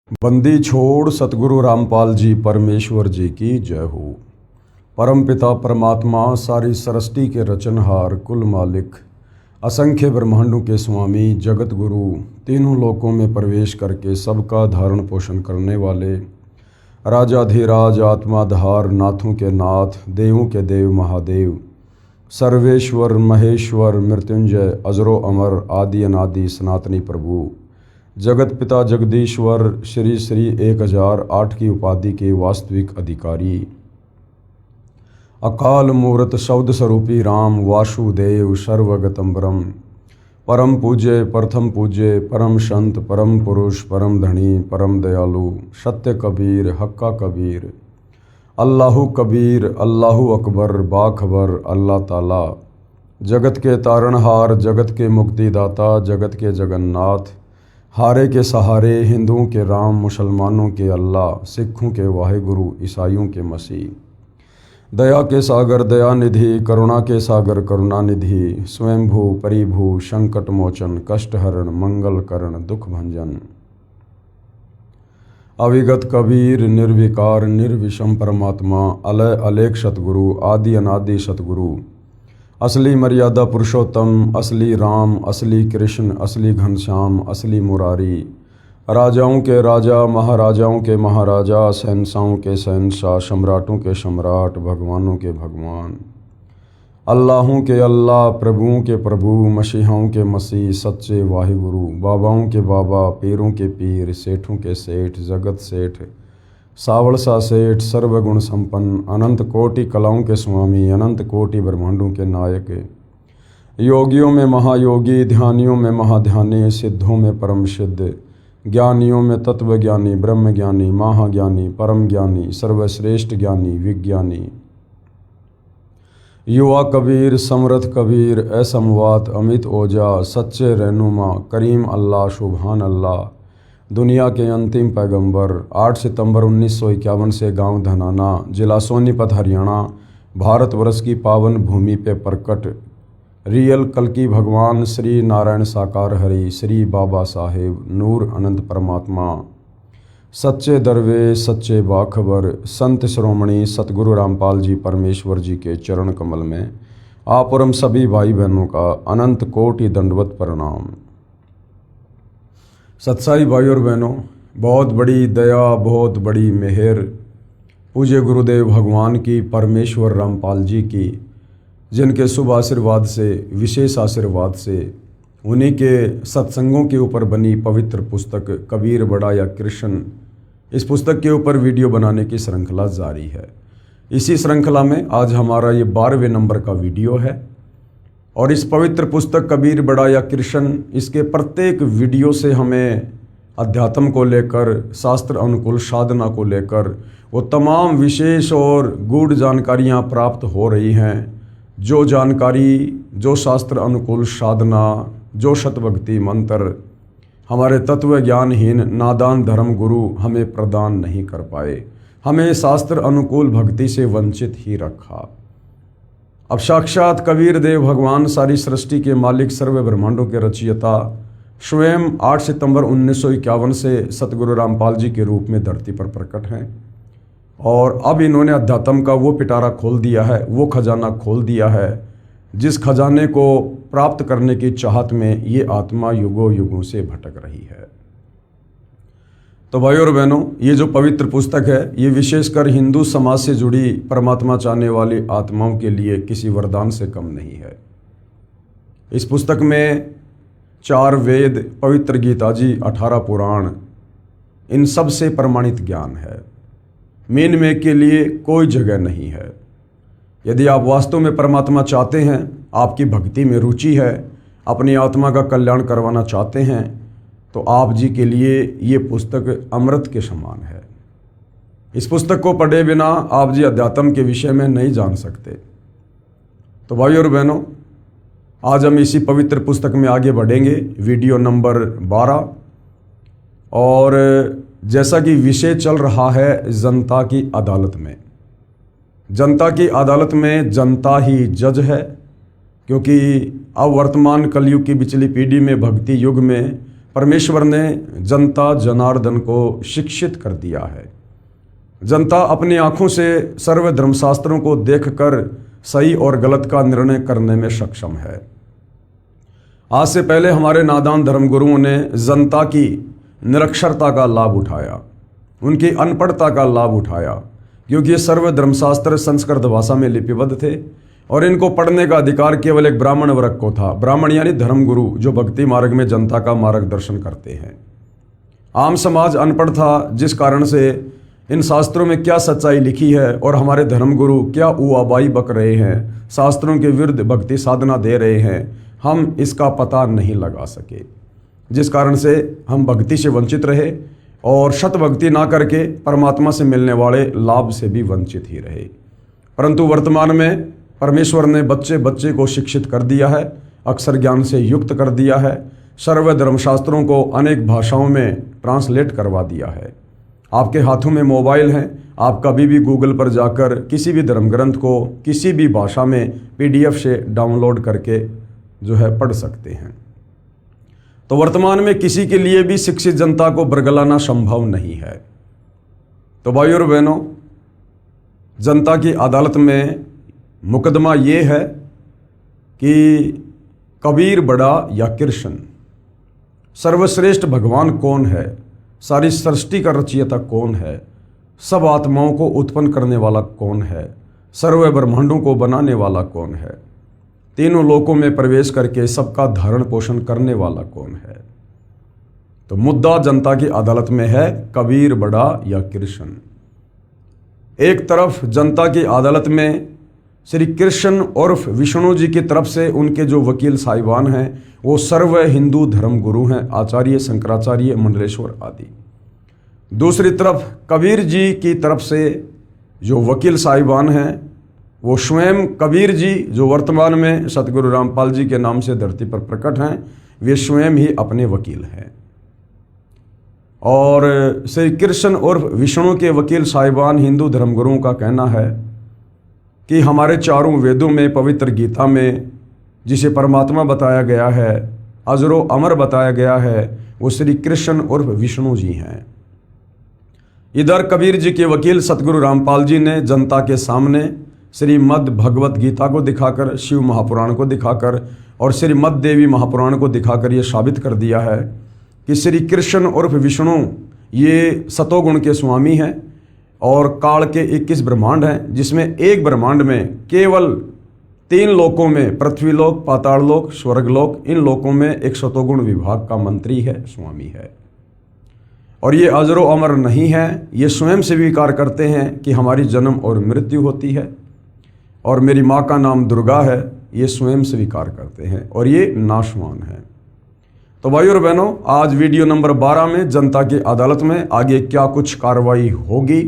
बंदी छोड़ सतगुरु रामपाल जी परमेश्वर जी की जय हो। परम पिता परमात्मा सारी सृष्टि के रचनहार कुल मालिक असंख्य ब्रह्मांडों के स्वामी जगत गुरु तीनों लोकों में प्रवेश करके सबका धारण पोषण करने वाले राजाधिराज आत्माधार नाथों के नाथ देवों के देव महादेव सर्वेश्वर महेश्वर मृत्युंजय अजरो अमर आदि अनादि सनातनी प्रभु जगत पिता जगदीश्वर श्री श्री 1008 की उपाधि के वास्तविक अधिकारी अकाल मूर्त शब्द स्वरूपी राम वासुदेव सर्वगतम ब्रह्म परम पूज्य प्रथम पूज्य परम संत परम पुरुष परम धनी परम दयालु सत्य कबीर हक्का कबीर अल्लाहु कबीर अल्लाहु अकबर बाखबर अल्लाह ताला जगत के तारणहार जगत के मुक्तिदाता जगत के जगन्नाथ हारे के सहारे हिंदुओं के राम मुसलमानों के अल्लाह सिखों के वाहिगुरु ईसाइयों के मसीह दया के सागर दयानिधि करुणा के सागर करुणानिधि स्वयंभू परिभू संकट मोचन कष्टहरण मंगल करण दुख भंजन अविगत कबीर निर्विकार निर्विषम परमात्मा अलय अलेख सतगुरु आदि अनादि सतगुरु असली मर्यादा पुरुषोत्तम असली राम असली कृष्ण असली घनश्याम असली मुरारी राजाओं के राजा महाराजाओं के महाराजा शहंशाहों के शहंशाह सम्राटों के सम्राट भगवानों के भगवान अल्लाहों के अल्लाह प्रभुओं के प्रभु मसीहाओं के मसीह सच्चे वाहिगुरु बाबाओं के बाबा पीरों के पीर सेठों के सेठ जगत सेठ सावड़सा सेठ सर्वगुण संपन्न अनंत कोटि कलाओं के स्वामी अनंत कोटि ब्रह्मांडों के नायक योगियों में महायोगी ध्यानियों में महाध्यानी सिद्धों में परम सिद्ध ज्ञानियों में तत्वज्ञानी ब्रह्म ज्ञानी महाज्ञानी परम ज्ञानी सर्वश्रेष्ठ ज्ञानी विज्ञानी युवा कबीर समर्थ कबीर असमवात अमित ओजा सच्चे रहनुमा करीम अल्लाह सुभान अल्लाह दुनिया के अंतिम पैगंबर 8 सितंबर 1951 से गांव धनाना जिला सोनीपत हरियाणा भारतवर्ष की पावन भूमि पे प्रकट रियल कल्कि भगवान श्री नारायण साकार हरि श्री बाबा साहेब नूर अनंत परमात्मा सच्चे दरवेश सच्चे बाखबर संत श्रोमणी सतगुरु रामपाल जी परमेश्वर जी के चरण कमल में आप और हम सभी भाई बहनों का अनंत कोटि दंडवत प्रणाम। सत्साई भाई और बहनों, बहुत बड़ी दया बहुत बड़ी मेहर पूज्य गुरुदेव भगवान की परमेश्वर रामपाल जी की जिनके शुभ आशीर्वाद से विशेष आशीर्वाद से उन्हीं के सत्संगों के ऊपर बनी पवित्र पुस्तक कबीर बड़ा या कृष्ण इस पुस्तक के ऊपर वीडियो बनाने की श्रृंखला जारी है। इसी श्रृंखला में आज हमारा ये 12वें नंबर का वीडियो है और इस पवित्र पुस्तक कबीर बड़ा या कृष्ण इसके प्रत्येक वीडियो से हमें अध्यात्म को लेकर शास्त्र अनुकूल साधना को लेकर वो तमाम विशेष और गूढ़ जानकारियाँ प्राप्त हो रही हैं। जो जानकारी जो शास्त्र अनुकूल साधना जो शतभक्ति मंत्र हमारे तत्व ज्ञानहीन नादान धर्म गुरु हमें प्रदान नहीं कर पाए, हमें शास्त्र अनुकूल भक्ति से वंचित ही रखा। अब साक्षात कबीर देव भगवान सारी सृष्टि के मालिक सर्व ब्रह्मांडों के रचयिता स्वयं 8 सितंबर 1951 से सतगुरु रामपाल जी के रूप में धरती पर प्रकट हैं और अब इन्होंने अध्यात्म का वो पिटारा खोल दिया है, वो खजाना खोल दिया है जिस खजाने को प्राप्त करने की चाहत में ये आत्मा युगों युगों से भटक रही है। तो भाई और बहनों, ये जो पवित्र पुस्तक है ये विशेषकर हिंदू समाज से जुड़ी परमात्मा चाहने वाली आत्माओं के लिए किसी वरदान से कम नहीं है। इस पुस्तक में 4 वेद पवित्र गीता जी 18 पुराण इन सब से प्रमाणित ज्ञान है। मीन में के लिए कोई जगह नहीं है। यदि आप वास्तव में परमात्मा चाहते हैं, आपकी भक्ति में रुचि है, अपनी आत्मा का कल्याण करवाना चाहते हैं तो आप जी के लिए ये पुस्तक अमृत के समान है। इस पुस्तक को पढ़े बिना आप जी अध्यात्म के विषय में नहीं जान सकते। तो भाई और बहनों, आज हम इसी पवित्र पुस्तक में आगे बढ़ेंगे, वीडियो नंबर 12। और जैसा कि विषय चल रहा है जनता की अदालत में, जनता की अदालत में जनता ही जज है, क्योंकि अब वर्तमान कलयुग की पिछली पीढ़ी में भक्ति युग में परमेश्वर ने जनता जनार्दन को शिक्षित कर दिया है। जनता अपनी आंखों से सर्व धर्मशास्त्रों को देखकर सही और गलत का निर्णय करने में सक्षम है। आज से पहले हमारे नादान धर्मगुरुओं ने जनता की निरक्षरता का लाभ उठाया, उनकी अनपढ़ता का लाभ उठाया, क्योंकि ये सर्व धर्मशास्त्र संस्कृत भाषा में लिपिबद्ध थे और इनको पढ़ने का अधिकार केवल एक ब्राह्मण वर्ग को था। ब्राह्मण यानी धर्मगुरु, जो भक्ति मार्ग में जनता का मार्गदर्शन करते हैं। आम समाज अनपढ़ था, जिस कारण से इन शास्त्रों में क्या सच्चाई लिखी है और हमारे धर्मगुरु क्या उआबाई बक रहे हैं, शास्त्रों के विरुद्ध भक्ति साधना दे रहे हैं, हम इसका पता नहीं लगा सके, जिस कारण से हम भक्ति से वंचित रहे और शत भक्ति ना करके परमात्मा से मिलने वाले लाभ से भी वंचित ही रहे। परंतु वर्तमान में परमेश्वर ने बच्चे बच्चे को शिक्षित कर दिया है, अक्षर ज्ञान से युक्त कर दिया है, सर्व धर्मशास्त्रों को अनेक भाषाओं में ट्रांसलेट करवा दिया है। आपके हाथों में मोबाइल हैं, आप कभी भी गूगल पर जाकर किसी भी धर्म ग्रंथ को किसी भी भाषा में PDF से डाउनलोड करके जो है पढ़ सकते हैं। तो वर्तमान में किसी के लिए भी शिक्षित जनता को बरगलाना संभव नहीं है। तो भाइयों और बहनों, जनता की अदालत में मुकदमा ये है कि कबीर बड़ा या कृष्ण, सर्वश्रेष्ठ भगवान कौन है, सारी सृष्टि का रचयिता कौन है, सब आत्माओं को उत्पन्न करने वाला कौन है, सर्व ब्रह्मांडों को बनाने वाला कौन है, तीनों लोकों में प्रवेश करके सबका धारण पोषण करने वाला कौन है। तो मुद्दा जनता की अदालत में है कबीर बड़ा या कृष्ण। एक तरफ जनता की अदालत में श्री कृष्ण उर्फ विष्णु जी की तरफ से उनके जो वकील साहिबान हैं वो सर्व हिंदू धर्म गुरु हैं, आचार्य शंकराचार्य मंडलेश्वर आदि। दूसरी तरफ कबीर जी की तरफ से जो वकील साहिबान हैं वो स्वयं कबीर जी, जो वर्तमान में सतगुरु रामपाल जी के नाम से धरती पर प्रकट हैं, वे स्वयं ही अपने वकील हैं। और श्री कृष्ण उर्फ विष्णु के वकील साहिबान हिंदू धर्मगुरुओं का कहना है कि हमारे चारों वेदों में, पवित्र गीता में जिसे परमात्मा बताया गया है, अजरो अमर बताया गया है, वो श्री कृष्ण उर्फ विष्णु जी हैं। इधर कबीर जी के वकील सतगुरु रामपाल जी ने जनता के सामने श्रीमद् भगवत गीता को दिखाकर, शिव महापुराण को दिखाकर और श्रीमद् देवी महापुराण को दिखाकर ये साबित कर दिया है कि श्री कृष्ण उर्फ विष्णु ये सतोगुण के स्वामी हैं और काल के 21 ब्रह्मांड हैं, जिसमें एक ब्रह्मांड में केवल 3 लोकों में, पृथ्वीलोक, पाताललोक, स्वर्गलोक, इन लोकों में एक सतोगुण विभाग का मंत्री है, स्वामी है। और ये अजरो अमर नहीं है, ये स्वयं स्वीकार करते हैं कि हमारी जन्म और मृत्यु होती है और मेरी माँ का नाम दुर्गा है, ये स्वयं स्वीकार करते हैं और ये नाशवान है। तो भाइयों और बहनों, आज वीडियो नंबर 12 में जनता की अदालत में आगे क्या कुछ कार्रवाई होगी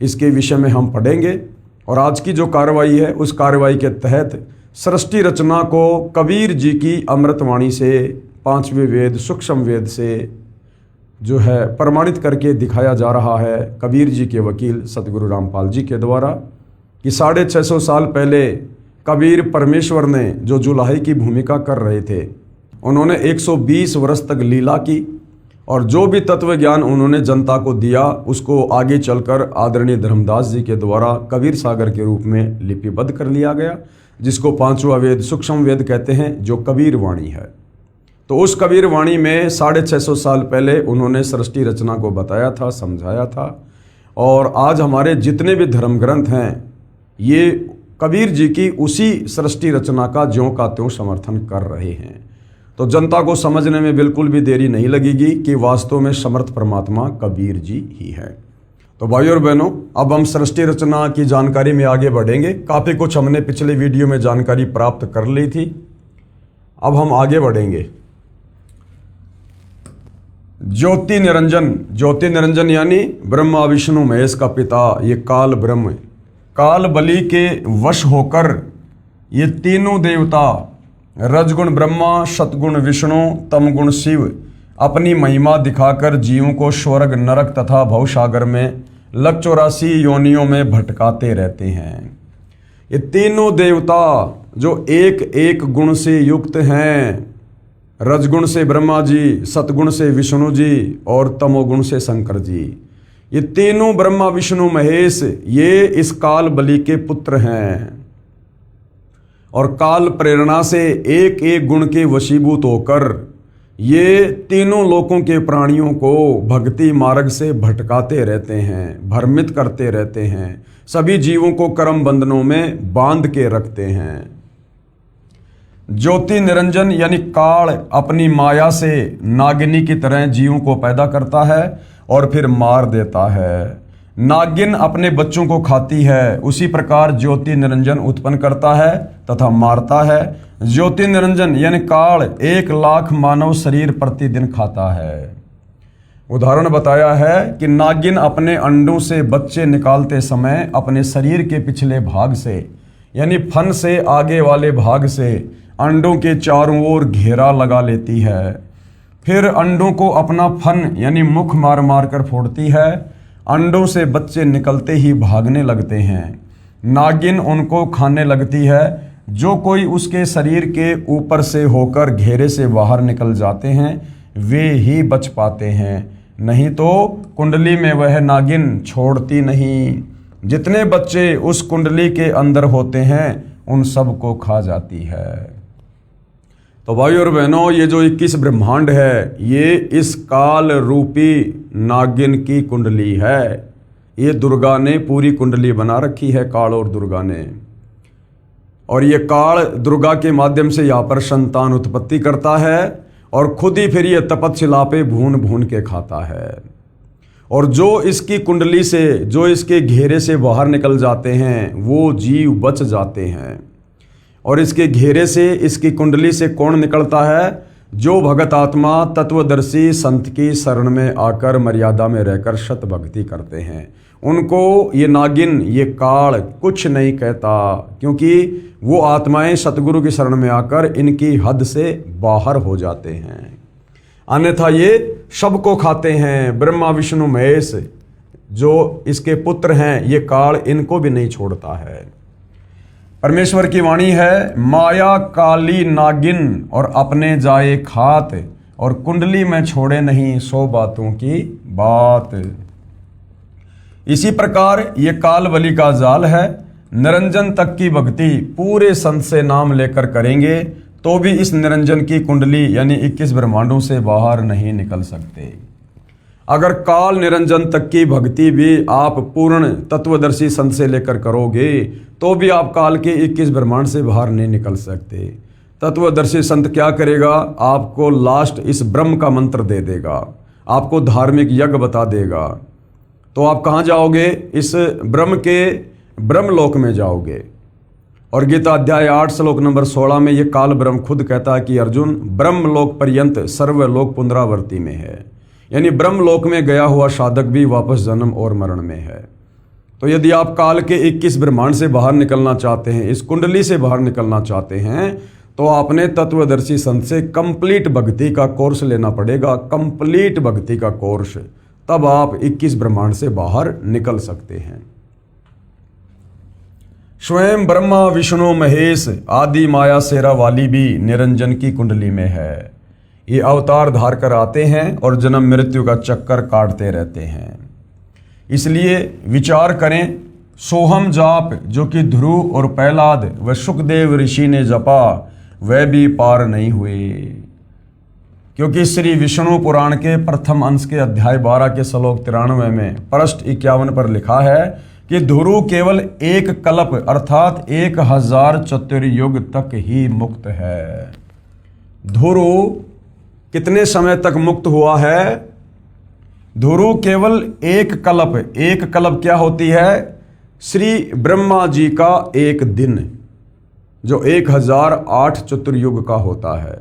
इसके विषय में हम पढ़ेंगे। और आज की जो कार्रवाई है उस कार्रवाई के तहत सृष्टि रचना को कबीर जी की अमृतवाणी से, 5वें वेद सूक्ष्म वेद से जो है प्रमाणित करके दिखाया जा रहा है कबीर जी के वकील सतगुरु रामपाल जी के द्वारा कि 650 साल पहले कबीर परमेश्वर ने जो जुलाही की भूमिका कर रहे थे, उन्होंने 120 वर्ष तक लीला की और जो भी तत्व ज्ञान उन्होंने जनता को दिया उसको आगे चलकर आदरणीय धर्मदास जी के द्वारा कबीर सागर के रूप में लिपिबद्ध कर लिया गया, जिसको 5वां वेद सूक्ष्म वेद कहते हैं, जो कबीर वाणी है। तो उस कबीर वाणी में 650 साल पहले उन्होंने सृष्टि रचना को बताया था, समझाया था। और आज हमारे जितने भी धर्म ग्रंथ हैं ये कबीर जी की उसी सृष्टि रचना का ज्यों का त्यों समर्थन कर रहे हैं। तो जनता को समझने में बिल्कुल भी देरी नहीं लगेगी कि वास्तव में समर्थ परमात्मा कबीर जी ही है। तो भाइयों और बहनों, अब हम सृष्टि रचना की जानकारी में आगे बढ़ेंगे। काफ़ी कुछ हमने पिछले वीडियो में जानकारी प्राप्त कर ली थी, अब हम आगे बढ़ेंगे। ज्योति निरंजन, ज्योति निरंजन यानी ब्रह्मा विष्णु महेश का पिता, ये काल ब्रह्म, काल बलि के वश होकर ये तीनों देवता, रजगुण ब्रह्मा, सतगुण विष्णु, तमगुण शिव, अपनी महिमा दिखाकर जीवों को स्वर्ग, नरक तथा भवसागर में लग 84 योनियों में भटकाते रहते हैं। ये तीनों देवता जो एक एक गुण से युक्त हैं, रजगुण से ब्रह्मा जी, सतगुण से विष्णु जी और तमोगुण से शंकर जी। ये तीनों ब्रह्मा विष्णु महेश ये इस काल बलि के पुत्र हैं और काल प्रेरणा से एक एक गुण के वशीभूत होकर ये तीनों लोकों के प्राणियों को भक्ति मार्ग से भटकाते रहते हैं, भ्रमित करते रहते हैं, सभी जीवों को कर्म बंधनों में बांध के रखते हैं। ज्योति निरंजन यानी काल अपनी माया से नागिनी की तरह जीवों को पैदा करता है और फिर मार देता है। नागिन अपने बच्चों को खाती है, उसी प्रकार ज्योति निरंजन उत्पन्न करता है तथा मारता है। ज्योति निरंजन यानी काल 1,00,000 मानव शरीर प्रतिदिन खाता है। उदाहरण बताया है कि नागिन अपने अंडों से बच्चे निकालते समय अपने शरीर के पिछले भाग से यानी फन से आगे वाले भाग से अंडों के चारों ओर घेरा लगा लेती है। फिर अंडों को अपना फन यानी मुख मार मार कर फोड़ती है। अंडों से बच्चे निकलते ही भागने लगते हैं। नागिन उनको खाने लगती है। जो कोई उसके शरीर के ऊपर से होकर घेरे से बाहर निकल जाते हैं वे ही बच पाते हैं, नहीं तो कुंडली में वह नागिन छोड़ती नहीं। जितने बच्चे उस कुंडली के अंदर होते हैं उन सब को खा जाती है। तो भाई और बहनों, ये जो 21 ब्रह्मांड है ये इस काल रूपी नागिन की कुंडली है। ये दुर्गा ने पूरी कुंडली बना रखी है, काल और दुर्गा ने। और ये काल दुर्गा के माध्यम से यहाँ पर संतान उत्पत्ति करता है और खुद ही फिर ये तपतशिला पे भून भून के खाता है। और जो इसकी कुंडली से, जो इसके घेरे से बाहर निकल जाते हैं वो जीव बच जाते हैं। और इसके घेरे से, इसकी कुंडली से कौन निकलता है? जो भगत आत्मा तत्वदर्शी संत की शरण में आकर मर्यादा में रहकर सत भक्ति करते हैं, उनको ये नागिन, ये काल कुछ नहीं कहता, क्योंकि वो आत्माएं सतगुरु की शरण में आकर इनकी हद से बाहर हो जाते हैं। अन्यथा ये सबको खाते हैं। ब्रह्मा विष्णु महेश जो इसके पुत्र हैं, ये काल इनको भी नहीं छोड़ता है। परमेश्वर की वाणी है, माया काली नागिन और अपने जाए खात और कुंडली में छोड़े नहीं 100 बातों की बात। इसी प्रकार ये काल बलि का जाल है। निरंजन तक की भक्ति पूरे संत से नाम लेकर करेंगे तो भी इस निरंजन की कुंडली यानी 21 ब्रह्मांडों से बाहर नहीं निकल सकते। अगर काल निरंजन तक की भक्ति भी आप पूर्ण तत्वदर्शी संत से लेकर करोगे तो भी आप काल के 21 ब्रह्मांड से बाहर नहीं निकल सकते। तत्वदर्शी संत क्या करेगा? आपको लास्ट इस ब्रह्म का मंत्र दे देगा, आपको धार्मिक यज्ञ बता देगा, तो आप कहाँ जाओगे? इस ब्रह्म के ब्रह्मलोक में जाओगे। और गीता अध्याय 8 श्लोक नंबर 16 में ये काल ब्रह्म खुद कहता है कि अर्जुन, ब्रह्मलोक पर्यंत सर्वलोक पुनरावर्ती में है, यानी ब्रह्मलोक में गया हुआ साधक भी वापस जन्म और मरण में है। तो यदि आप काल के 21 ब्रह्मांड से बाहर निकलना चाहते हैं, इस कुंडली से बाहर निकलना चाहते हैं, तो आपने तत्वदर्शी संत से कंप्लीट भक्ति का कोर्स लेना पड़ेगा, कंप्लीट भक्ति का कोर्स, तब आप 21 ब्रह्मांड से बाहर निकल सकते हैं। स्वयं ब्रह्मा विष्णु महेश आदि माया शेरा वाली भी निरंजन की कुंडली में है। ये अवतार धार कर आते हैं और जन्म मृत्यु का चक्कर काटते रहते हैं। इसलिए विचार करें, सोहम जाप जो कि ध्रुव और प्रहलाद व सुखदेव ऋषि ने जपा वह भी पार नहीं हुए, क्योंकि श्री विष्णु पुराण के प्रथम अंश के अध्याय 12 के श्लोक 93 में पृष्ठ 51 पर लिखा है कि ध्रुव केवल 1 कल्प अर्थात 1000 चतुर्युग तक ही मुक्त है। ध्रुव कितने समय तक मुक्त हुआ है? ध्रुव केवल 1 कल्प। 1 कल्प क्या होती है? श्री ब्रह्मा जी का 1 दिन, जो 1008 चतुर्युग का होता है।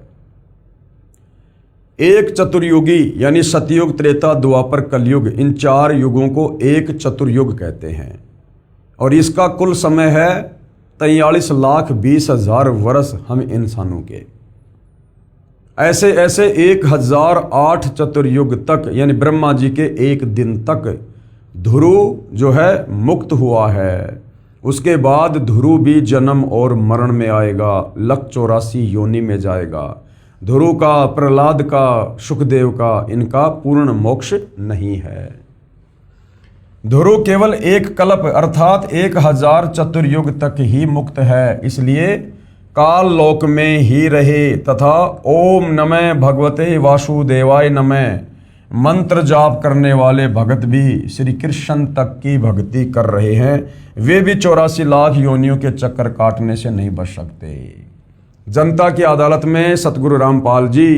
एक चतुर्युगी यानी सतयुग, त्रेता, द्वापर, कलयुग, इन 4 युगों को एक चतुर्युग कहते हैं। और इसका कुल समय है 43,20,000 वर्ष हम इंसानों के। ऐसे ऐसे 1008 चतुर्युग तक यानी ब्रह्मा जी के 1 दिन तक ध्रुव जो है मुक्त हुआ है। उसके बाद ध्रुव भी जन्म और मरण में आएगा, 184 योनि में जाएगा। ध्रुव का, प्रहलाद का, सुखदेव का, इनका पूर्ण मोक्ष नहीं है। ध्रुव केवल एक कल्प अर्थात 1000 चतुर्युग तक ही मुक्त है, इसलिए काल लोक में ही रहे तथा ओम नमः भगवते वासुदेवाय नमः मंत्र जाप करने वाले भगत भी श्री कृष्ण तक की भक्ति कर रहे हैं, वे भी 84 लाख योनियों के चक्कर काटने से नहीं बच सकते। जनता की अदालत में सतगुरु रामपाल जी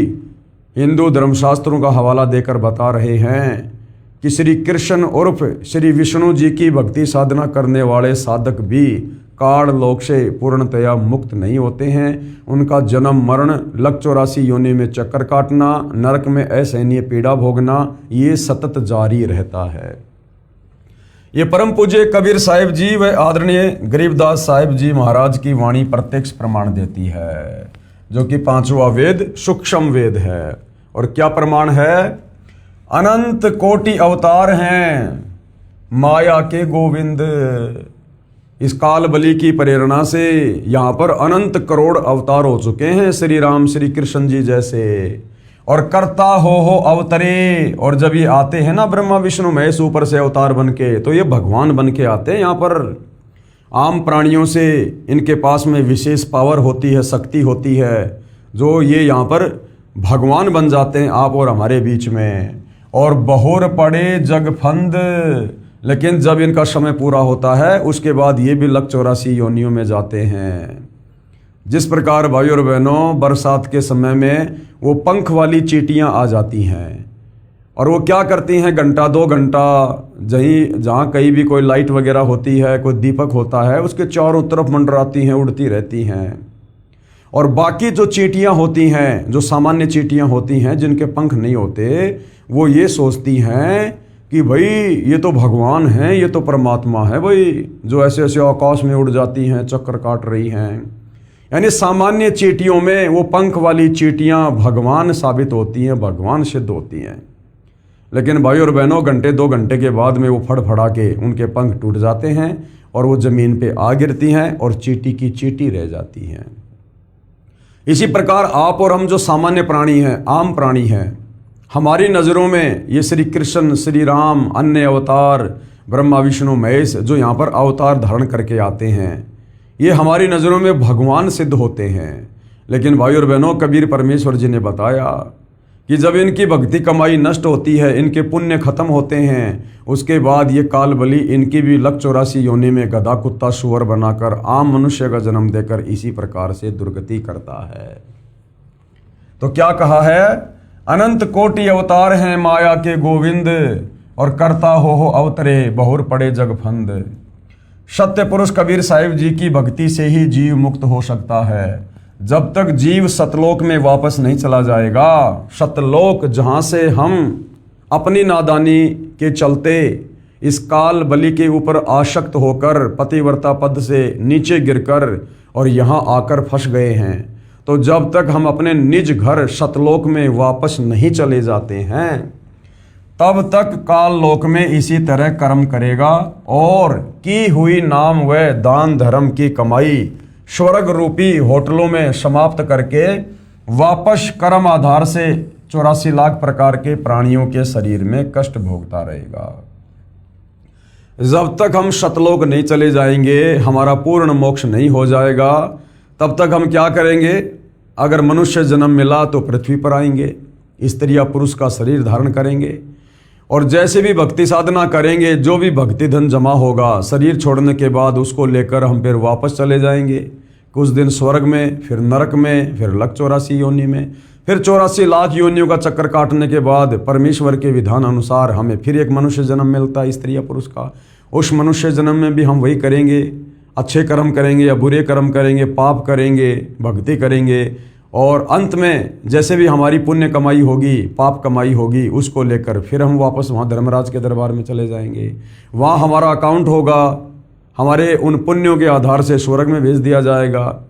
हिंदू धर्मशास्त्रों का हवाला देकर बता रहे हैं कि श्री कृष्ण उर्फ श्री विष्णु जी की भक्ति साधना करने वाले साधक भी काल लोक से पूर्णतया मुक्त नहीं होते हैं। उनका जन्म मरण, लक 84 योनि में चक्कर काटना, नरक में असहनीय पीड़ा भोगना, ये सतत जारी रहता है। ये परम पूज्य कबीर साहिब जी व आदरणीय गरीबदास साहिब जी महाराज की वाणी प्रत्यक्ष प्रमाण देती है, जो कि 5वां वेद सूक्ष्म वेद है। और क्या प्रमाण है? अनंत कोटि अवतार हैं माया के गोविंद। इस काल बलि की प्रेरणा से यहाँ पर अनंत करोड़ अवतार हो चुके हैं श्री राम श्री कृष्ण जी जैसे। और करता हो अवतरे, और जब ये आते हैं ना ब्रह्मा विष्णु महेश ऊपर से अवतार बन के, तो ये भगवान बन के आते हैं यहाँ पर। आम प्राणियों से इनके पास में विशेष पावर होती है, शक्ति होती है, जो ये यहाँ पर भगवान बन जाते हैं आप और हमारे बीच में। और बहुर पड़े जग फंद, लेकिन जब इनका समय पूरा होता है उसके बाद ये भी लक 84 योनियों में जाते हैं। जिस प्रकार भाई और बहनों बरसात के समय में वो पंख वाली चींटियां आ जाती हैं और वो क्या करती हैं, घंटा 2 घंटा जहाँ कहीं भी कोई लाइट वगैरह होती है, कोई दीपक होता है, उसके चारों तरफ मंडराती हैं, उड़ती रहती हैं। और बाकी जो चींटियां होती हैं, जो सामान्य चींटियां होती हैं जिनके पंख नहीं होते, वो ये सोचती हैं कि भाई ये तो भगवान हैं, ये तो परमात्मा है भाई, जो ऐसे ऐसे आकाश में उड़ जाती हैं, चक्कर काट रही हैं। यानी सामान्य चींटियों में वो पंख वाली चींटियां भगवान साबित होती हैं, भगवान सिद्ध होती हैं। लेकिन भाई और बहनों घंटे 2 घंटे के बाद में वो फड़फड़ा के उनके पंख टूट जाते हैं और वो ज़मीन पे आ गिरती हैं और चींटी की चींटी रह जाती हैं। इसी प्रकार आप और हम जो सामान्य प्राणी हैं, आम प्राणी हैं, हमारी नज़रों में ये श्री कृष्ण, श्री राम, अन्य अवतार, ब्रह्मा विष्णु महेश जो यहाँ पर अवतार धारण करके आते हैं, ये हमारी नज़रों में भगवान सिद्ध होते हैं। लेकिन भाई और बहनों कबीर परमेश्वर जी ने बताया कि जब इनकी भक्ति कमाई नष्ट होती है, इनके पुण्य खत्म होते हैं, उसके बाद ये काल बलि इनकी भी लक 84 योनि में गधा कुत्ता सुअर बनाकर आम मनुष्य का जन्म देकर इसी प्रकार से दुर्गति करता है। तो क्या कहा है? अनंत कोटि अवतार हैं माया के गोविंद, और करता हो अवतरे बहुर पड़े जग फंद। सत्य पुरुष कबीर साहिब जी की भक्ति से ही जीव मुक्त हो सकता है। जब तक जीव सतलोक में वापस नहीं चला जाएगा, सतलोक जहाँ से हम अपनी नादानी के चलते इस काल बलि के ऊपर आसक्त होकर पतिव्रता पद से नीचे गिरकर और यहाँ आकर फंस गए हैं, तो जब तक हम अपने निज घर सतलोक में वापस नहीं चले जाते हैं, तब तक काल लोक में इसी तरह कर्म करेगा और की हुई नाम व दान धर्म की कमाई स्वर्ग रूपी होटलों में समाप्त करके वापस कर्म आधार से 84 लाख प्रकार के प्राणियों के शरीर में कष्ट भोगता रहेगा। जब तक हम सतलोक नहीं चले जाएंगे, हमारा पूर्ण मोक्ष नहीं हो जाएगा, तब तक हम क्या करेंगे? अगर मनुष्य जन्म मिला तो पृथ्वी पर आएंगे, स्त्री या पुरुष का शरीर धारण करेंगे और जैसे भी भक्ति साधना करेंगे, जो भी भक्ति धन जमा होगा शरीर छोड़ने के बाद उसको लेकर हम फिर वापस चले जाएंगे। कुछ दिन स्वर्ग में, फिर नरक में, फिर लक 84 योनि में, फिर 84 लाख योनियों का चक्कर काटने के बाद परमेश्वर के विधान अनुसार हमें फिर एक मनुष्य जन्म मिलता है, स्त्री या पुरुष का। उस मनुष्य जन्म में भी हम वही करेंगे, अच्छे कर्म करेंगे या बुरे कर्म करेंगे, पाप करेंगे, भक्ति करेंगे, और अंत में जैसे भी हमारी पुण्य कमाई होगी, पाप कमाई होगी, उसको लेकर फिर हम वापस वहाँ धर्मराज के दरबार में चले जाएंगे। वहाँ हमारा अकाउंट होगा, हमारे उन पुण्यों के आधार से स्वर्ग में भेज दिया जाएगा।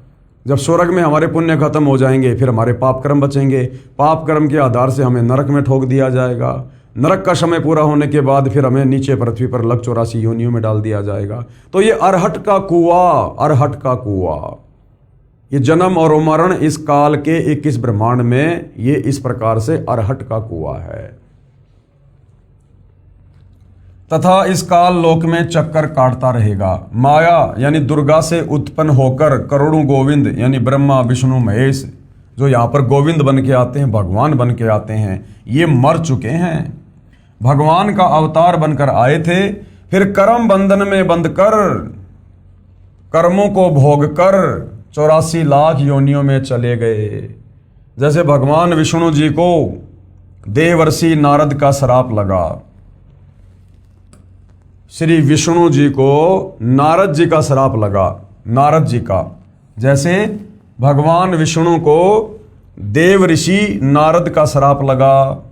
जब स्वर्ग में हमारे पुण्य खत्म हो जाएंगे, फिर हमारे पाप कर्म बचेंगे, पाप कर्म के आधार से हमें नरक में ठोक दिया जाएगा। नरक का समय पूरा होने के बाद फिर हमें नीचे पृथ्वी पर लक 84 योनियों में डाल दिया जाएगा। तो ये अरहट का कुआं, अरहट का कुआं। ये जन्म और मरण इस काल के 21 ब्रह्मांड में ये इस प्रकार से अरहट का कुआं है। तथा इस काल लोक में चक्कर काटता रहेगा। माया यानी दुर्गा से उत्पन्न होकर करोड़ों गोविंद यानी ब्रह्मा विष्णु महेश जो यहाँ पर गोविंद बन के आते हैं, भगवान बन के आते हैं, ये मर चुके हैं। भगवान का अवतार बनकर आए थे, फिर कर्म बंधन में बंध कर कर्मों को भोग कर 84 लाख योनियों में चले गए। जैसे भगवान विष्णु जी को देवर्षि नारद का श्राप लगा, श्री विष्णु जी को नारद जी का श्राप लगा, नारद जी का, जैसे भगवान विष्णु को देव ऋषि नारद का श्राप लगा।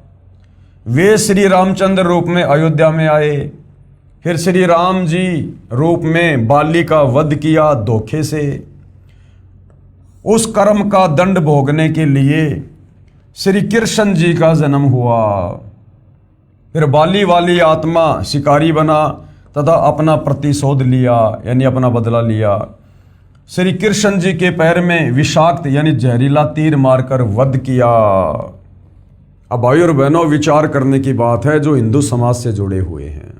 वे श्री रामचंद्र रूप में अयोध्या में आए, फिर श्री राम जी रूप में बाली का वध किया धोखे से। उस कर्म का दंड भोगने के लिए श्री कृष्ण जी का जन्म हुआ। फिर बाली वाली आत्मा शिकारी बना तथा अपना प्रतिशोध लिया यानी अपना बदला लिया। श्री कृष्ण जी के पैर में विषाक्त यानी जहरीला तीर मारकर वध किया। अब भाई और बहनों, विचार करने की बात है जो हिंदू समाज से जुड़े हुए हैं।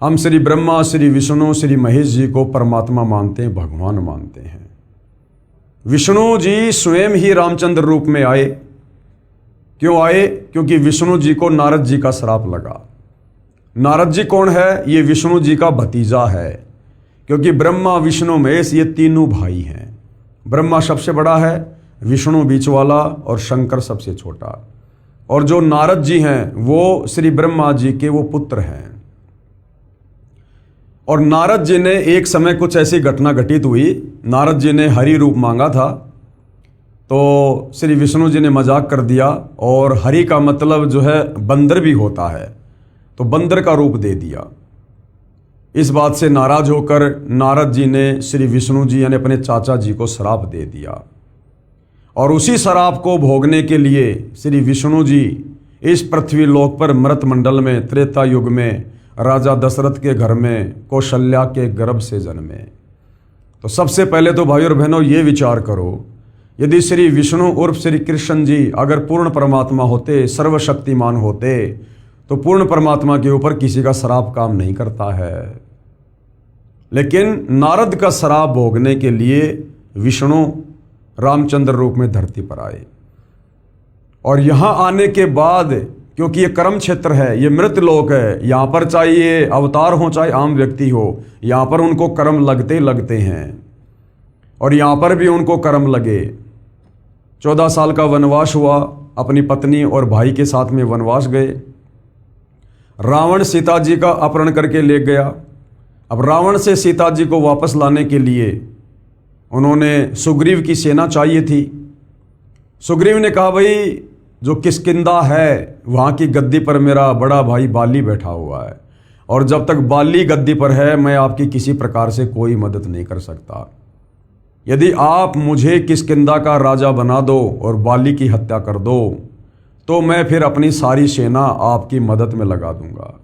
हम श्री ब्रह्मा, श्री विष्णु, श्री महेश जी को परमात्मा मानते हैं, भगवान मानते हैं। विष्णु जी स्वयं ही रामचंद्र रूप में आए। क्यों आए? क्योंकि विष्णु जी को नारद जी का श्राप लगा। नारद जी कौन है? ये विष्णु जी का भतीजा है, क्योंकि ब्रह्मा विष्णु महेश ये तीनों भाई हैं। ब्रह्मा सबसे बड़ा है, विष्णु बीच वाला और शंकर सबसे छोटा। और जो नारद जी हैं वो श्री ब्रह्मा जी के वो पुत्र हैं। और नारद जी ने एक समय कुछ ऐसी घटना घटित हुई, नारद जी ने हरि रूप मांगा था, तो श्री विष्णु जी ने मजाक कर दिया और हरि का मतलब जो है बंदर भी होता है, तो बंदर का रूप दे दिया। इस बात से नाराज होकर नारद जी ने श्री विष्णु जी यानी अपने चाचा जी को श्राप दे दिया। और उसी श्राप को भोगने के लिए श्री विष्णु जी इस पृथ्वी लोक पर मृत मंडल में त्रेता युग में राजा दशरथ के घर में कौशल्या के गर्भ से जन्मे। तो सबसे पहले तो भाई और बहनों ये विचार करो, यदि श्री विष्णु उर्फ श्री कृष्ण जी अगर पूर्ण परमात्मा होते, सर्वशक्तिमान होते, तो पूर्ण परमात्मा के ऊपर किसी का श्राप काम नहीं करता है। लेकिन नारद का श्राप भोगने के लिए विष्णु रामचंद्र रूप में धरती पर आए। और यहां आने के बाद, क्योंकि ये कर्म क्षेत्र है, ये मृत लोक है, यहाँ पर चाहे ये अवतार हो चाहे आम व्यक्ति हो, यहाँ पर उनको कर्म लगते लगते हैं। और यहाँ पर भी उनको कर्म लगे। 14 साल का वनवास हुआ, अपनी पत्नी और भाई के साथ में वनवास गए। रावण सीता जी का अपहरण करके ले गया। अब रावण से सीता जी को वापस लाने के लिए उन्होंने सुग्रीव की सेना चाहिए थी। सुग्रीव ने कहा, भाई जो किष्किंधा है वहाँ की गद्दी पर मेरा बड़ा भाई बाली बैठा हुआ है, और जब तक बाली गद्दी पर है मैं आपकी किसी प्रकार से कोई मदद नहीं कर सकता। यदि आप मुझे किष्किंधा का राजा बना दो और बाली की हत्या कर दो, तो मैं फिर अपनी सारी सेना आपकी मदद में लगा दूंगा।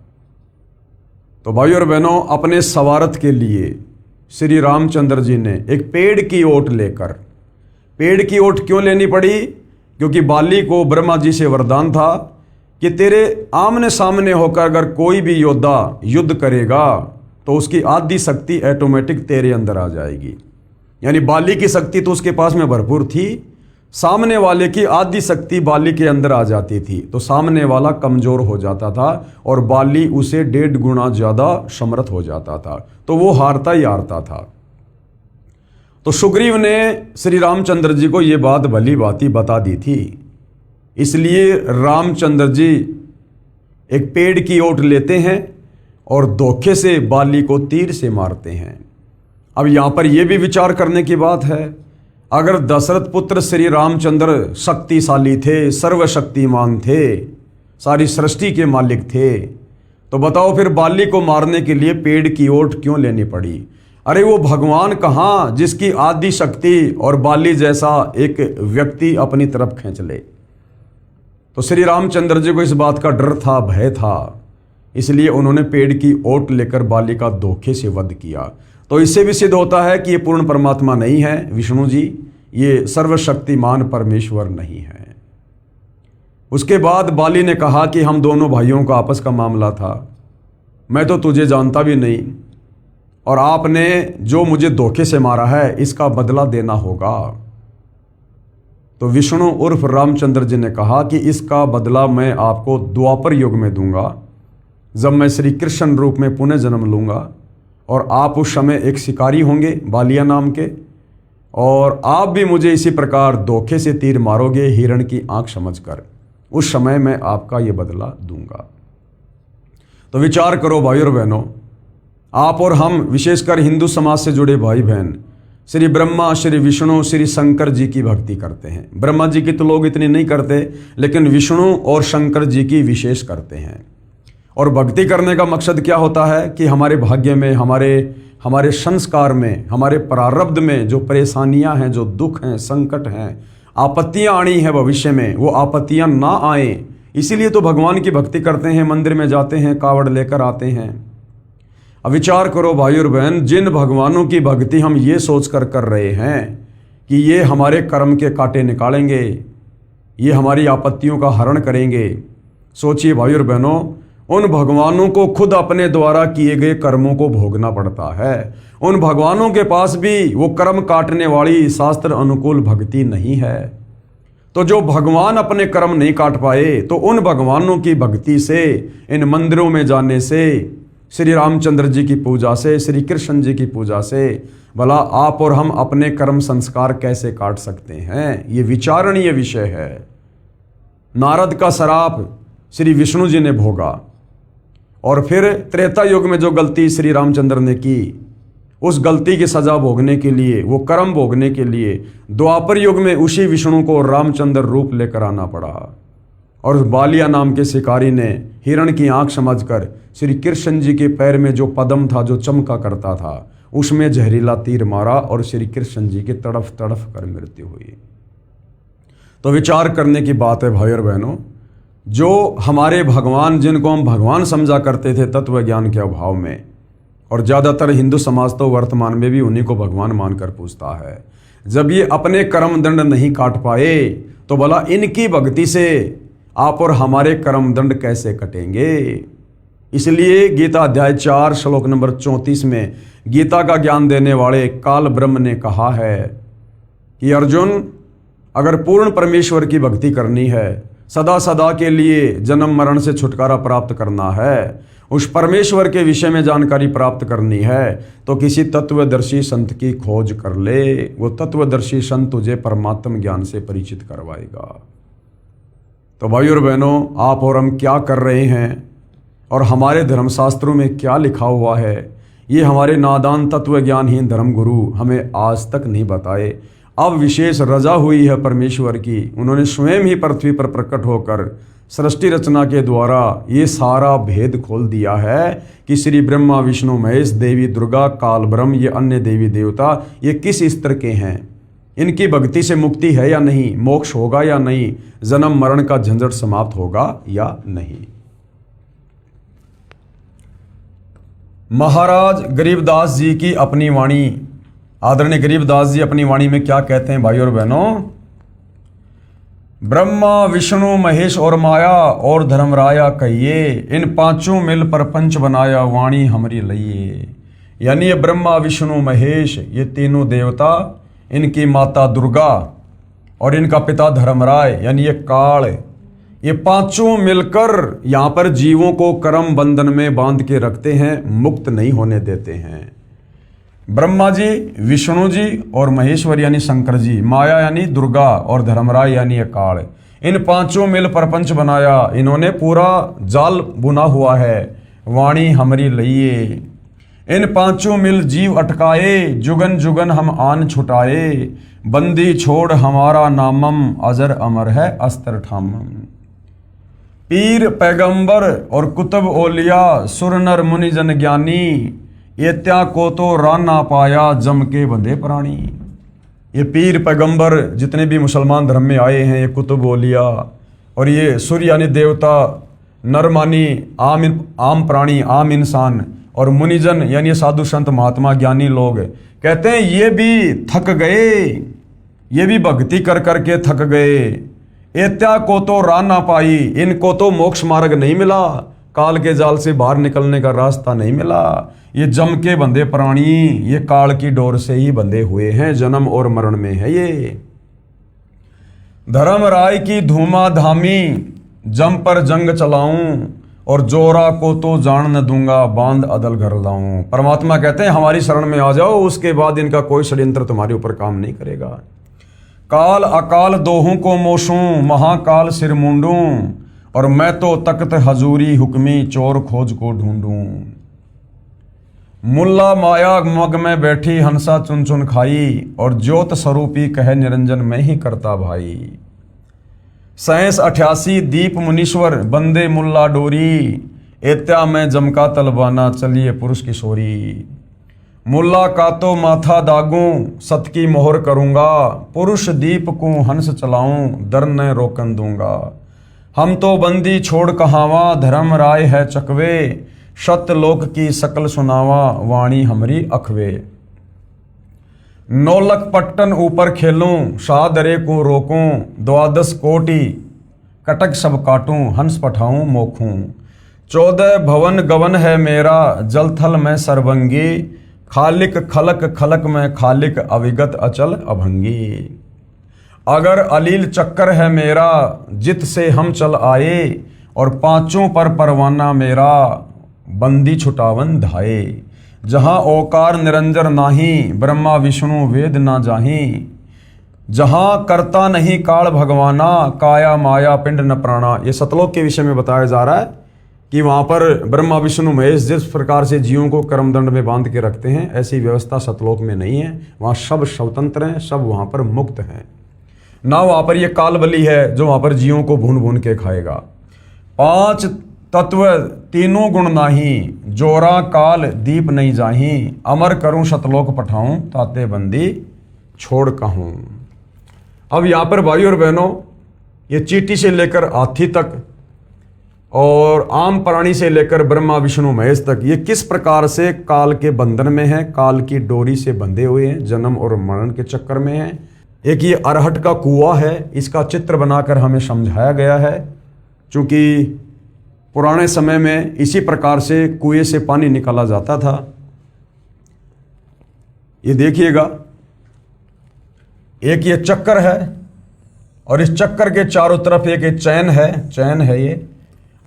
तो भाई और बहनों, अपने स्वार्थ के लिए श्री रामचंद्र जी ने एक पेड़ की ओट लेकर, पेड़ की ओट क्यों लेनी पड़ी? क्योंकि बाली को ब्रह्मा जी से वरदान था कि तेरे आमने सामने होकर अगर कोई भी योद्धा युद्ध करेगा तो उसकी आदि शक्ति ऑटोमेटिक तेरे अंदर आ जाएगी। यानी बाली की शक्ति तो उसके पास में भरपूर थी, सामने वाले की आदि शक्ति बाली के अंदर आ जाती थी, तो सामने वाला कमजोर हो जाता था और बाली उसे 1.5 गुना ज्यादा समर्थ हो जाता था, तो वो हारता ही हारता था। तो सुग्रीव ने श्री रामचंद्र जी को ये बात भली भांति बता दी थी, इसलिए रामचंद्र जी एक पेड़ की ओट लेते हैं और धोखे से बाली को तीर से मारते हैं। अब यहाँ पर यह भी विचार करने की बात है, अगर दशरथ पुत्र श्री रामचंद्र शक्तिशाली थे, सर्वशक्तिमान थे, सारी सृष्टि के मालिक थे, तो बताओ फिर बाली को मारने के लिए पेड़ की ओट क्यों लेनी पड़ी? अरे वो भगवान कहाँ जिसकी आदि शक्ति और बाली जैसा एक व्यक्ति अपनी तरफ खींच ले। तो श्री रामचंद्र जी को इस बात का डर था, भय था, इसलिए उन्होंने पेड़ की ओट लेकर बाली का धोखे से वध किया। तो तो इससे भी सिद्ध होता है कि ये पूर्ण परमात्मा नहीं है विष्णु जी, ये सर्वशक्तिमान परमेश्वर नहीं है। उसके बाद बाली ने कहा कि हम दोनों भाइयों का आपस का मामला था, मैं तो तुझे जानता भी नहीं, और आपने जो मुझे धोखे से मारा है इसका बदला देना होगा। तो विष्णु उर्फ रामचंद्र जी ने कहा कि इसका बदला मैं आपको द्वापर युग में दूंगा, जब मैं श्री कृष्ण रूप में पुनः जन्म लूँगा, और आप उस समय एक शिकारी होंगे बालिया नाम के, और आप भी मुझे इसी प्रकार धोखे से तीर मारोगे हिरण की आंख समझकर। उस समय मैं आपका ये बदला दूंगा। तो विचार करो भाई और बहनों, आप और हम विशेषकर हिंदू समाज से जुड़े भाई बहन श्री ब्रह्मा, श्री विष्णु, श्री शंकर जी की भक्ति करते हैं। ब्रह्मा जी की तो लोग इतनी नहीं करते, लेकिन विष्णु और शंकर जी की विशेष करते हैं। और भक्ति करने का मकसद क्या होता है कि हमारे भाग्य में, हमारे संस्कार में, हमारे प्रारब्ध में जो परेशानियां हैं, जो दुख हैं, संकट हैं, आपत्तियां आनी है भविष्य में, वो आपत्तियां ना आए, इसीलिए तो भगवान की भक्ति करते हैं, मंदिर में जाते हैं, कावड़ लेकर आते हैं। अब विचार करो भाई और बहन, जिन भगवानों की भक्ति हम ये सोच कर रहे हैं कि ये हमारे कर्म के कांटे निकालेंगे, ये हमारी आपत्तियों का हरण करेंगे, सोचिए भाई और बहनों, उन भगवानों को खुद अपने द्वारा किए गए कर्मों को भोगना पड़ता है। उन भगवानों के पास भी वो कर्म काटने वाली शास्त्र अनुकूल भक्ति नहीं है। तो जो भगवान अपने कर्म नहीं काट पाए, तो उन भगवानों की भक्ति से, इन मंदिरों में जाने से, श्री रामचंद्र जी की पूजा से, श्री कृष्ण जी की पूजा से, भला आप और हम अपने कर्म संस्कार कैसे काट सकते हैं? ये विचारणीय विषय है। नारद का श्राप श्री विष्णु जी ने भोगा, और फिर त्रेता युग में जो गलती श्री रामचंद्र ने की, उस गलती की सजा भोगने के लिए, वो कर्म भोगने के लिए द्वापर युग में उसी विष्णु को रामचंद्र रूप लेकर आना पड़ा। और बालिया नाम के शिकारी ने हिरण की आंख समझकर श्री कृष्ण जी के पैर में जो पद्म था, जो चमका करता था, उसमें जहरीला तीर मारा और श्री कृष्ण जी की तड़फ तड़फ कर मृत्यु हुई। तो विचार करने की बात है भाई और बहनों, जो हमारे भगवान, जिनको हम भगवान समझा करते थे तत्व ज्ञान के अभाव में, और ज़्यादातर हिंदू समाज तो वर्तमान में भी उन्हीं को भगवान मानकर पूजता है, जब ये अपने कर्म दंड नहीं काट पाए, तो भला इनकी भक्ति से आप और हमारे कर्म दंड कैसे कटेंगे? इसलिए गीता अध्याय 4 श्लोक नंबर 34 में गीता का ज्ञान देने वाले काल ब्रह्म ने कहा है कि अर्जुन, अगर पूर्ण परमेश्वर की भक्ति करनी है, सदा सदा के लिए जन्म मरण से छुटकारा प्राप्त करना है, उस परमेश्वर के विषय में जानकारी प्राप्त करनी है, तो किसी तत्वदर्शी संत की खोज कर ले। वो तत्वदर्शी संत तुझे परमात्म ज्ञान से परिचित करवाएगा। तो भाई और बहनों, आप और हम क्या कर रहे हैं और हमारे धर्मशास्त्रों में क्या लिखा हुआ है, ये हमारे नादान तत्व ज्ञानहीन धर्मगुरु हमें आज तक नहीं बताए। अब विशेष रजा हुई है परमेश्वर की, उन्होंने स्वयं ही पृथ्वी पर प्रकट होकर सृष्टि रचना के द्वारा ये सारा भेद खोल दिया है कि श्री ब्रह्मा, विष्णु, महेश, देवी दुर्गा, काल ब्रह्म, ये अन्य देवी देवता, ये किस स्तर के हैं, इनकी भक्ति से मुक्ति है या नहीं, मोक्ष होगा या नहीं, जन्म मरण का झंझट समाप्त होगा या नहीं। महाराज गरीबदास जी की अपनी वाणी, आदरणीय गरीबदास जी अपनी वाणी में क्या कहते हैं भाई और बहनों? ब्रह्मा, विष्णु, महेश और माया और धर्मराया कहिए, इन पांचों मिल परपंच बनाया, वाणी हमरी लइए। यानी ये ब्रह्मा, विष्णु, महेश, ये तीनों देवता, इनकी माता दुर्गा और इनका पिता धर्मराय यानी ये काल, ये पांचों मिलकर यहाँ पर जीवों को कर्म बंधन में बांध के रखते हैं, मुक्त नहीं होने देते हैं। ब्रह्मा जी, विष्णु जी और महेश्वर यानी शंकर जी, माया यानी दुर्गा और धर्मराय यानी काल, इन पांचों मिल प्रपंच बनाया, इन्होंने पूरा जाल बुना हुआ है, वाणी हमरी लइए। इन पांचों मिल जीव अटकाए, जुगन जुगन हम आन छुटाए, बंदी छोड़ हमारा नामम, अजर अमर है अस्तर ठामम। पीर पैगंबर और कुतुब ओलिया, सुर नर मुनि जन ज्ञानी, एत्या को तो रान ना पाया, जम के बंधे प्राणी। ये पीर पैगंबर जितने भी मुसलमान धर्म में आए हैं, ये कुतुब ओलिया और ये सूर्य यानी देवता, नर मानी आम प्राणी, आम इंसान, और मुनिजन यानी साधु संत महात्मा ज्ञानी लोग कहते हैं ये भी थक गए, ये भी भक्ति कर करके थक गए। एत्या को तो राह ना पाई, इनको तो मोक्ष मार्ग नहीं मिला, काल के जाल से बाहर निकलने का रास्ता नहीं मिला। ये जम के बंधे प्राणी, ये काल की डोर से ही बंधे हुए हैं, जन्म और मरण में है ये। धर्म राय की धूमा धामी, जम पर जंग चलाऊं, और जोरा को तो जान न दूंगा, बांध अदल घर लाऊं। परमात्मा कहते हैं हमारी शरण में आ जाओ, उसके बाद इनका कोई षड्यंत्र तुम्हारे ऊपर काम नहीं करेगा। काल अकाल दोहों को मोसूं, महाकाल सिर मुंडूं, और मैं तो तख्त हजूरी हुक्मी, चोर खोज को ढूंढूं। मुल्ला माया मग में बैठी, हंसा चुन चुन खाई, और ज्योत स्वरूपी कहे निरंजन मैं ही करता भाई। 87 दीप मुनीश्वर, बंदे मुल्ला डोरी, एत्या में जमका तलबाना, चलिए पुरुष किशोरी। मुल्ला का तो माथा दागूं, सत की मोहर करूंगा, पुरुष दीप को हंस चलाऊं, दर न रोकन दूंगा। हम तो बंदी छोड़ कहावा, धर्म राय है चकवे, सतलोक की सकल सुनावा, वाणी हमरी अखवे। नौलख पट्टन ऊपर खेलूं, शाहदरे को रोकूं, 12 कोटि कटक सब काटूं, हंस पठाऊं मोखूं। 14 भवन गवन है मेरा, जल थल में सर्वंगी, खालिक खलक खलक में खालिक, अविगत अचल अभंगी। अगर अलील चक्कर है मेरा, जित से हम चल आए, और पांचों पर परवाना मेरा, बंदी छुटावन धाये। जहाँ ओकार निरंजन नाही, ब्रह्मा विष्णु वेद ना जाही। जहाँ करता नहीं काल भगवाना, काया माया पिंड न प्राणा। ये सतलोक के विषय में बताया जा रहा है कि वहाँ पर ब्रह्मा विष्णु महेश जिस प्रकार से जीवों को कर्मदंड में बांध के रखते हैं, ऐसी व्यवस्था सतलोक में नहीं है। वहाँ सब स्वतंत्र हैं, सब वहाँ पर मुक्त हैं। ना वहाँ पर ये काल बली है जो वहाँ पर जीवों को भून भून के खाएगा। 5 तत्व तीनों गुण नाही, जोरा काल दीप नहीं जाही। अमर करूं सतलोक पठाऊं, ताते बंदी छोड़ कहूं। अब यहाँ पर भाई और बहनों, ये चींटी से लेकर हाथी तक और आम प्राणी से लेकर ब्रह्मा विष्णु महेश तक, ये किस प्रकार से काल के बंधन में है, काल की डोरी से बंधे हुए हैं, जन्म और मरण के चक्कर में हैं। एक ये अरहट का कुआं है, इसका चित्र बनाकर हमें समझाया गया है। चूँकि पुराने समय में इसी प्रकार से कुएं से पानी निकाला जाता था। ये देखिएगा, एक ये चक्कर है, और इस चक्कर के चारों तरफ एक चैन है ये,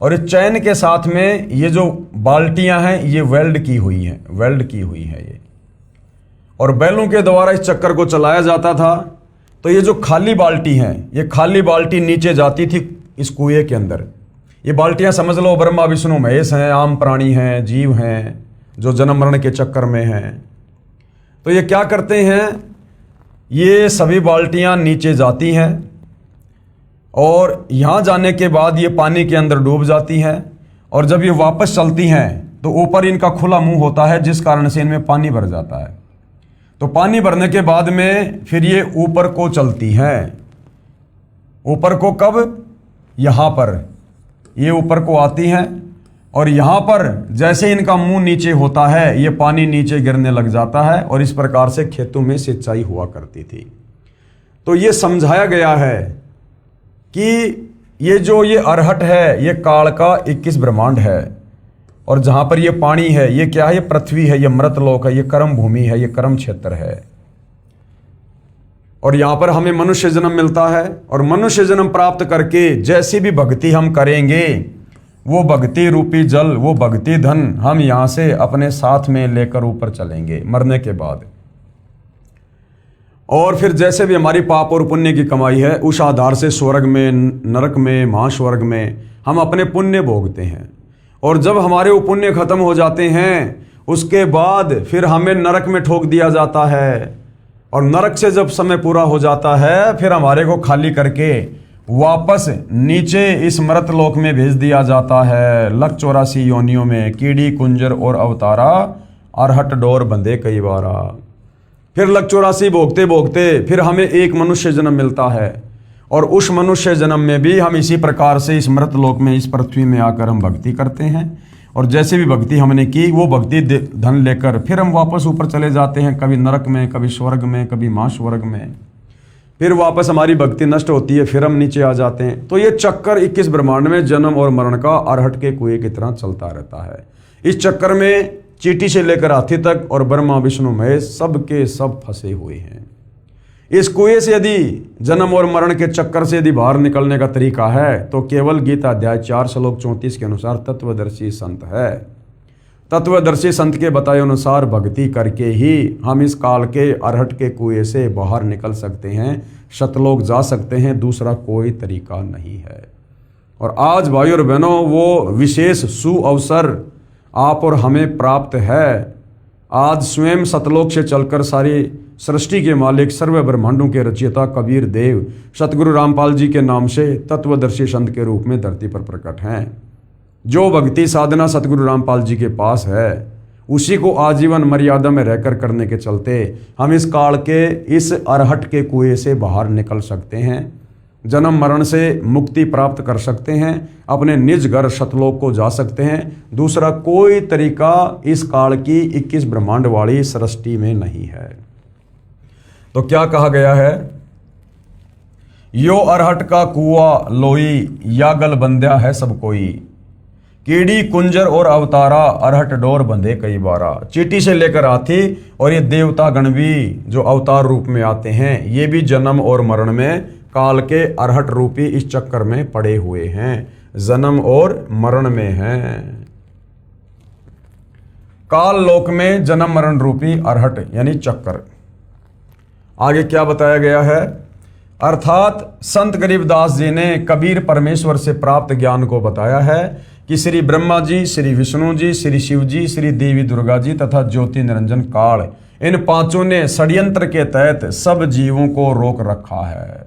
और इस चैन के साथ में ये जो बाल्टियां हैं ये वेल्ड की हुई है ये, और बैलों के द्वारा इस चक्कर को चलाया जाता था। तो ये जो खाली बाल्टी हैं, ये खाली बाल्टी नीचे जाती थी इस कुएं के अंदर। ये बाल्टियां समझ लो ब्रह्मा विष्णु महेश हैं, आम प्राणी हैं, जीव हैं जो जन्म मरण के चक्कर में हैं। तो ये क्या करते हैं, ये सभी बाल्टियां नीचे जाती हैं, और यहाँ जाने के बाद ये पानी के अंदर डूब जाती हैं, और जब ये वापस चलती हैं तो ऊपर इनका खुला मुंह होता है, जिस कारण से इनमें पानी भर जाता है। तो पानी भरने के बाद में फिर ये ऊपर को चलती हैं। ऊपर को कब? यहाँ पर ये ऊपर को आती हैं, और यहाँ पर जैसे इनका मुंह नीचे होता है, ये पानी नीचे गिरने लग जाता है, और इस प्रकार से खेतों में सिंचाई हुआ करती थी। तो ये समझाया गया है कि ये अरहट है, ये काल का 21 ब्रह्मांड है, और जहाँ पर ये पानी है, ये क्या है? ये पृथ्वी है, ये मृतलोक है, ये कर्म भूमि है, ये कर्म क्षेत्र है। और यहाँ पर हमें मनुष्य जन्म मिलता है, और मनुष्य जन्म प्राप्त करके जैसी भी भक्ति हम करेंगे, वो भक्ति रूपी जल, वो भक्ति धन हम यहाँ से अपने साथ में लेकर ऊपर चलेंगे मरने के बाद। और फिर जैसे भी हमारी पाप और पुण्य की कमाई है, उस आधार से स्वर्ग में, नरक में, महास्वर्ग में हम अपने पुण्य भोगते हैं। और जब हमारे वो पुण्य खत्म हो जाते हैं, उसके बाद फिर हमें नरक में ठोक दिया जाता है, और नरक से जब समय पूरा हो जाता है, फिर हमारे को खाली करके वापस नीचे इस मृतलोक में भेज दिया जाता है। 184 योनियों में कीड़ी कुंजर और अवतारा, अरहट डोर बंधे कई बारा। फिर 184 भोगते भोगते फिर हमें एक मनुष्य जन्म मिलता है, और उस मनुष्य जन्म में भी हम इसी प्रकार से इस मृतलोक में, इस पृथ्वी में आकर हम भक्ति करते हैं, और जैसे भी भक्ति हमने की वो भक्ति धन लेकर फिर हम वापस ऊपर चले जाते हैं, कभी नरक में, कभी स्वर्ग में, कभी महास्वर्ग में। फिर वापस हमारी भक्ति नष्ट होती है, फिर हम नीचे आ जाते हैं। तो ये चक्कर 21 ब्रह्मांड में जन्म और मरण का अरहट के कुएं की तरह चलता रहता है। इस चक्कर में चींटी से लेकर हाथी तक और ब्रह्मा विष्णु महेश सब के सब फंसे हुए हैं। इस कुएं से यदि जन्म और मरण के चक्कर से यदि बाहर निकलने का तरीका है तो केवल गीता अध्याय 4 श्लोक 34 के अनुसार तत्वदर्शी संत है। तत्वदर्शी संत के बताए अनुसार भक्ति करके ही हम इस काल के अरहट के कुएं से बाहर निकल सकते हैं, शतलोक जा सकते हैं, दूसरा कोई तरीका नहीं है। और आज भाई और बहनों वो विशेष सुअवसर आप और हमें प्राप्त है। आज स्वयं सतलोक से चलकर सारी सृष्टि के मालिक सर्व ब्रह्मांडों के रचयिता कबीर देव सतगुरु रामपाल जी के नाम से तत्वदर्शी संत के रूप में धरती पर प्रकट हैं। जो भक्ति साधना सतगुरु रामपाल जी के पास है उसी को आजीवन मर्यादा में रहकर करने के चलते हम इस काल के इस अरहट के कुएं से बाहर निकल सकते हैं, जन्म मरण से मुक्ति प्राप्त कर सकते हैं, अपने निज घर सतलोक को जा सकते हैं। दूसरा कोई तरीका इस काल की 21 ब्रह्मांड वाली सृष्टि में नहीं है। तो क्या कहा गया है? यो अरहट का कुआ लोई या गल बंध्या है सब कोई, कीड़ी कुंजर और अवतारा अरहट डोर बंधे कई बारा। चींटी से लेकर हाथी और ये देवता गण भी जो अवतार रूप में आते हैं ये भी जन्म और मरण में काल के अरहट रूपी इस चक्कर में पड़े हुए हैं, जन्म और मरण में हैं। काल लोक में जन्म मरण रूपी अरहट यानी चक्कर। आगे क्या बताया गया है? अर्थात संत गरीबदास जी ने कबीर परमेश्वर से प्राप्त ज्ञान को बताया है कि श्री ब्रह्मा जी, श्री विष्णु जी, श्री शिव जी, श्री देवी दुर्गा जी तथा ज्योति निरंजन काल, इन पांचों ने षड्यंत्र के तहत सब जीवों को रोक रखा है।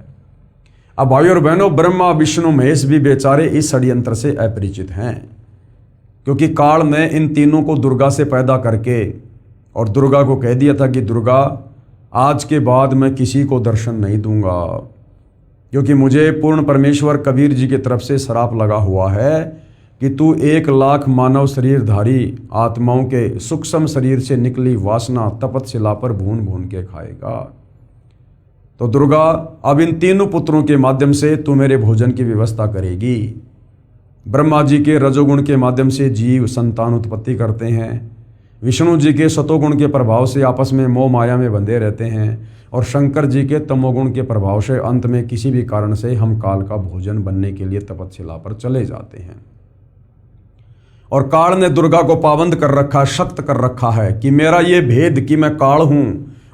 अब भाई और बहनों, ब्रह्मा विष्णु महेश भी बेचारे इस षड्यंत्र से अपरिचित हैं, क्योंकि काल ने इन तीनों को दुर्गा से पैदा करके और दुर्गा को कह दिया था कि दुर्गा आज के बाद मैं किसी को दर्शन नहीं दूंगा, क्योंकि मुझे पूर्ण परमेश्वर कबीर जी की तरफ से श्राप लगा हुआ है कि तू 1 लाख मानव शरीरधारी आत्माओं के सूक्ष्म शरीर से निकली वासना तपतशिला पर भून भून के खाएगा। तो दुर्गा अब इन तीनों पुत्रों के माध्यम से तू मेरे भोजन की व्यवस्था करेगी। ब्रह्मा जी के रजोगुण के माध्यम से जीव संतान उत्पत्ति करते हैं, विष्णु जी के सतोगुण के प्रभाव से आपस में मोह माया में बंधे रहते हैं, और शंकर जी के तमोगुण के प्रभाव से अंत में किसी भी कारण से हम काल का भोजन बनने के लिए तपतशिला पर चले जाते हैं। और काल ने दुर्गा को पाबंद कर रखा, शक्त कर रखा है कि मेरा ये भेद कि मैं काल हूं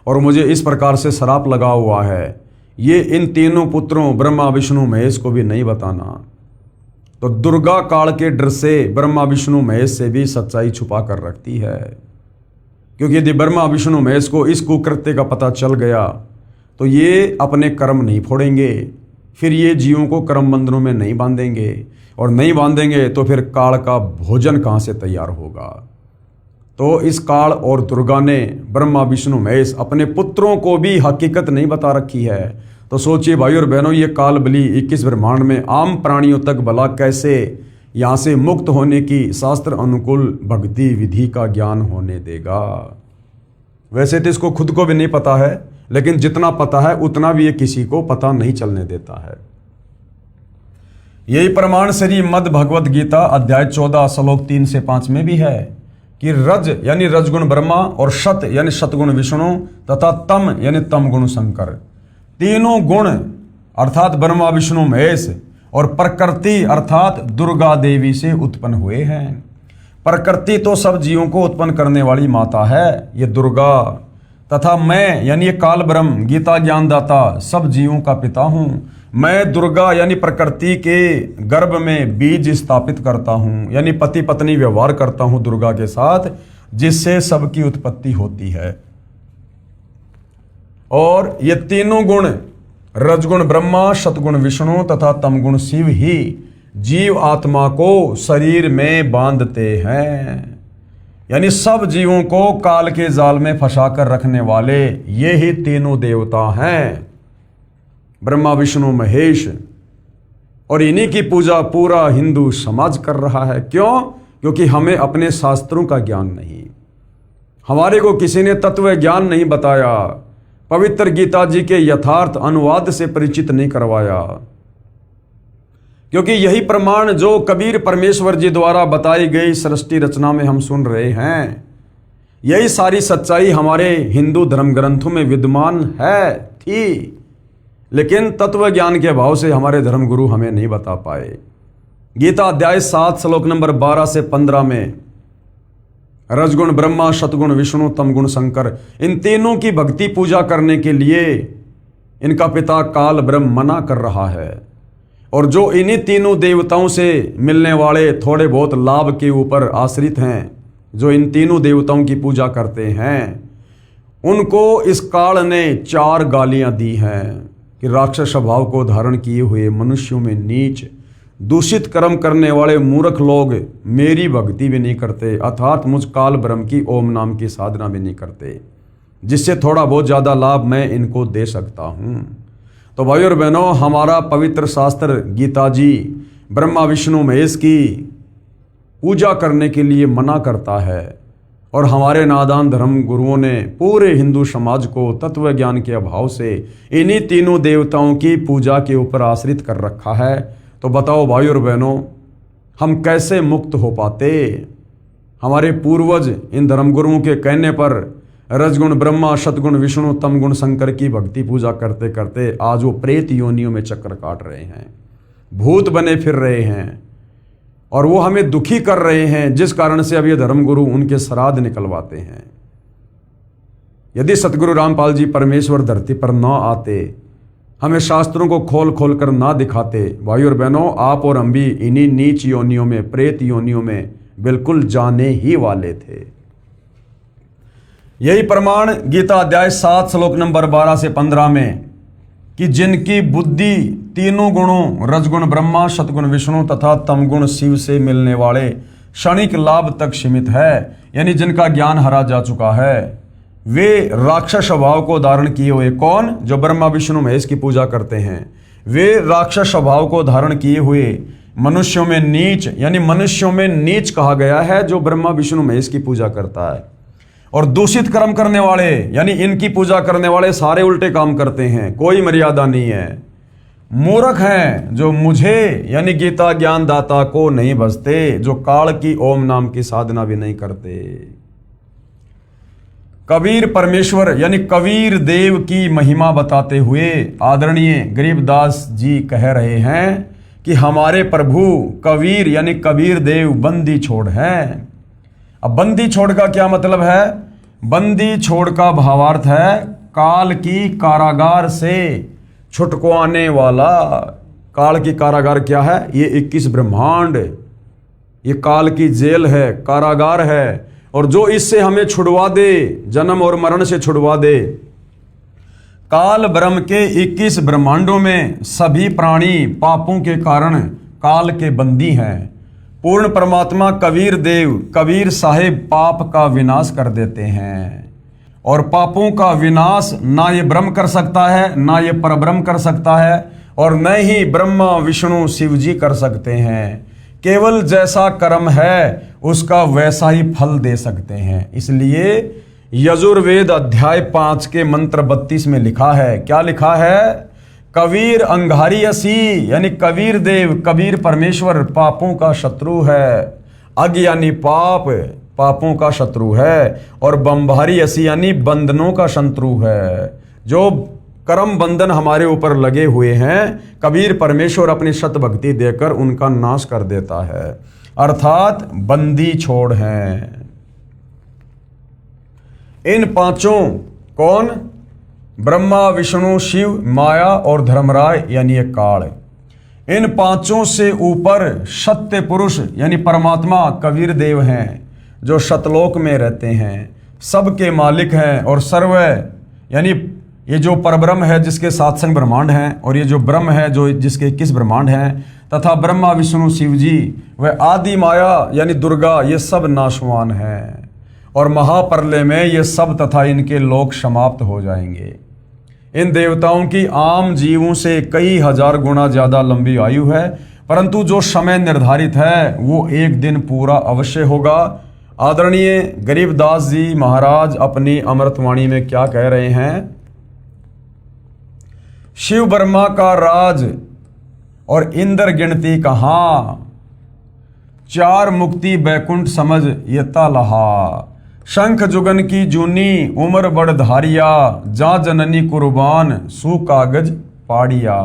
और मुझे इस प्रकार से श्राप लगा हुआ है, ये इन तीनों पुत्रों ब्रह्मा विष्णु महेश को भी नहीं बताना। तो दुर्गा काल के डर से ब्रह्मा विष्णु महेश से भी सच्चाई छुपा कर रखती है, क्योंकि यदि ब्रह्मा विष्णु महेश को इस कुकृत्य का पता चल गया तो ये अपने कर्म नहीं फोड़ेंगे, फिर ये जीवों को कर्म बंधनों में नहीं बांधेंगे, और नहीं बांधेंगे तो फिर काल का भोजन कहाँ से तैयार होगा। तो इस काल और दुर्गा ने ब्रह्मा विष्णु महेश अपने पुत्रों को भी हकीकत नहीं बता रखी है। तो सोचिए भाई और बहनों, ये काल बली 21 ब्रह्मांड में आम प्राणियों तक भला कैसे यहाँ से मुक्त होने की शास्त्र अनुकूल भक्ति विधि का ज्ञान होने देगा। वैसे तो इसको खुद को भी नहीं पता है, लेकिन जितना पता है उतना भी ये किसी को पता नहीं चलने देता है। यही प्रमाण श्री मद् भगवत गीता अध्याय 14 श्लोक 3 से 5 में भी है कि रज यानी रजगुण ब्रह्मा और शत यानी शतगुण विष्णु तथा तम यानी तम गुण शंकर, तीनों गुण अर्थात ब्रह्मा विष्णु महेश और प्रकृति अर्थात दुर्गा देवी से उत्पन्न हुए हैं। प्रकृति तो सब जीवों को उत्पन्न करने वाली माता है, ये दुर्गा, तथा मैं यानी ये काल ब्रह्म गीता ज्ञानदाता सब जीवों का पिता हूँ। मैं दुर्गा यानी प्रकृति के गर्भ में बीज स्थापित करता हूँ, यानी पति पत्नी व्यवहार करता हूँ दुर्गा के साथ, जिससे सबकी उत्पत्ति होती है। और ये तीनों गुण रजगुण ब्रह्मा, शतगुण विष्णु तथा तमगुण शिव ही जीव आत्मा को शरीर में बांधते हैं, यानी सब जीवों को काल के जाल में फंसा कर रखने वाले ये ही तीनों देवता हैं, ब्रह्मा विष्णु महेश। और इन्हीं की पूजा पूरा हिंदू समाज कर रहा है। क्यों? क्योंकि हमें अपने शास्त्रों का ज्ञान नहीं, हमारे को किसी ने तत्व ज्ञान नहीं बताया, पवित्र गीता जी के यथार्थ अनुवाद से परिचित नहीं करवाया। क्योंकि यही प्रमाण जो कबीर परमेश्वर जी द्वारा बताई गई सृष्टि रचना में हम सुन रहे हैं, यही सारी सच्चाई हमारे हिंदू धर्म ग्रंथों में विद्यमान है थी, लेकिन तत्व ज्ञान के अभाव से हमारे धर्म गुरु हमें नहीं बता पाए। गीता अध्याय 7 श्लोक नंबर 12 से 15 में रजगुण ब्रह्मा, सतगुण विष्णु, तमगुण शंकर, इन तीनों की भक्ति पूजा करने के लिए इनका पिता काल ब्रह्म मना कर रहा है। और जो इन्हीं तीनों देवताओं से मिलने वाले थोड़े बहुत लाभ के ऊपर आश्रित हैं, जो इन तीनों देवताओं की पूजा करते हैं, उनको इस काल ने 4 गालियां दी हैं कि राक्षस स्वभाव को धारण किए हुए मनुष्यों में नीच, दूषित कर्म करने वाले मूर्ख लोग मेरी भक्ति भी नहीं करते, अर्थात मुझ काल ब्रह्म की ओम नाम की साधना भी नहीं करते, जिससे थोड़ा बहुत ज़्यादा लाभ मैं इनको दे सकता हूँ। तो भाई और बहनों, हमारा पवित्र शास्त्र गीता जी ब्रह्मा विष्णु महेश की पूजा करने के लिए मना करता है, और हमारे नादान धर्म गुरुओं ने पूरे हिंदू समाज को तत्व ज्ञान के अभाव से इन्हीं तीनों देवताओं की पूजा के ऊपर आश्रित कर रखा है। तो बताओ भाई और बहनों, हम कैसे मुक्त हो पाते? हमारे पूर्वज इन धर्मगुरुओं के कहने पर रजगुण ब्रह्मा, सतगुण विष्णु, तमगुण शंकर की भक्ति पूजा करते करते आज वो प्रेत योनियों में चक्कर काट रहे हैं, भूत बने फिर रहे हैं, और वो हमें दुखी कर रहे हैं, जिस कारण से अब ये धर्मगुरु उनके श्राद्ध निकलवाते हैं। यदि सतगुरु रामपाल जी परमेश्वर धरती पर न आते, हमें शास्त्रों को खोल खोल कर ना दिखाते, भाई और बहनों, आप और हम भी इन्हीं नीच योनियों में, प्रेत योनियों में बिल्कुल जाने ही वाले थे। यही प्रमाण गीता अध्याय 7 श्लोक नंबर 12 से 15 में कि जिनकी बुद्धि तीनों गुणों रजगुण ब्रह्मा, सतगुण विष्णु तथा तमगुण शिव से मिलने वाले क्षणिक लाभ तक सीमित है, यानी जिनका ज्ञान हरा जा चुका है, वे राक्षस स्वभाव को धारण किए हुए, कौन? जो ब्रह्मा विष्णु महेश की पूजा करते हैं, वे राक्षस स्वभाव को धारण किए हुए मनुष्यों में नीच, यानी मनुष्यों में नीच कहा गया है जो ब्रह्मा विष्णु महेश की पूजा करता है। और दूषित कर्म करने वाले, यानी इनकी पूजा करने वाले सारे उल्टे काम करते हैं, कोई मर्यादा नहीं है। मूर्ख हैं जो मुझे यानी गीता ज्ञान दाता को नहीं भजते, जो काल की ओम नाम की साधना भी नहीं करते। कबीर परमेश्वर यानी कबीर देव की महिमा बताते हुए आदरणीय गरीबदास जी कह रहे हैं कि हमारे प्रभु कबीर यानी कबीर देव बंदी छोड़ हैं। अब बंदी छोड़ का क्या मतलब है? बंदी छोड़ का भावार्थ है काल की कारागार से छुटकवाने वाला। काल की कारागार क्या है? ये 21 ब्रह्मांड, ये काल की जेल है, कारागार है। और जो इससे हमें छुड़वा दे, जन्म और मरण से छुड़वा दे। काल ब्रह्म के 21 ब्रह्मांडों में सभी प्राणी पापों के कारण काल के बंदी हैं। पूर्ण परमात्मा कबीर देव, कबीर साहिब पाप का विनाश कर देते हैं। और पापों का विनाश ना ये ब्रह्म कर सकता है, ना ये परब्रह्म कर सकता है, और न ही ब्रह्मा विष्णु शिव जी कर सकते हैं। केवल जैसा कर्म है उसका वैसा ही फल दे सकते हैं। इसलिए यजुर्वेद अध्याय 5 के मंत्र 32 में लिखा है, क्या लिखा है? कबीर अंगारी असी, यानी कबीर देव, कबीर परमेश्वर पापों का शत्रु है। अग यानी पाप, पापों का शत्रु है। और बंभारी असी यानी बंधनों का शत्रु है। जो कर्म बंधन हमारे ऊपर लगे हुए हैं, कबीर परमेश्वर अपनी शत भक्ति देकर उनका नाश कर देता है, अर्थात बंदी छोड़ हैं। इन पांचों कौन? ब्रह्मा विष्णु शिव माया और धर्मराय यानी ये काल। इन पांचों से ऊपर सत्य पुरुष यानी परमात्मा कबीर देव हैं, जो सतलोक में रहते हैं, सबके मालिक हैं। और सर्व यानी ये जो परब्रह्म है जिसके 7 संग ब्रह्मांड हैं, और ये जो ब्रह्म है जो जिसके 21 ब्रह्मांड हैं, तथा ब्रह्मा विष्णु शिव जी व आदि माया यानी दुर्गा, ये सब नाशवान हैं। और महाप्रलय में ये सब तथा इनके लोक समाप्त हो जाएंगे। इन देवताओं की आम जीवों से कई हजार गुना ज़्यादा लंबी आयु है। परंतु जो समय निर्धारित है वो एक दिन पूरा अवश्य होगा। आदरणीय गरीबदास जी महाराज अपनी अमृतवाणी में क्या कह रहे हैं? शिव ब्रह्मा का राज और इंद्र गिनती कहाँ, चार मुक्ति बैकुंठ समझ यता लहा। शंख जुगन की जूनी उम्र बड़ धारिया, जा जननी कुर्बान सु कागज पाड़िया।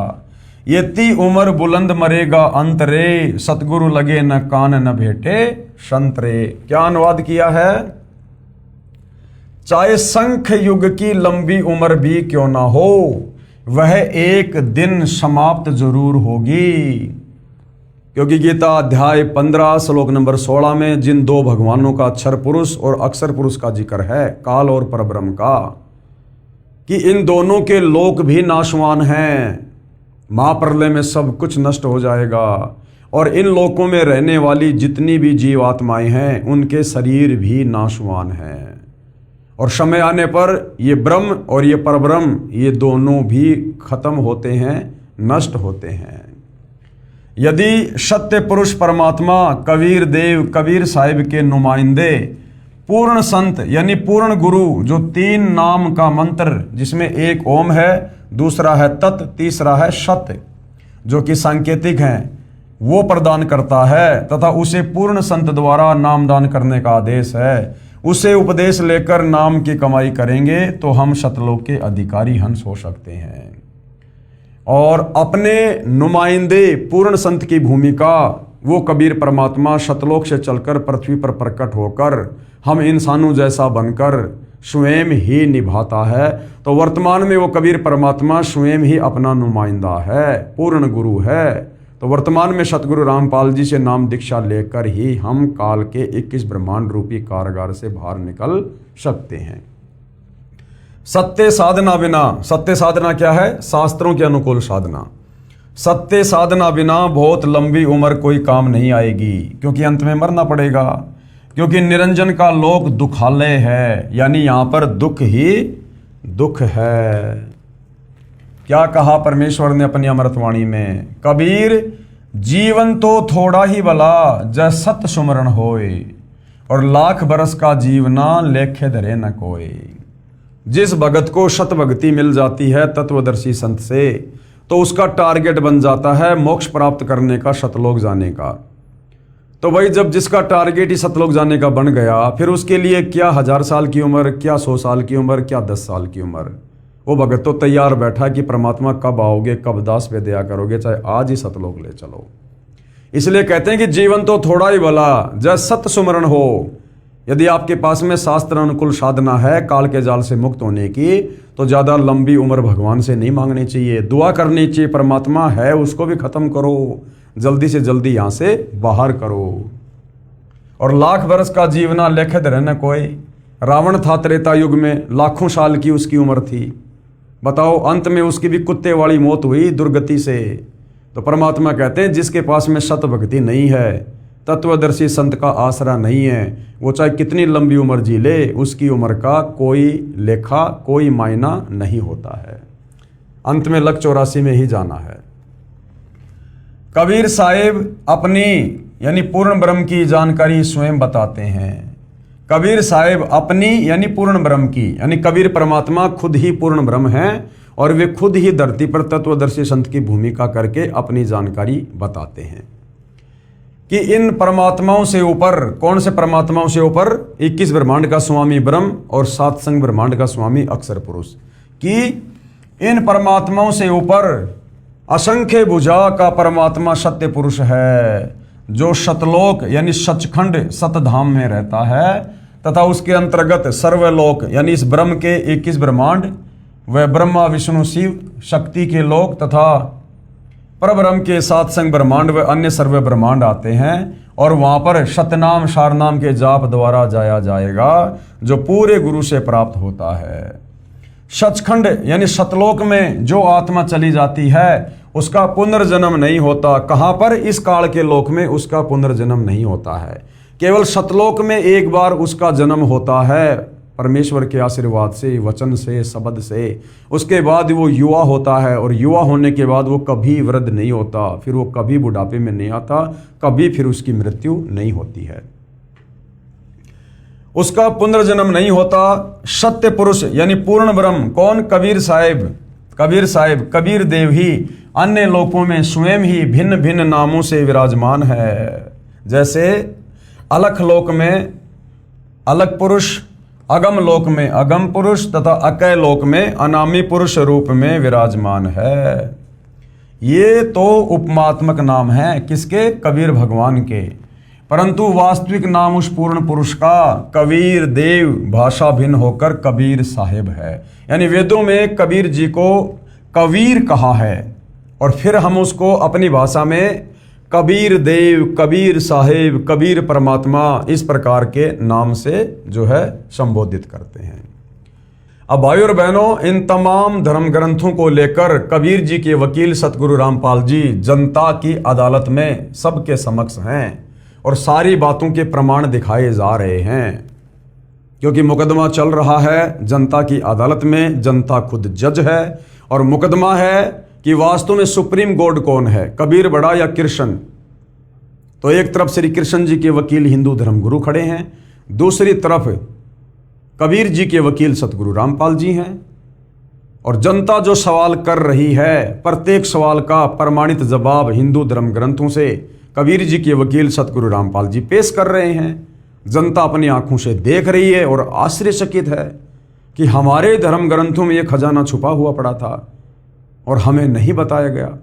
येती उम्र बुलंद मरेगा अंतरे, सतगुरु लगे न कान न भेटे संतरे। क्या अनुवाद किया है? चाहे शंख युग की लंबी उम्र भी क्यों ना हो, वह एक दिन समाप्त जरूर होगी। क्योंकि गीता अध्याय 15 श्लोक नंबर 16 में जिन दो भगवानों का अक्षर पुरुष और अक्षर पुरुष का जिक्र है, काल और परब्रह्म का, कि इन दोनों के लोक भी नाशवान हैं। महाप्रलय में सब कुछ नष्ट हो जाएगा और इन लोकों में रहने वाली जितनी भी जीवात्माएं हैं उनके शरीर भी नाशवान हैं। और समय आने पर ये ब्रह्म और ये परब्रह्म ये दोनों भी खत्म होते हैं, नष्ट होते हैं। यदि सत्य पुरुष परमात्मा कबीर देव कबीर साहिब के नुमाइंदे पूर्ण संत यानी पूर्ण गुरु, जो तीन नाम का मंत्र जिसमें एक ओम है, दूसरा है तत्, तीसरा है सत्य, जो कि सांकेतिक हैं, वो प्रदान करता है तथा उसे पूर्ण संत द्वारा नामदान करने का आदेश है, उसे उपदेश लेकर नाम की कमाई करेंगे तो हम शतलोक के अधिकारी हंस हो सकते हैं। और अपने नुमाइंदे पूर्ण संत की भूमिका वो कबीर परमात्मा शतलोक से चलकर पृथ्वी पर प्रकट होकर हम इंसानों जैसा बनकर स्वयं ही निभाता है। तो वर्तमान में वो कबीर परमात्मा स्वयं ही अपना नुमाइंदा है, पूर्ण गुरु है। तो वर्तमान में सतगुरु रामपाल जी से नाम दीक्षा लेकर ही हम काल के 21 ब्रह्मांड रूपी कारागार से बाहर निकल सकते हैं। सत्य साधना बिना, सत्य साधना क्या है? शास्त्रों के अनुकूल साधना। सत्य साधना बिना बहुत लंबी उम्र कोई काम नहीं आएगी, क्योंकि अंत में मरना पड़ेगा। क्योंकि निरंजन का लोक दुखालय है, यानी यहां पर दुख ही दुख है। क्या कहा परमेश्वर ने अपनी अमृतवाणी में? कबीर जीवन तो थोड़ा ही भला, जय सत सुमरण होए, और लाख बरस का जीवना लेखे धरे न कोई। जिस भगत को शत भक्ति मिल जाती है तत्वदर्शी संत से, तो उसका टारगेट बन जाता है मोक्ष प्राप्त करने का, शतलोक जाने का। तो भाई जब जिसका टारगेट ही शतलोक जाने का बन गया, फिर उसके लिए क्या 1000 साल की उम्र, क्या 100 साल की उम्र, क्या 10 साल की उम्र। वो भगत तो तैयार बैठा कि परमात्मा कब आओगे, कब दास पे दया करोगे, चाहे आज ही सतलोक ले चलो। इसलिए कहते हैं कि जीवन तो थोड़ा ही भला, जय सत सुमरण हो। यदि आपके पास में शास्त्र अनुकूल साधना है काल के जाल से मुक्त होने की, तो ज़्यादा लंबी उम्र भगवान से नहीं मांगनी चाहिए, दुआ करनी चाहिए, परमात्मा है उसको भी खत्म करो, जल्दी से जल्दी यहाँ से बाहर करो। और लाख वर्ष का जीवना लेखे रहना कोई। रावण था त्रेता युग में, लाखों साल की उसकी उम्र थी। बताओ, अंत में उसकी भी कुत्ते वाली मौत हुई दुर्गति से। तो परमात्मा कहते हैं जिसके पास में सत भक्ति नहीं है, तत्वदर्शी संत का आसरा नहीं है, वो चाहे कितनी लंबी उम्र जी ले, उसकी उम्र का कोई लेखा, कोई मायना नहीं होता है। अंत में लक 84 में ही जाना है। कबीर साहिब अपनी यानी पूर्ण ब्रह्म की जानकारी स्वयं बताते हैं। कबीर साहिब अपनी यानी पूर्ण ब्रह्म की, यानी कबीर परमात्मा खुद ही पूर्ण ब्रह्म हैं और वे खुद ही धरती पर तत्वदर्शी संत की भूमिका करके अपनी जानकारी बताते हैं कि इन परमात्माओं से ऊपर, कौन से परमात्माओं से ऊपर? 21 ब्रह्मांड का स्वामी ब्रह्म और 7 संग ब्रह्मांड का स्वामी अक्षर पुरुष, कि इन परमात्माओं से ऊपर असंख्य भुजा का परमात्मा सत्य पुरुष है, जो शतलोक यानी सचखंड सतधाम में रहता है, तथा उसके अंतर्गत सर्वलोक यानी इस ब्रह्म के 21 ब्रह्मांड, वह ब्रह्मा विष्णु शिव शक्ति के लोक तथा परब्रह्म के 7 संग ब्रह्मांड व अन्य सर्व ब्रह्मांड आते हैं। और वहां पर शतनाम शारनाम के जाप द्वारा जाया जाएगा, जो पूरे गुरु से प्राप्त होता है। सचखंड यानी सतलोक में जो आत्मा चली जाती है उसका पुनर्जन्म नहीं होता। कहां पर? इस काल के लोक में उसका पुनर्जन्म नहीं होता है, केवल सतलोक में एक बार उसका जन्म होता है। परमेश्वर के आशीर्वाद से, वचन से, शब्द से। उसके बाद वो युवा होता है और युवा होने के बाद वो कभी वृद्ध नहीं होता, फिर वो कभी बुढ़ापे में नहीं आता, कभी फिर उसकी मृत्यु नहीं होती है, उसका पुनर्जन्म नहीं होता। सत्य पुरुष यानी पूर्ण ब्रह्म कौन? कबीर साहिब, कबीर साहिब, कबीर देव ही अन्य लोकों में स्वयं ही भिन्न भिन्न नामों से विराजमान है। जैसे अलख लोक में अलख पुरुष, अगम लोक में अगम पुरुष तथा अकय लोक में अनामी पुरुष रूप में विराजमान है। ये तो उपमात्मक नाम है किसके? कबीर भगवान के। परंतु वास्तविक नाम उस पूर्ण पुरुष का कबीर देव भाषा भिन्न होकर कबीर साहिब है। यानी वेदों में कबीर जी को कबीर कहा है और फिर हम उसको अपनी भाषा में कबीर देव, कबीर साहिब, कबीर परमात्मा इस प्रकार के नाम से जो है संबोधित करते हैं। अब भाइयों और बहनों, इन तमाम धर्म ग्रंथों को लेकर कबीर जी के वकील सतगुरु रामपाल जी जनता की अदालत में सबके समक्ष हैं और सारी बातों के प्रमाण दिखाए जा रहे हैं, क्योंकि मुकदमा चल रहा है जनता की अदालत में, जनता खुद जज है और मुकदमा है कि वास्तव में सुप्रीम कोर्ट कौन है, कबीर बड़ा या कृष्ण। तो एक तरफ श्री कृष्ण जी के वकील हिंदू धर्मगुरु खड़े हैं, दूसरी तरफ कबीर जी के वकील सतगुरु रामपाल जी हैं और जनता जो सवाल कर रही है प्रत्येक सवाल का प्रमाणित जवाब हिंदू धर्म ग्रंथों से कबीर जी के वकील सतगुरु रामपाल जी पेश कर रहे हैं। जनता अपनी आंखों से देख रही है और आश्चर्यचकित है कि हमारे धर्म ग्रंथों में यह खजाना छुपा हुआ पड़ा था और हमें नहीं बताया गया।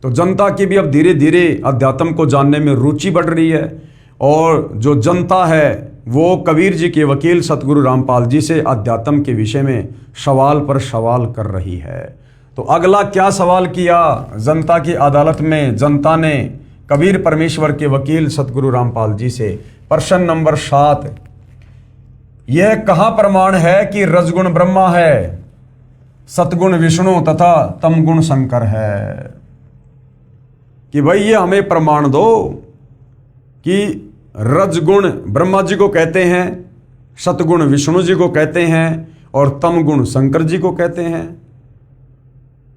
तो जनता की भी अब धीरे धीरे अध्यात्म को जानने में रुचि बढ़ रही है और जो जनता है वो कबीर जी के वकील सतगुरु रामपाल जी से अध्यात्म के विषय में सवाल पर सवाल कर रही है। तो अगला क्या सवाल किया जनता की अदालत में? जनता ने कबीर परमेश्वर के वकील सतगुरु रामपाल जी से प्रश्न नंबर 7, यह कहाँ प्रमाण है कि रजगुण ब्रह्मा है, सतगुण विष्णु तथा तमगुण शंकर है? कि भाई ये हमें प्रमाण दो कि रजगुण ब्रह्मा जी को कहते हैं, सतगुण विष्णु जी को कहते हैं और तमगुण शंकर जी को कहते हैं।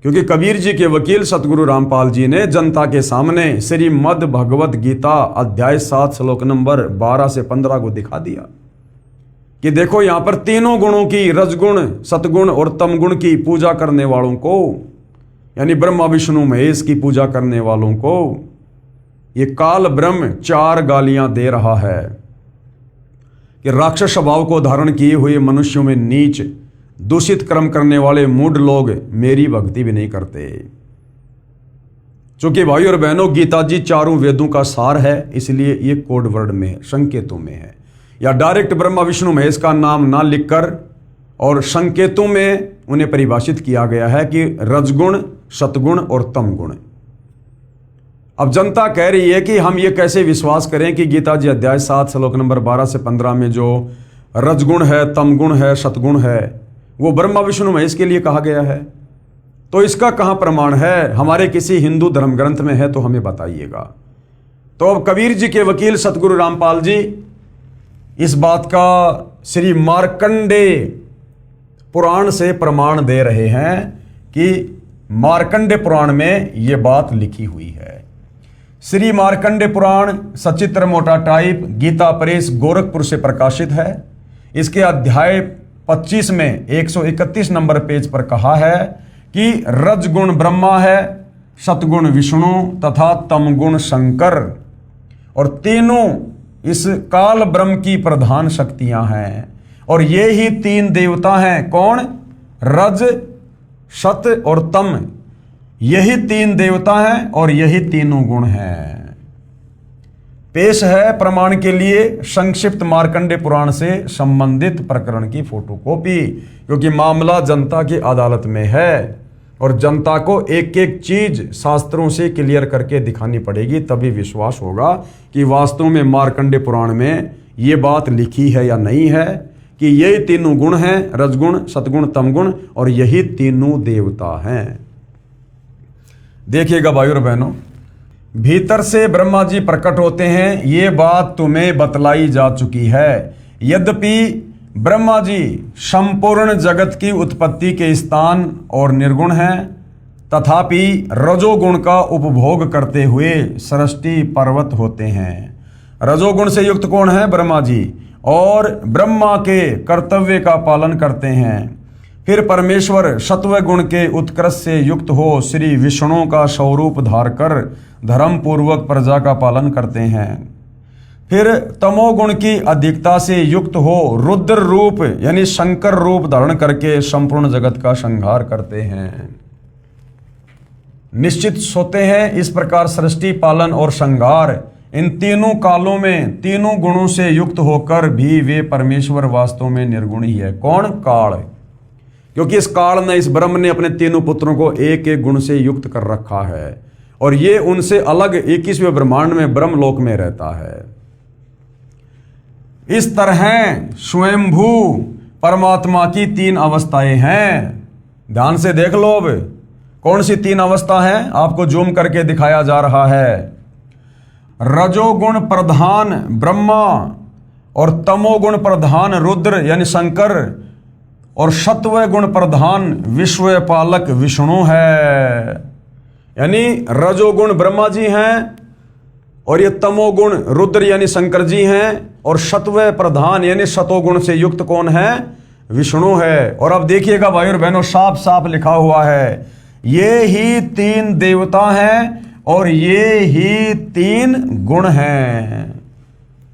क्योंकि कबीर जी के वकील सतगुरु रामपाल जी ने जनता के सामने श्रीमद् भगवत गीता अध्याय 7 श्लोक नंबर 12 से 15 को दिखा दिया कि देखो यहां पर तीनों गुणों की, रजगुण, सतगुण और तमगुण की पूजा करने वालों को, यानी ब्रह्मा विष्णु महेश की पूजा करने वालों को ये काल ब्रह्म 4 गालियां दे रहा है कि राक्षस स्वभाव को धारण किए हुए मनुष्यों में नीच, दूषित कर्म करने वाले मूढ़ लोग मेरी भक्ति भी नहीं करते। चूंकि भाई और बहनों गीता जी चारों वेदों का सार है, इसलिए ये कोड वर्ड में है, संकेतों में है, या डायरेक्ट ब्रह्मा विष्णु महेश का नाम ना लिखकर और संकेतों में उन्हें परिभाषित किया गया है कि रजगुण, सतगुण और तमगुण। अब जनता कह रही है कि हम ये कैसे विश्वास करें कि गीता जी अध्याय 7 श्लोक नंबर 12 से 15 में जो रजगुण है, तमगुण है, सतगुण है वो ब्रह्मा विष्णु महेश के लिए कहा गया है। तो इसका कहाँ प्रमाण है? हमारे किसी हिंदू धर्म ग्रंथ में है तो हमें बताइएगा। तो अब कबीर जी के वकील सतगुरु रामपाल जी इस बात का श्री मार्कंडे पुराण से प्रमाण दे रहे हैं कि मार्कंडे पुराण में ये बात लिखी हुई है। श्री मार्कंडे पुराण सचित्र मोटा टाइप गीता प्रेस गोरखपुर से प्रकाशित है। इसके अध्याय 25 में 131 नंबर पेज पर कहा है कि रजगुण ब्रह्मा है, सतगुण विष्णु तथा तमगुण शंकर, और तीनों इस काल ब्रह्म की प्रधान शक्तियां हैं और ये ही 3 देवता हैं। कौन? रज, सत और तम, यही 3 देवता हैं और यही तीनों गुण हैं। पेश है प्रमाण के लिए संक्षिप्त मार्कंडे पुराण से संबंधित प्रकरण की फोटोकॉपी, क्योंकि मामला जनता की अदालत में है और जनता को एक एक चीज शास्त्रों से क्लियर करके दिखानी पड़ेगी, तभी विश्वास होगा कि वास्तव में मार्कंडे पुराण में ये बात लिखी है या नहीं है कि यही तीनों गुण हैं, रजगुण, सतगुण, तमगुण, और यही तीनों देवता हैं। देखिएगा भाइयों और बहनों, भीतर से ब्रह्मा जी प्रकट होते हैं, ये बात तुम्हें बतलाई जा चुकी है। यद्यपि ब्रह्मा जी संपूर्ण जगत की उत्पत्ति के स्थान और निर्गुण हैं, तथापि रजोगुण का उपभोग करते हुए सृष्टि पर्वत होते हैं। रजोगुण से युक्त कौन है? ब्रह्मा जी, और ब्रह्मा के कर्तव्य का पालन करते हैं। फिर परमेश्वर सत्व गुण के उत्कर्ष से युक्त हो श्री विष्णु का स्वरूप धारकर धर्म पूर्वक प्रजा का पालन करते हैं। फिर तमोगुण की अधिकता से युक्त हो रुद्र रूप यानी शंकर रूप धारण करके संपूर्ण जगत का संहार करते हैं। निश्चित सोते हैं। इस प्रकार सृष्टि, पालन और संहार इन तीनों कालों में तीनों गुणों से युक्त होकर भी वे परमेश्वर वास्तव में निर्गुण ही है। कौन? काल। क्योंकि इस काल ने, इस ब्रह्म ने अपने तीनों पुत्रों को एक एक गुण से युक्त कर रखा है और ये उनसे अलग 21वें ब्रह्मांड में ब्रह्मलोक में रहता है। इस तरह स्वयंभू परमात्मा की 3 अवस्थाएं हैं। ध्यान से देख लो। अब कौन सी 3 अवस्था है? आपको जूम करके दिखाया जा रहा है। रजोगुण प्रधान ब्रह्मा और तमोगुण प्रधान रुद्र यानी शंकर और सत्व गुण प्रधान विश्व पालक विष्णु है। यानी रजोगुण ब्रह्मा जी हैं और ये तमोगुण रुद्र यानी शंकर जी हैं और सत्व प्रधान यानी सतोगुण से युक्त कौन है? विष्णु है। और अब देखिएगा भाई और बहनों, साफ साफ लिखा हुआ है, ये ही 3 देवता हैं और ये ही 3 गुण हैं।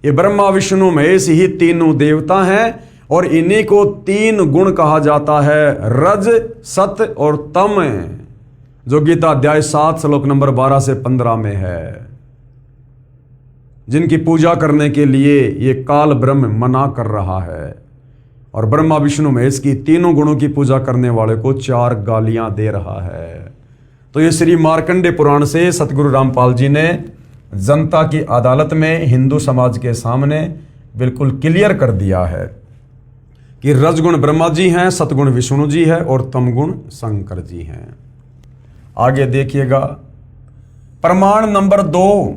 ये ब्रह्मा विष्णु महेश ही तीनों देवता हैं और इन्हीं को 3 गुण कहा जाता है, रज, सत और तम, जो गीता अध्याय 7 श्लोक नंबर 12 से 15 में है। जिनकी पूजा करने के लिए ये काल ब्रह्म मना कर रहा है और ब्रह्मा विष्णु महेश की तीनों गुणों की पूजा करने वाले को 4 गालियां दे रहा है। तो ये श्री मार्कंडे पुराण से सतगुरु रामपाल जी ने जनता की अदालत में हिंदू समाज के सामने बिल्कुल क्लियर कर दिया है कि रजगुण ब्रह्मा जी हैं, सतगुण विष्णु जी है और तमगुण शंकर जी हैं। आगे देखिएगा, प्रमाण नंबर 2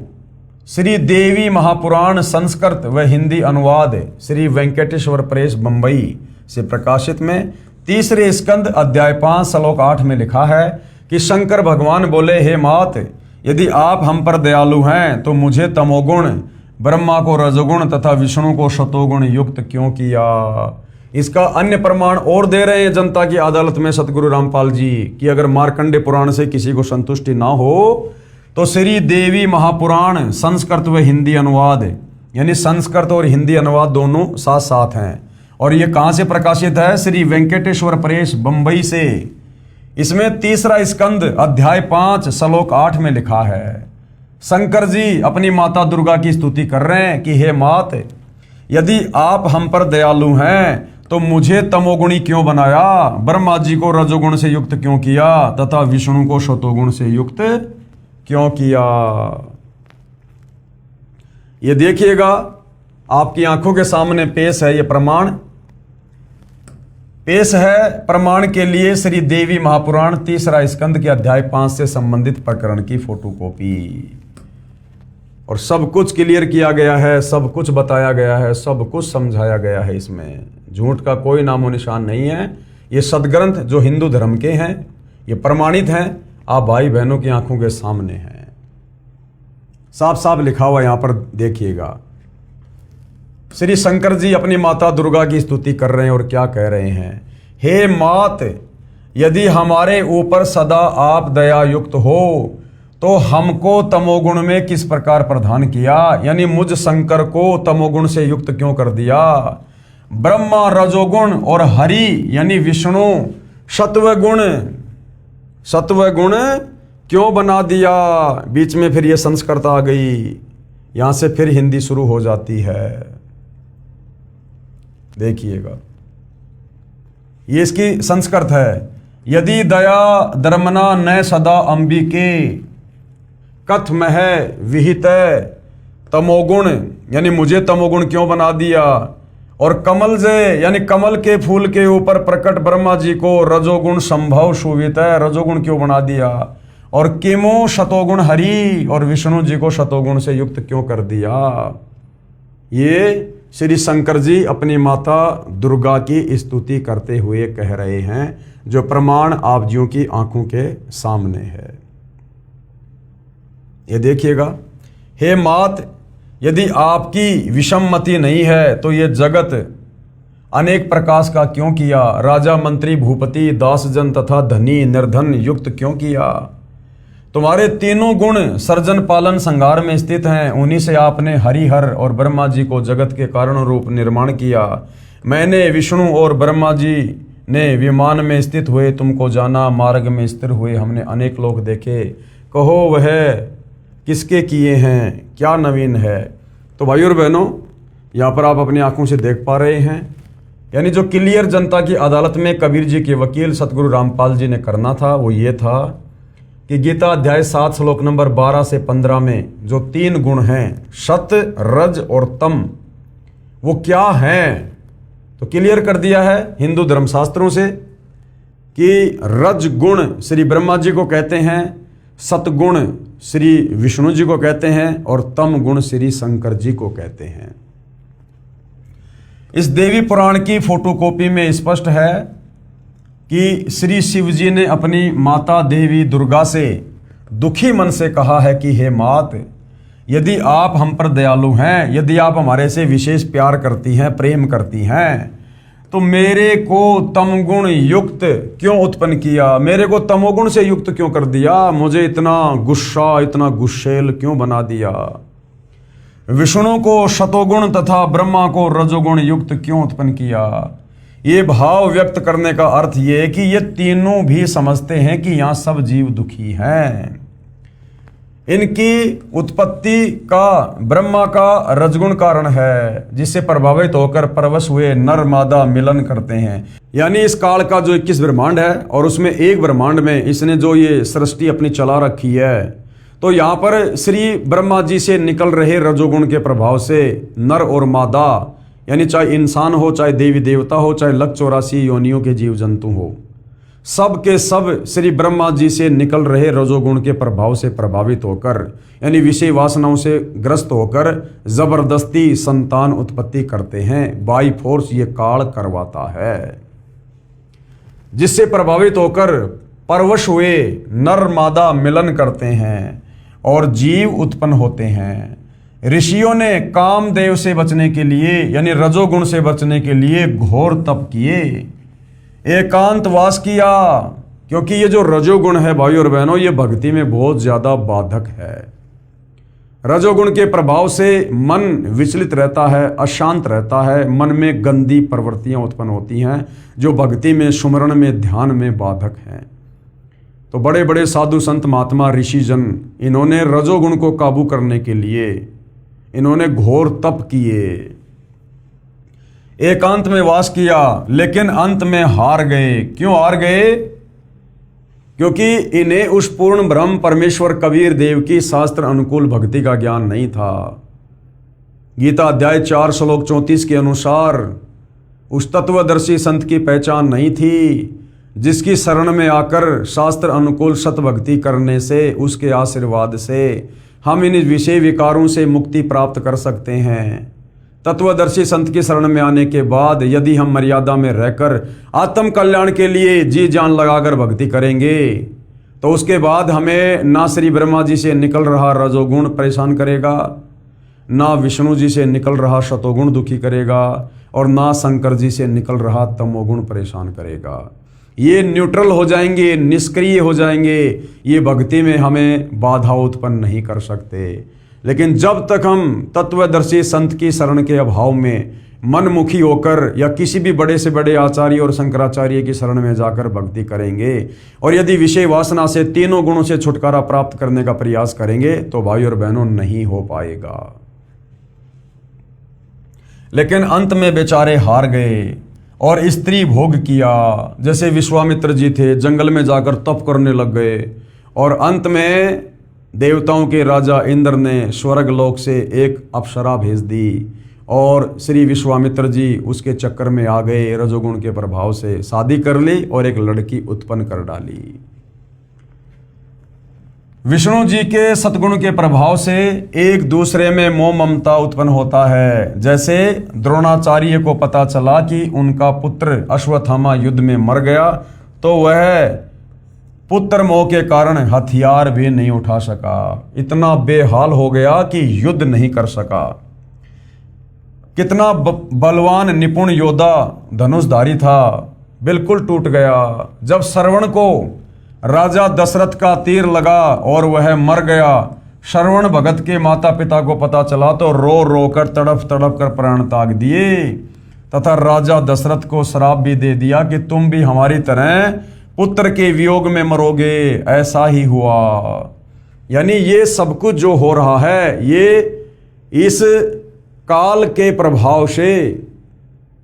श्री देवी महापुराण संस्कृत व हिंदी अनुवाद श्री वेंकटेश्वर प्रेस बंबई से प्रकाशित में 3रे स्कंद अध्याय 5 श्लोक 8 में लिखा है कि शंकर भगवान बोले, हे मात, यदि आप हम पर दयालु हैं तो मुझे तमोगुण, ब्रह्मा को रजोगुण तथा विष्णु को सतोगुण युक्त क्यों किया। इसका अन्य प्रमाण और दे रहे हैं जनता की अदालत में सतगुरु रामपाल जी कि अगर मार्कंडे पुराण से किसी को संतुष्टि ना हो तो श्री देवी महापुराण संस्कृत व हिंदी अनुवाद यानी संस्कृत और हिंदी अनुवाद दोनों साथ साथ हैं। और ये कहाँ से प्रकाशित है? श्री वेंकटेश्वर प्रेस बंबई से। इसमें 3रा स्कंद अध्याय 5 श्लोक 8 में लिखा है, शंकर जी अपनी माता दुर्गा की स्तुति कर रहे हैं कि हे मात, यदि आप हम पर दयालु हैं तो मुझे तमोगुणी क्यों बनाया, ब्रह्मा जी को रजोगुण से युक्त क्यों किया तथा विष्णु को सतोगुण से युक्त क्यों किया। ये देखिएगा, आपकी आंखों के सामने पेश है, ये प्रमाण पेश है। प्रमाण के लिए श्री देवी महापुराण 3रा स्कंद के अध्याय 5 से संबंधित प्रकरण की फोटोकॉपी। और सब कुछ क्लियर किया गया है, सब कुछ बताया गया है, सब कुछ समझाया गया है। इसमें झूठ का कोई नामो निशान नहीं है। ये सदग्रंथ जो हिंदू धर्म के हैं, ये प्रमाणित हैं, आप भाई बहनों की आंखों के सामने हैं। साफ साफ लिखा हुआ यहां पर देखिएगा। श्री शंकर जी अपनी माता दुर्गा की स्तुति कर रहे हैं और क्या कह रहे हैं, हे मात, यदि हमारे ऊपर सदा आप दया युक्त हो तो हमको तमोगुण में किस प्रकार प्रदान किया, यानी मुझ शंकर को तमोगुण से युक्त क्यों कर दिया। ब्रह्मा रजोगुण और हरि यानी विष्णु सत्वगुण क्यों बना दिया। बीच में फिर ये संस्कृत आ गई, यहां से फिर हिंदी शुरू हो जाती है। देखिएगा, ये इसकी संस्कृत है। यदि दया धर्मना न सदा अंबिके कथ मह विहित तमोगुण, यानी मुझे तमोगुण क्यों बना दिया। और कमल से यानी कमल के फूल के ऊपर प्रकट ब्रह्मा जी को रजोगुण संभव शोभित है, रजोगुण क्यों बना दिया। और किमो शतोगुण हरि और विष्णु जी को शतोगुण से युक्त क्यों कर दिया। ये श्री शंकर जी अपनी माता दुर्गा की स्तुति करते हुए कह रहे हैं, जो प्रमाण आप जियों की आंखों के सामने है। ये देखिएगा, हे मात, यदि आपकी विषममति नहीं है तो ये जगत अनेक प्रकाश का क्यों किया, राजा मंत्री भूपति दास जन तथा धनी निर्धन युक्त क्यों किया। तुम्हारे तीनों गुण सर्जन पालन संहार में स्थित हैं, उन्हीं से आपने हरिहर और ब्रह्मा जी को जगत के कारण रूप निर्माण किया। मैंने विष्णु और ब्रह्मा जी ने विमान में स्थित हुए तुमको जाना, मार्ग में स्थिर हुए हमने अनेक लोग देखे, कहो वह किसके किए हैं, क्या नवीन है। तो भाइयों और बहनों, यहाँ पर आप अपनी आंखों से देख पा रहे हैं, यानी जो क्लियर जनता की अदालत में कबीर जी के वकील सतगुरु रामपाल जी ने करना था वो ये था कि गीता अध्याय 7 श्लोक नंबर 12 से 15 में जो 3 गुण हैं, सत रज और तम, वो क्या हैं, तो क्लियर कर दिया है हिंदू धर्मशास्त्रों से कि रज गुण श्री ब्रह्मा जी को कहते हैं, सतगुण श्री विष्णु जी को कहते हैं और तम गुण श्री शंकर जी को कहते हैं। इस देवी पुराण की फोटोकॉपी में स्पष्ट है कि श्री शिव जी ने अपनी माता देवी दुर्गा से दुखी मन से कहा है कि हे मात, यदि आप हम पर दयालु हैं, यदि आप हमारे से विशेष प्यार करती हैं, प्रेम करती हैं, तो मेरे को तमगुण युक्त क्यों उत्पन्न किया, मेरे को तमोगुण से युक्त क्यों कर दिया, मुझे इतना गुस्सा, इतना गुस्सेल क्यों बना दिया। विष्णु को शतोगुण तथा ब्रह्मा को रजोगुण युक्त क्यों उत्पन्न किया। ये भाव व्यक्त करने का अर्थ ये है कि ये तीनों भी समझते हैं कि यहाँ सब जीव दुखी हैं। इनकी उत्पत्ति का ब्रह्मा का रजगुण कारण है, जिससे प्रभावित होकर परवश हुए नर मादा मिलन करते हैं। यानी इस काल का जो 21 ब्रह्मांड है और उसमें एक ब्रह्मांड में इसने जो ये सृष्टि अपनी चला रखी है, तो यहाँ पर श्री ब्रह्मा जी से निकल रहे रजोगुण के प्रभाव से नर और मादा, यानी चाहे इंसान हो, चाहे देवी देवता हो, चाहे 184 योनियों के जीव जंतु हो, सब के सब श्री ब्रह्मा जी से निकल रहे रजोगुण के प्रभाव से प्रभावित होकर, यानी विषय वासनाओं से ग्रस्त होकर जबरदस्ती संतान उत्पत्ति करते हैं। बाई फोर्स ये काल करवाता है, जिससे प्रभावित होकर परवश हुए नर मादा मिलन करते हैं और जीव उत्पन्न होते हैं। ऋषियों ने कामदेव से बचने के लिए, यानी रजोगुण से बचने के लिए घोर तप किए, एकांतवास किया, क्योंकि ये जो रजोगुण है भाइयों और बहनों, ये भक्ति में बहुत ज्यादा बाधक है। रजोगुण के प्रभाव से मन विचलित रहता है, अशांत रहता है, मन में गंदी प्रवृत्तियां उत्पन्न होती हैं जो भक्ति में, सुमरण में, ध्यान में बाधक हैं। तो बड़े बड़े साधु संत महात्मा ऋषि जन, इन्होंने रजोगुण को काबू करने के लिए इन्होंने घोर तप किए, एकांत में वास किया, लेकिन अंत में हार गए। क्यों हार गए? क्योंकि इन्हें उस पूर्ण ब्रह्म परमेश्वर कबीर देव की शास्त्र अनुकूल भक्ति का ज्ञान नहीं था। गीता अध्याय 4 श्लोक 34 के अनुसार उस तत्वदर्शी संत की पहचान नहीं थी, जिसकी शरण में आकर शास्त्र अनुकूल सत भक्ति करने से, उसके आशीर्वाद से हम इन विषय विकारों से मुक्ति प्राप्त कर सकते हैं। तत्वदर्शी संत की शरण में आने के बाद यदि हम मर्यादा में रहकर आत्म कल्याण के लिए जी जान लगाकर भक्ति करेंगे, तो उसके बाद हमें ना श्री ब्रह्मा जी से निकल रहा रजोगुण परेशान करेगा, ना विष्णु जी से निकल रहा शतोगुण दुखी करेगा, और ना शंकर जी से निकल रहा तमोगुण परेशान करेगा। ये न्यूट्रल हो जाएंगे, निष्क्रिय हो जाएंगे, ये भक्ति में हमें बाधा उत्पन्न नहीं कर सकते। लेकिन जब तक हम तत्वदर्शी संत की शरण के अभाव में मनमुखी होकर या किसी भी बड़े से बड़े आचार्य और शंकराचार्य की शरण में जाकर भक्ति करेंगे, और यदि विषय वासना से तीनों गुणों से छुटकारा प्राप्त करने का प्रयास करेंगे, तो भाई और बहनों नहीं हो पाएगा। लेकिन अंत में बेचारे हार गए और स्त्री भोग किया। जैसे विश्वामित्र जी थे, जंगल में जाकर तप करने लग गए, और अंत में देवताओं के राजा इंद्र ने स्वर्ग लोक से एक अप्सरा भेज दी, और श्री विश्वामित्र जी उसके चक्कर में आ गए, रजोगुण के प्रभाव से शादी कर ली और एक लड़की उत्पन्न कर डाली। विष्णु जी के सतगुण के प्रभाव से एक दूसरे में मोह ममता उत्पन्न होता है। जैसे द्रोणाचार्य को पता चला कि उनका पुत्र अश्वत्थामा युद्ध में मर गया, तो वह पुत्र मोह के कारण हथियार भी नहीं उठा सका, इतना बेहाल हो गया कि युद्ध नहीं कर सका। कितना बलवान निपुण योद्धा धनुषधारी था, बिल्कुल टूट गया। जब श्रवण को राजा दशरथ का तीर लगा और वह मर गया, श्रवण भगत के माता पिता को पता चला तो रो रो कर तड़प तड़प कर प्राण त्याग दिए तथा राजा दशरथ को श्राप भी दे दिया कि तुम भी हमारी तरह पुत्र के वियोग में मरोगे। ऐसा ही हुआ। यानी ये सब कुछ जो हो रहा है, ये इस काल के प्रभाव से,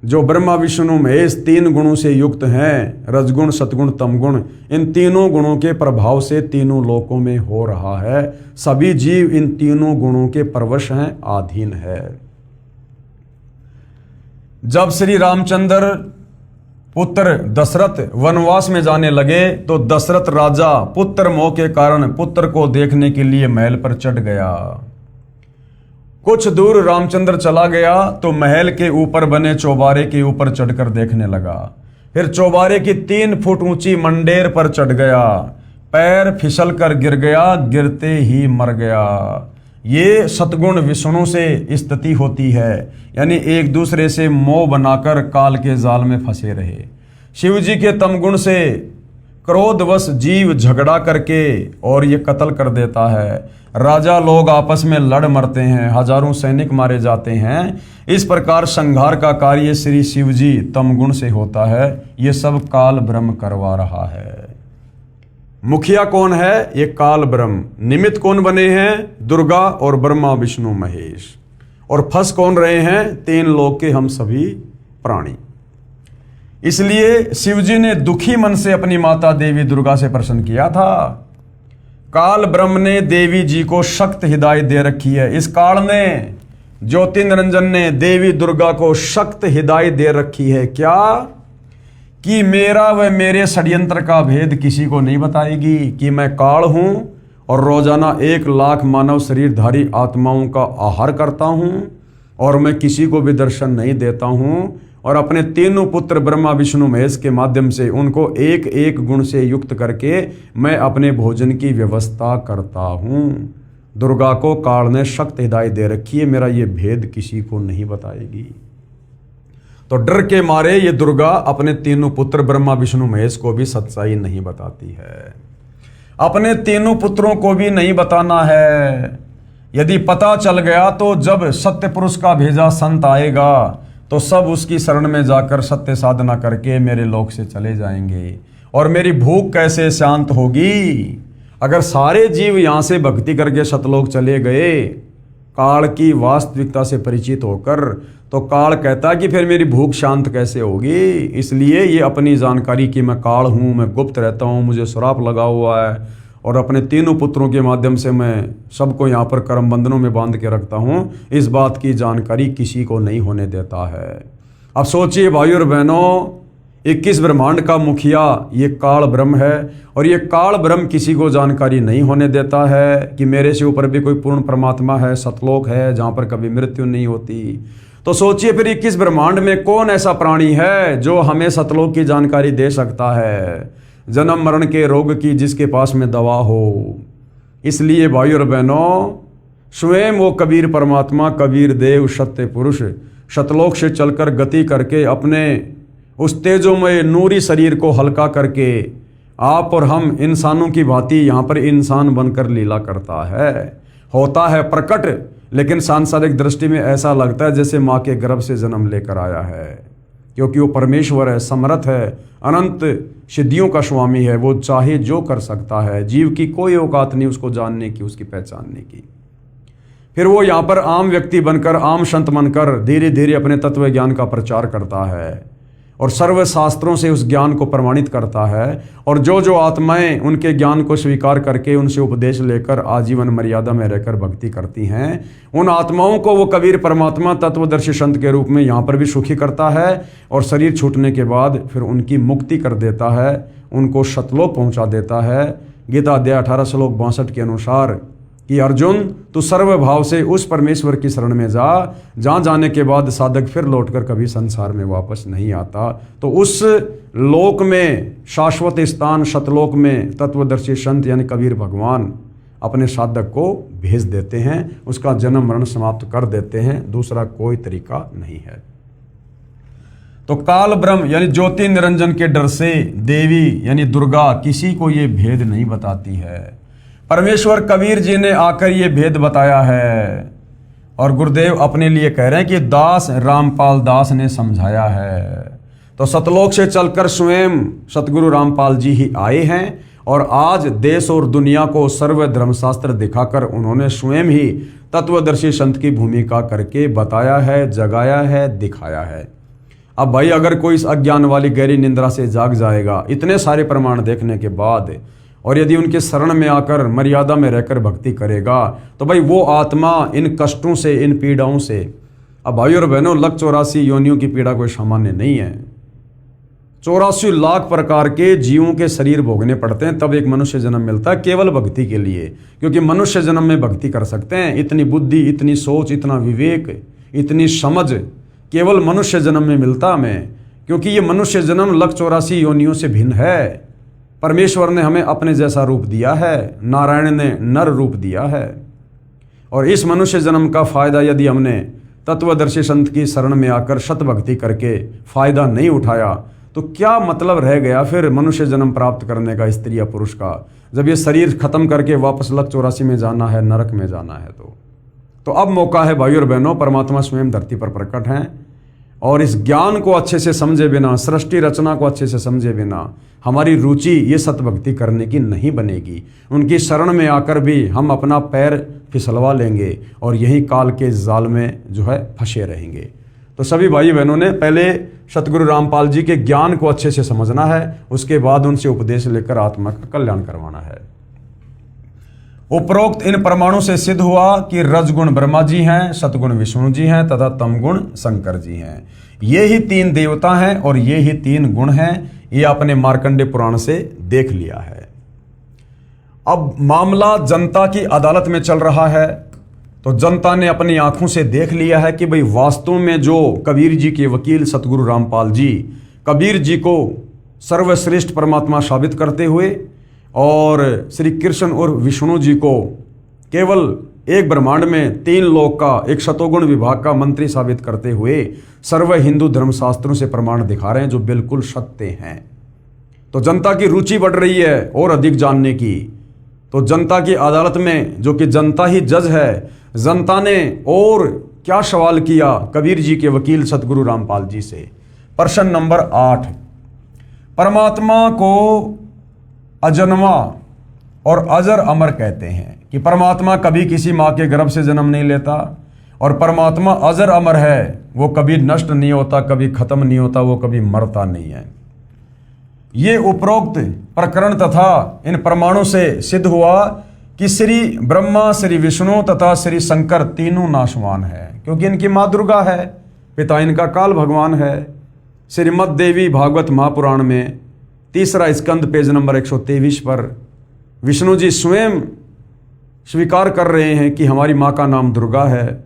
जो ब्रह्मा विष्णु महेश तीन गुणों से युक्त हैं, रजगुण सतगुण तमगुण, इन तीनों गुणों के प्रभाव से तीनों लोकों में हो रहा है। सभी जीव इन तीनों गुणों के परवश हैं, अधीन है। जब श्री रामचंद्र पुत्र दशरथ वनवास में जाने लगे तो दशरथ राजा पुत्र मोह के कारण पुत्र को देखने के लिए महल पर चढ़ गया। कुछ दूर रामचंद्र चला गया तो महल के ऊपर बने चौबारे के ऊपर चढ़कर देखने लगा। फिर चौबारे की 3 फुट ऊंची मंडेर पर चढ़ गया, पैर फिसल कर गिर गया, गिरते ही मर गया। ये सतगुण विष्णु से स्थिति होती है, यानी एक दूसरे से मोह बनाकर काल के जाल में फंसे रहे। शिव जी के तमगुण से क्रोधवश जीव झगड़ा करके और ये कत्ल कर देता है। राजा लोग आपस में लड़ मरते हैं, हजारों सैनिक मारे जाते हैं। इस प्रकार संहार का कार्य श्री शिव जी तमगुण से होता है। ये सब काल ब्रह्म करवा रहा है। मुखिया कौन है? ये काल ब्रह्म। निमित्त कौन बने हैं? दुर्गा और ब्रह्मा विष्णु महेश। और फंस कौन रहे हैं? 3 लोक के हम सभी प्राणी। इसलिए शिवजी ने दुखी मन से अपनी माता देवी दुर्गा से प्रश्न किया था। काल ब्रह्म ने देवी जी को सख्त हिदायत दे रखी है। इस काल ने, ज्योति निरंजन ने देवी दुर्गा को सख्त हिदायत दे रखी है। क्या? कि मेरा व मेरे षड्यंत्र का भेद किसी को नहीं बताएगी, कि मैं काल हूं और रोजाना 1 लाख मानव शरीरधारी आत्माओं का आहार करता हूं और मैं किसी को भी दर्शन नहीं देता हूं, और अपने तीनों पुत्र ब्रह्मा विष्णु महेश के माध्यम से उनको एक एक गुण से युक्त करके मैं अपने भोजन की व्यवस्था करता हूं। दुर्गा को काल ने सख्त हिदायत दे रखी है, मेरा ये भेद किसी को नहीं बताएगी। तो डर के मारे ये दुर्गा अपने तीनों पुत्र ब्रह्मा विष्णु महेश को भी सच्चाई नहीं बताती है। अपने तीनों पुत्रों को भी नहीं बताना है। यदि पता चल गया तो जब सत्य पुरुष का भेजा संत आएगा तो सब उसकी शरण में जाकर सत्य साधना करके मेरे लोक से चले जाएंगे। और मेरी भूख कैसे शांत होगी? अगर सारे जीव यहाँ से भक्ति करके सतलोक चले गए काल की वास्तविकता से परिचित होकर, तो काल कहता कि फिर मेरी भूख शांत कैसे होगी। इसलिए ये अपनी जानकारी कि मैं काल हूँ, मैं गुप्त रहता हूँ, मुझे श्राप लगा हुआ है और अपने तीनों पुत्रों के माध्यम से मैं सबको यहाँ पर कर्म बंधनों में बांध के रखता हूँ, इस बात की जानकारी किसी को नहीं होने देता है। अब सोचिए भाइयों और बहनों, 21 ब्रह्मांड का मुखिया ये काल ब्रह्म है और ये काल ब्रह्म किसी को जानकारी नहीं होने देता है कि मेरे से ऊपर भी कोई पूर्ण परमात्मा है, सतलोक है जहाँ पर कभी मृत्यु नहीं होती। तो सोचिए फिर 21 ब्रह्मांड में कौन ऐसा प्राणी है जो हमें सतलोक की जानकारी दे सकता है, जन्म मरण के रोग की जिसके पास में दवा हो। इसलिए भाइयों और बहनों, स्वयं वो कबीर परमात्मा, कबीर देव, सत्य पुरुष सतलोक से चलकर गति करके अपने उस तेजोमय नूरी शरीर को हल्का करके आप और हम इंसानों की भांति यहाँ पर इंसान बनकर लीला करता है। होता है प्रकट, लेकिन सांसारिक दृष्टि में ऐसा लगता है जैसे माँ के गर्भ से जन्म लेकर आया है, क्योंकि वो परमेश्वर है, समर्थ है, अनंत सिद्धियों का स्वामी है। वो चाहे जो कर सकता है, जीव की कोई औकात नहीं उसको जानने की, उसकी पहचानने की। फिर वो यहाँ पर आम व्यक्ति बनकर, आम संत बनकर धीरे धीरे अपने तत्व ज्ञान का प्रचार करता है और सर्व शास्त्रों से उस ज्ञान को प्रमाणित करता है। और जो जो आत्माएं उनके ज्ञान को स्वीकार करके उनसे उपदेश लेकर आजीवन मर्यादा में रहकर भक्ति करती हैं, उन आत्माओं को वो कबीर परमात्मा तत्वदर्शी संत के रूप में यहाँ पर भी सुखी करता है और शरीर छूटने के बाद फिर उनकी मुक्ति कर देता है, उनको सतलोक पहुँचा देता है। गीता अध्याय 18 श्लोक 62 के अनुसार कि अर्जुन तू सर्वभाव से उस परमेश्वर की शरण में जा जहाँ जाने के बाद साधक फिर लौटकर कभी संसार में वापस नहीं आता। तो उस लोक में शाश्वत स्थान सतलोक में तत्वदर्शी संत यानी कबीर भगवान अपने साधक को भेज देते हैं, उसका जन्म मरण समाप्त कर देते हैं, दूसरा कोई तरीका नहीं है। तो काल ब्रह्म यानी ज्योति निरंजन के डर से देवी यानी दुर्गा किसी को ये भेद नहीं बताती है। परमेश्वर कबीर जी ने आकर ये भेद बताया है और गुरुदेव अपने लिए कह रहे हैं कि दास रामपाल दास ने समझाया है। तो सतलोक से चलकर स्वयं सतगुरु रामपाल जी ही आए हैं और आज देश और दुनिया को सर्व धर्मशास्त्र दिखाकर उन्होंने स्वयं ही तत्वदर्शी संत की भूमिका करके बताया है, जगाया है, दिखाया है। अब भाई अगर कोई इस अज्ञान वाली गहरी निंद्रा से जाग जाएगा इतने सारे प्रमाण देखने के बाद और यदि उनके शरण में आकर मर्यादा में रहकर भक्ति करेगा तो भाई वो आत्मा इन कष्टों से, इन पीड़ाओं से, अब भाई और बहनों 184 योनियों की पीड़ा कोई सामान्य नहीं है। 84 लाख प्रकार के जीवों के शरीर भोगने पड़ते हैं तब एक मनुष्य जन्म मिलता है केवल भक्ति के लिए, क्योंकि मनुष्य जन्म में भक्ति कर सकते हैं। इतनी बुद्धि, इतनी सोच, इतना विवेक, इतनी समझ केवल मनुष्य जन्म में मिलता हमें, क्योंकि ये मनुष्य जन्म 184 योनियों से भिन्न है। परमेश्वर ने हमें अपने जैसा रूप दिया है, नारायण ने नर रूप दिया है। और इस मनुष्य जन्म का फायदा यदि हमने तत्वदर्शी संत की शरण में आकर सत भक्ति करके फायदा नहीं उठाया तो क्या मतलब रह गया फिर मनुष्य जन्म प्राप्त करने का स्त्री या पुरुष का, जब ये शरीर खत्म करके वापस 184 में जाना है, नरक में जाना है। तो अब मौका है भाई और बहनों, परमात्मा स्वयं धरती पर प्रकट हैं और इस ज्ञान को अच्छे से समझे बिना, सृष्टि रचना को अच्छे से समझे बिना हमारी रुचि ये सतभक्ति करने की नहीं बनेगी। उनकी शरण में आकर भी हम अपना पैर फिसलवा लेंगे और यही काल के जाल में जो है फंसे रहेंगे। तो सभी भाई बहनों ने पहले सतगुरु रामपाल जी के ज्ञान को अच्छे से समझना है, उसके बाद उनसे उपदेश लेकर आत्मा का कल्याण करवाना है। उपरोक्त इन प्रमाणों से सिद्ध हुआ कि रजगुण ब्रह्मा जी हैं, सतगुण विष्णु जी हैं तथा तमगुण शंकर जी हैं। ये ही 3 देवता हैं और ये ही 3 गुण हैं। ये आपने मार्कंडेय पुराण से देख लिया है। अब मामला जनता की अदालत में चल रहा है, तो जनता ने अपनी आंखों से देख लिया है कि भाई वास्तव में जो कबीर जी के वकील सतगुरु रामपाल जी कबीर जी को सर्वश्रेष्ठ परमात्मा साबित करते हुए और श्री कृष्ण और विष्णु जी को केवल एक ब्रह्मांड में 3 लोक का एक शतोगुण विभाग का मंत्री साबित करते हुए सर्व हिंदू धर्मशास्त्रों से प्रमाण दिखा रहे हैं जो बिल्कुल सत्य हैं। तो जनता की रुचि बढ़ रही है और अधिक जानने की। तो जनता की अदालत में, जो कि जनता ही जज है, जनता ने और क्या सवाल किया कबीर जी के वकील सतगुरु रामपाल जी से। प्रश्न नंबर 8, परमात्मा को अजन्मा और अजर अमर कहते हैं कि परमात्मा कभी किसी माँ के गर्भ से जन्म नहीं लेता और परमात्मा अजर अमर है, वो कभी नष्ट नहीं होता, कभी खत्म नहीं होता, वो कभी मरता नहीं है। ये उपरोक्त प्रकरण तथा इन प्रमाणों से सिद्ध हुआ कि श्री ब्रह्मा, श्री विष्णु तथा श्री शंकर तीनों नाशवान है, क्योंकि इनकी माँ दुर्गा है, पिता इनका काल भगवान है। श्रीमद् देवी भागवत महापुराण में 3रा स्कंद पेज नंबर 123 पर विष्णु जी स्वयं स्वीकार कर रहे हैं कि हमारी माँ का नाम दुर्गा है,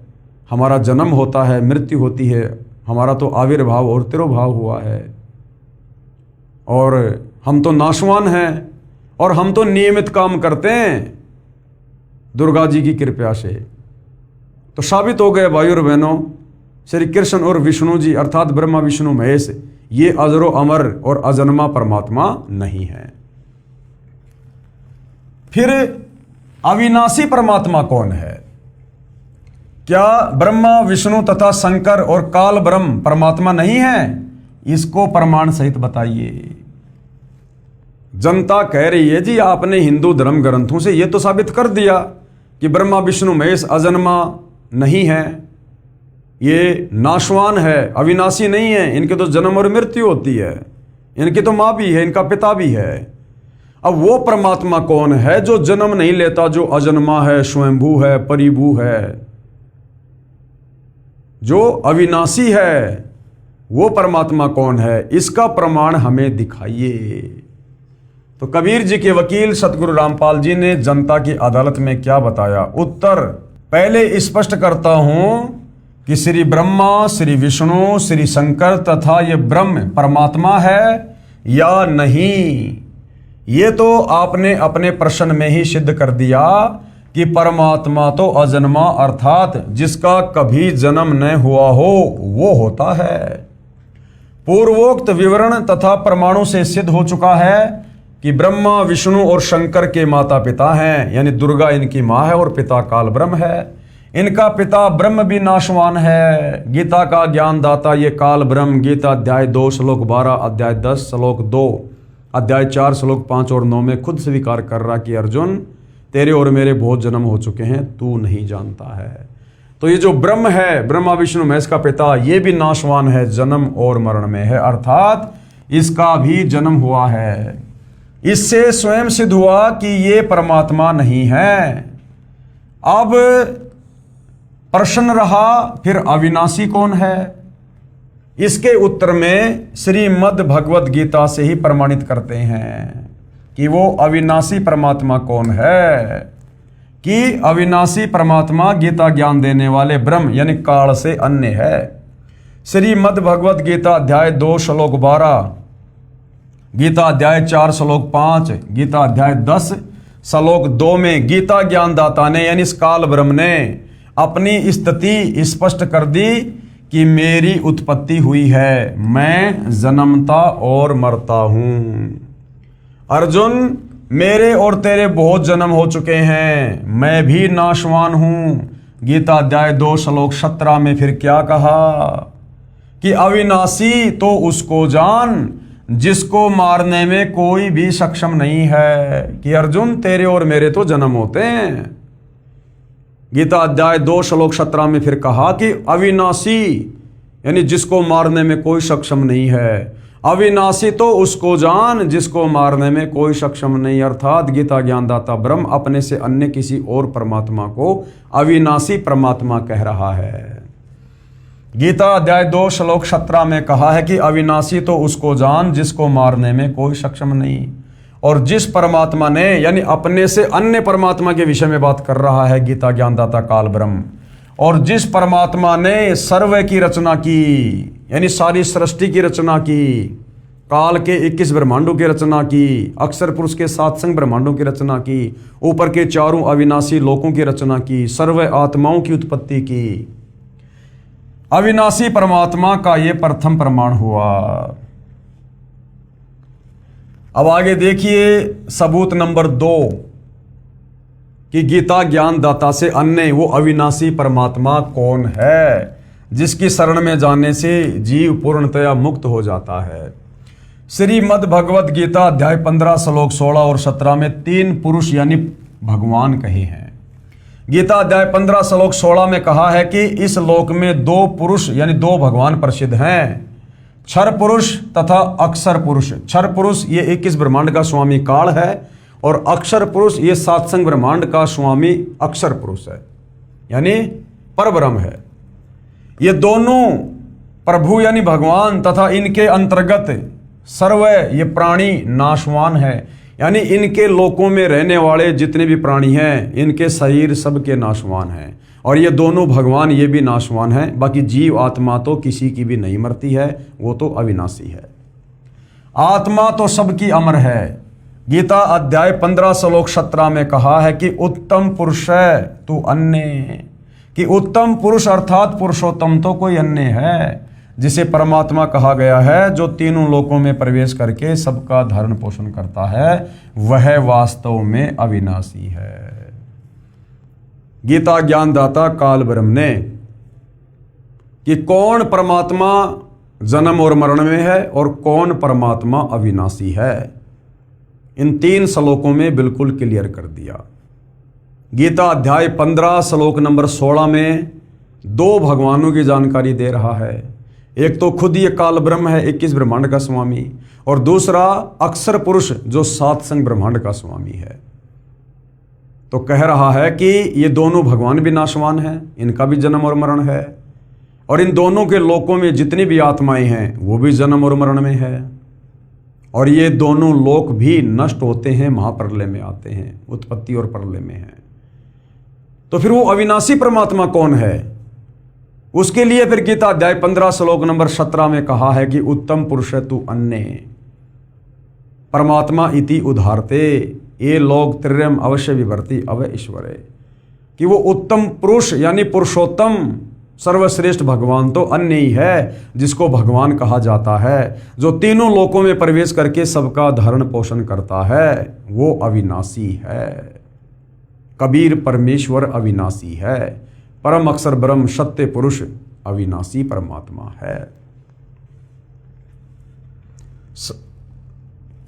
हमारा जन्म होता है, मृत्यु होती है, हमारा तो आविर्भाव और तिरोभाव हुआ है और हम तो नाशवान हैं और हम तो नियमित काम करते हैं दुर्गा जी की कृपा से। तो साबित हो गए भाई और बहनों, श्री कृष्ण और विष्णु जी अर्थात ब्रह्मा विष्णु महेश ये अजरो अमर और अजन्मा परमात्मा नहीं है। फिर अविनाशी परमात्मा कौन है? क्या ब्रह्मा विष्णु तथा शंकर और काल ब्रह्म परमात्मा नहीं है? इसको प्रमाण सहित बताइए। जनता कह रही है जी आपने हिंदू धर्म ग्रंथों से यह तो साबित कर दिया कि ब्रह्मा विष्णु महेश अजन्मा नहीं है, ये नाशवान है, अविनाशी नहीं है, इनके तो जन्म और मृत्यु होती है, इनकी तो माँ भी है, इनका पिता भी है। अब वो परमात्मा कौन है जो जन्म नहीं लेता, जो अजन्मा है, स्वयंभू है, परिभू है, जो अविनाशी है? वो परमात्मा कौन है? इसका प्रमाण हमें दिखाइए। तो कबीर जी के वकील सतगुरु रामपाल जी ने जनता की अदालत में क्या बताया? उत्तर, पहले स्पष्ट करता हूं कि श्री ब्रह्मा, श्री विष्णु, श्री शंकर तथा ये ब्रह्म परमात्मा है या नहीं। ये तो आपने अपने प्रश्न में ही सिद्ध कर दिया कि परमात्मा तो अजन्मा अर्थात जिसका कभी जन्म न हुआ हो वो होता है। पूर्वोक्त विवरण तथा प्रमाणों से सिद्ध हो चुका है कि ब्रह्मा, विष्णु और शंकर के माता पिता हैं, यानी दुर्गा इनकी माँ है और पिता काल ब्रह्म है। इनका पिता ब्रह्म भी नाशवान है। गीता का ज्ञान दाता ये काल ब्रह्म गीता अध्याय 2 श्लोक 12, अध्याय 10 श्लोक 2, अध्याय 4 श्लोक 5 और 9 में खुद स्वीकार कर रहा कि अर्जुन तेरे और मेरे बहुत जन्म हो चुके हैं, तू नहीं जानता है। तो ये जो ब्रह्म है, ब्रह्मा विष्णु महेश का पिता, ये भी नाशवान है, जन्म और मरण में है, अर्थात इसका भी जन्म हुआ है। इससे स्वयं सिद्ध हुआ कि ये परमात्मा नहीं है। अब प्रश्न रहा फिर अविनाशी कौन है? इसके उत्तर में श्रीमद् भगवद गीता से ही प्रमाणित करते हैं कि वो अविनाशी परमात्मा कौन है। कि अविनाशी परमात्मा गीता ज्ञान देने वाले ब्रह्म यानी काल से अन्य है। श्रीमद् भगवद गीता अध्याय 2 श्लोक 12, गीता अध्याय 4 श्लोक 5, गीता अध्याय 10 श्लोक 2 में गीता ज्ञानदाता ने यानी इस काल ब्रह्म ने अपनी स्थिति स्पष्ट कर दी कि मेरी उत्पत्ति हुई है, मैं जन्मता और मरता हूं। अर्जुन, मेरे और तेरे बहुत जन्म हो चुके हैं, मैं भी नाशवान हूं। गीता अध्याय 2 श्लोक 17 में फिर क्या कहा कि अविनाशी तो उसको जान जिसको मारने में कोई भी सक्षम नहीं है। कि अर्जुन, तेरे और मेरे तो जन्म होते हैं। गीता अध्याय 2 श्लोक 17 में फिर कहा कि अविनाशी यानी जिसको मारने में कोई सक्षम नहीं है। अविनाशी तो उसको जान जिसको मारने में कोई सक्षम नहीं, अर्थात गीता ज्ञानदाता ब्रह्म अपने से अन्य किसी और परमात्मा को अविनाशी परमात्मा कह रहा है। गीता अध्याय 2 श्लोक 17 में कहा है कि अविनाशी तो उसको जान जिसको मारने में कोई सक्षम नहीं। और जिस परमात्मा ने यानी अपने से अन्य परमात्मा के विषय में बात कर रहा है गीता ज्ञानदाता काल ब्रह्म, और जिस परमात्मा ने सर्व की रचना की यानी सारी सृष्टि की रचना की, काल के 21 ब्रह्मांडों की रचना की, अक्षर पुरुष के 7 संग ब्रह्मांडों की रचना की, ऊपर के 4 अविनाशी लोकों की रचना की, सर्व आत्माओं की उत्पत्ति की, अविनाशी परमात्मा का यह प्रथम प्रमाण हुआ। अब आगे देखिए सबूत नंबर 2 कि गीता ज्ञानदाता से अन्य वो अविनाशी परमात्मा कौन है जिसकी शरण में जाने से जीव पूर्णतया मुक्त हो जाता है। श्रीमद् भगवद गीता अध्याय 15 श्लोक 16 और 17 में 3 पुरुष यानी भगवान कहे हैं। गीता अध्याय 15 श्लोक 16 में कहा है कि इस लोक में 2 पुरुष यानी 2 भगवान प्रसिद्ध हैं, क्षर पुरुष तथा अक्षर पुरुष। क्षर पुरुष ये 21 ब्रह्मांड का स्वामी काल है और अक्षर पुरुष ये 7 संग ब्रह्मांड का स्वामी अक्षर पुरुष है यानी परब्रह्म है। ये दोनों प्रभु यानी भगवान तथा इनके अंतर्गत सर्व ये प्राणी नाशवान है यानी इनके लोकों में रहने वाले जितने भी प्राणी हैं इनके शरीर सबके नाशवान हैं। और ये दोनों भगवान ये भी नाशवान हैं, बाकी जीव आत्मा तो किसी की भी नहीं मरती है, वो तो अविनाशी है। आत्मा तो सबकी अमर है। गीता अध्याय 15 श्लोक 17 में कहा है कि उत्तम पुरुष है तू अन्य, कि उत्तम पुरुष अर्थात पुरुषोत्तम तो कोई अन्य है जिसे परमात्मा कहा गया है, जो तीनों लोकों में प्रवेश करके सबका धारण पोषण करता है, वह वास्तव में अविनाशी है। गीता ज्ञानदाता काल ब्रह्म ने कि कौन परमात्मा जन्म और मरण में है और कौन परमात्मा अविनाशी है, इन 3 श्लोकों में बिल्कुल क्लियर कर दिया। गीता अध्याय 15 श्लोक नंबर 16 में 2 भगवानों की जानकारी दे रहा है। एक तो खुद ये काल ब्रह्म है 21 ब्रह्मांड का स्वामी, और दूसरा अक्षर पुरुष जो 7 संग ब्रह्मांड का स्वामी है। तो कह रहा है कि ये दोनों भगवान भी नाशवान हैं, इनका भी जन्म और मरण है, और इन दोनों के लोकों में जितनी भी आत्माएं हैं वो भी जन्म और मरण में है। और ये दोनों लोक भी नष्ट होते हैं, महाप्रलय में आते हैं, उत्पत्ति और प्रलय में है। तो फिर वो अविनाशी परमात्मा कौन है? उसके लिए फिर गीता अध्याय 15 श्लोक नंबर 17 में कहा है कि उत्तम पुरुष तु अन्य परमात्मा इति उदाहरते ये लोग त्रियम अवश्य विवर्ति अव ईश्वरे, कि वो उत्तम पुरुष यानी पुरुषोत्तम सर्वश्रेष्ठ भगवान तो अन्य ही है, जिसको भगवान कहा जाता है, जो तीनों लोकों में प्रवेश करके सबका धारण पोषण करता है, वो अविनाशी है। कबीर परमेश्वर अविनाशी है, परम अक्षर ब्रह्म सत्य पुरुष अविनाशी परमात्मा है।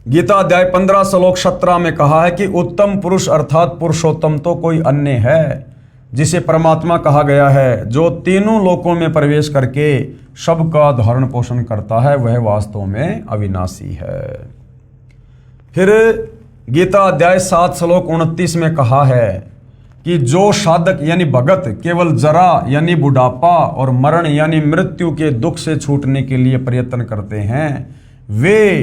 गीता अध्याय 15 श्लोक 17 में कहा है कि उत्तम पुरुष अर्थात पुरुषोत्तम तो कोई अन्य है, जिसे परमात्मा कहा गया है, जो तीनों लोकों में प्रवेश करके सबका धारण पोषण करता है, वह वास्तव में अविनाशी है। फिर गीता अध्याय 7 श्लोक 29 में कहा है कि जो साधक यानी भगत केवल जरा यानी बुढ़ापा और मरण यानी मृत्यु के दुख से छूटने के लिए प्रयत्न करते हैं, वे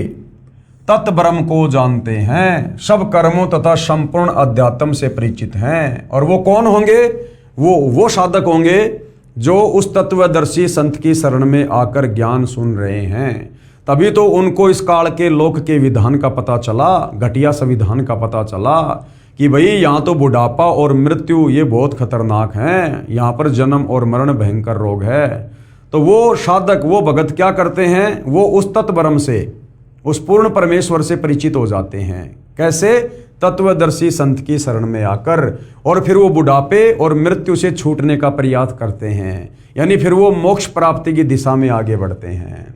तत्ब्रह्म को जानते हैं, सब कर्मों तथा संपूर्ण अध्यात्म से परिचित हैं। और वो कौन होंगे? वो साधक होंगे जो उस तत्वदर्शी संत की शरण में आकर ज्ञान सुन रहे हैं। तभी तो उनको इस काल के लोक के विधान का पता चला, घटिया संविधान का पता चला कि भाई यहाँ तो बुढ़ापा और मृत्यु ये बहुत खतरनाक हैं, यहाँ पर जन्म और मरण भयंकर रोग है। तो वो साधक, वो भगत क्या करते हैं? वो उस तत्ब्रह्म से, उस पूर्ण परमेश्वर से परिचित हो जाते हैं। कैसे? तत्वदर्शी संत की शरण में आकर, और फिर वो बुढ़ापे और मृत्यु से छूटने का प्रयास करते हैं, यानी फिर वो मोक्ष प्राप्ति की दिशा में आगे बढ़ते हैं।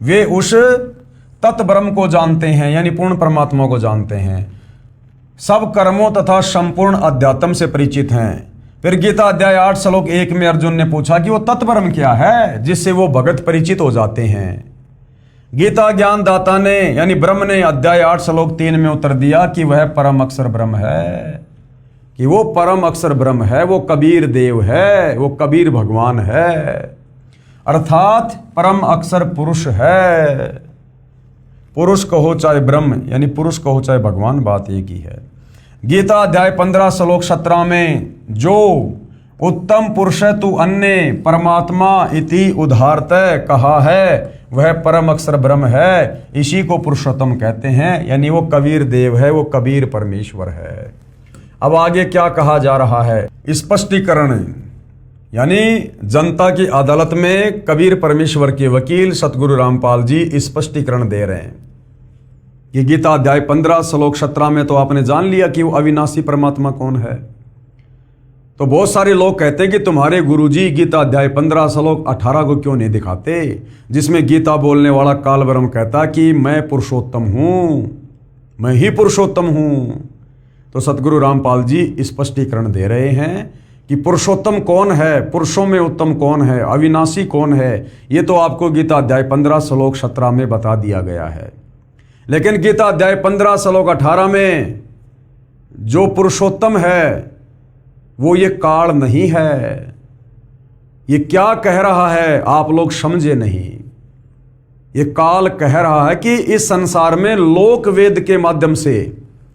वे उस तत्ब्रह्म को जानते हैं, यानी पूर्ण परमात्मा को जानते हैं, सब कर्मों तथा संपूर्ण अध्यात्म से परिचित हैं। फिर गीता अध्याय 8 श्लोक 1 में अर्जुन ने पूछा कि वो तत्ब्रह्म क्या है जिससे वो भगत परिचित हो जाते हैं। गीता ज्ञान दाता ने यानी ब्रह्म ने अध्याय 8 श्लोक 3 में उत्तर दिया कि वह परम अक्षर ब्रह्म है, कि वो परम अक्षर ब्रह्म है, वो कबीर देव है, वो कबीर भगवान है, अर्थात परम अक्षर पुरुष है। पुरुष कहो चाहे ब्रह्म यानी पुरुष कहो चाहे भगवान, बात एक ही है। गीता अध्याय 15 श्लोक 17 में जो उत्तम पुरुष तु अन्य परमात्मा इति उदाहरतः कहा है, वह परम अक्षर ब्रह्म है, इसी को पुरुषोत्तम कहते हैं, यानी वो कबीर देव है, वो कबीर परमेश्वर है। अब आगे क्या कहा जा रहा है? स्पष्टीकरण, यानी जनता की अदालत में कबीर परमेश्वर के वकील सतगुरु रामपाल जी स्पष्टीकरण दे रहे हैं कि गीता अध्याय 15 श्लोक 17 में तो आपने जान लिया कि वो अविनाशी परमात्मा कौन है। तो बहुत सारे लोग कहते हैं कि तुम्हारे गुरुजी गीता अध्याय 15 श्लोक 18 को क्यों नहीं दिखाते, जिसमें गीता बोलने वाला काल ब्रह्म कहता कि मैं पुरुषोत्तम हूं, मैं ही पुरुषोत्तम हूं। तो सतगुरु रामपाल जी स्पष्टीकरण दे रहे हैं कि पुरुषोत्तम कौन है, पुरुषों में उत्तम कौन है, अविनाशी कौन है, ये तो आपको गीता अध्याय 15 श्लोक 17 में बता दिया गया है। लेकिन गीता अध्याय 15 श्लोक 18 में जो पुरुषोत्तम है वो ये काल नहीं है। ये क्या कह रहा है आप लोग समझे नहीं। ये काल कह रहा है कि इस संसार में लोक वेद के माध्यम से,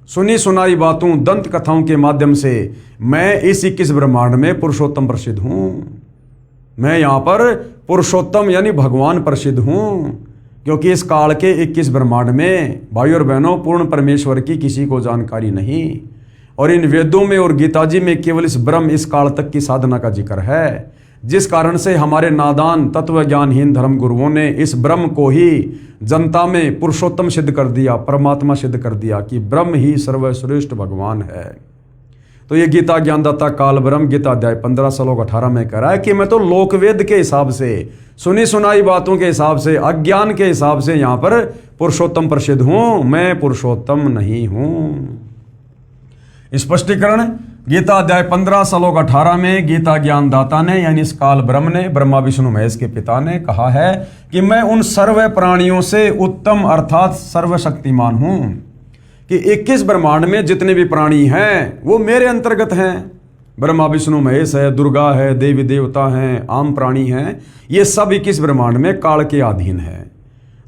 सुनी सुनाई बातों, दंत कथाओं के माध्यम से मैं इस 21 ब्रह्मांड में पुरुषोत्तम प्रसिद्ध हूं। मैं यहां पर पुरुषोत्तम यानी भगवान प्रसिद्ध हूं, क्योंकि इस काल के 21 ब्रह्मांड में भाई और बहनों पूर्ण परमेश्वर की किसी को जानकारी नहीं। और इन वेदों में और गीताजी में केवल इस ब्रह्म, इस काल तक की साधना का जिक्र है, जिस कारण से हमारे नादान तत्व ज्ञानहीन धर्म गुरुओं ने इस ब्रह्म को ही जनता में पुरुषोत्तम सिद्ध कर दिया, परमात्मा सिद्ध कर दिया कि ब्रह्म ही सर्वश्रेष्ठ भगवान है। तो ये गीता ज्ञानदाता काल ब्रह्म गीता अध्याय 15 श्लोक 18 में कह रहा है कि मैं तो लोकवेद के हिसाब से, सुनी सुनाई बातों के हिसाब से, अज्ञान के हिसाब से यहाँ पर पुरुषोत्तम प्रसिद्ध हूं, मैं पुरुषोत्तम नहीं हूं। स्पष्टीकरण गीता अध्याय 15 श्लोक 18 में गीता ज्ञानदाता ने यानी इस काल ब्रह्म ने, ब्रह्मा विष्णु महेश के पिता ने कहा है कि मैं उन सर्व प्राणियों से उत्तम अर्थात सर्वशक्तिमान हूं, कि 21 ब्रह्मांड में जितने भी प्राणी हैं वो मेरे अंतर्गत हैं। ब्रह्मा विष्णु महेश है, दुर्गा है, देवी देवता हैं, आम प्राणी हैं, ये सब 21 ब्रह्मांड में काल के अधीन है।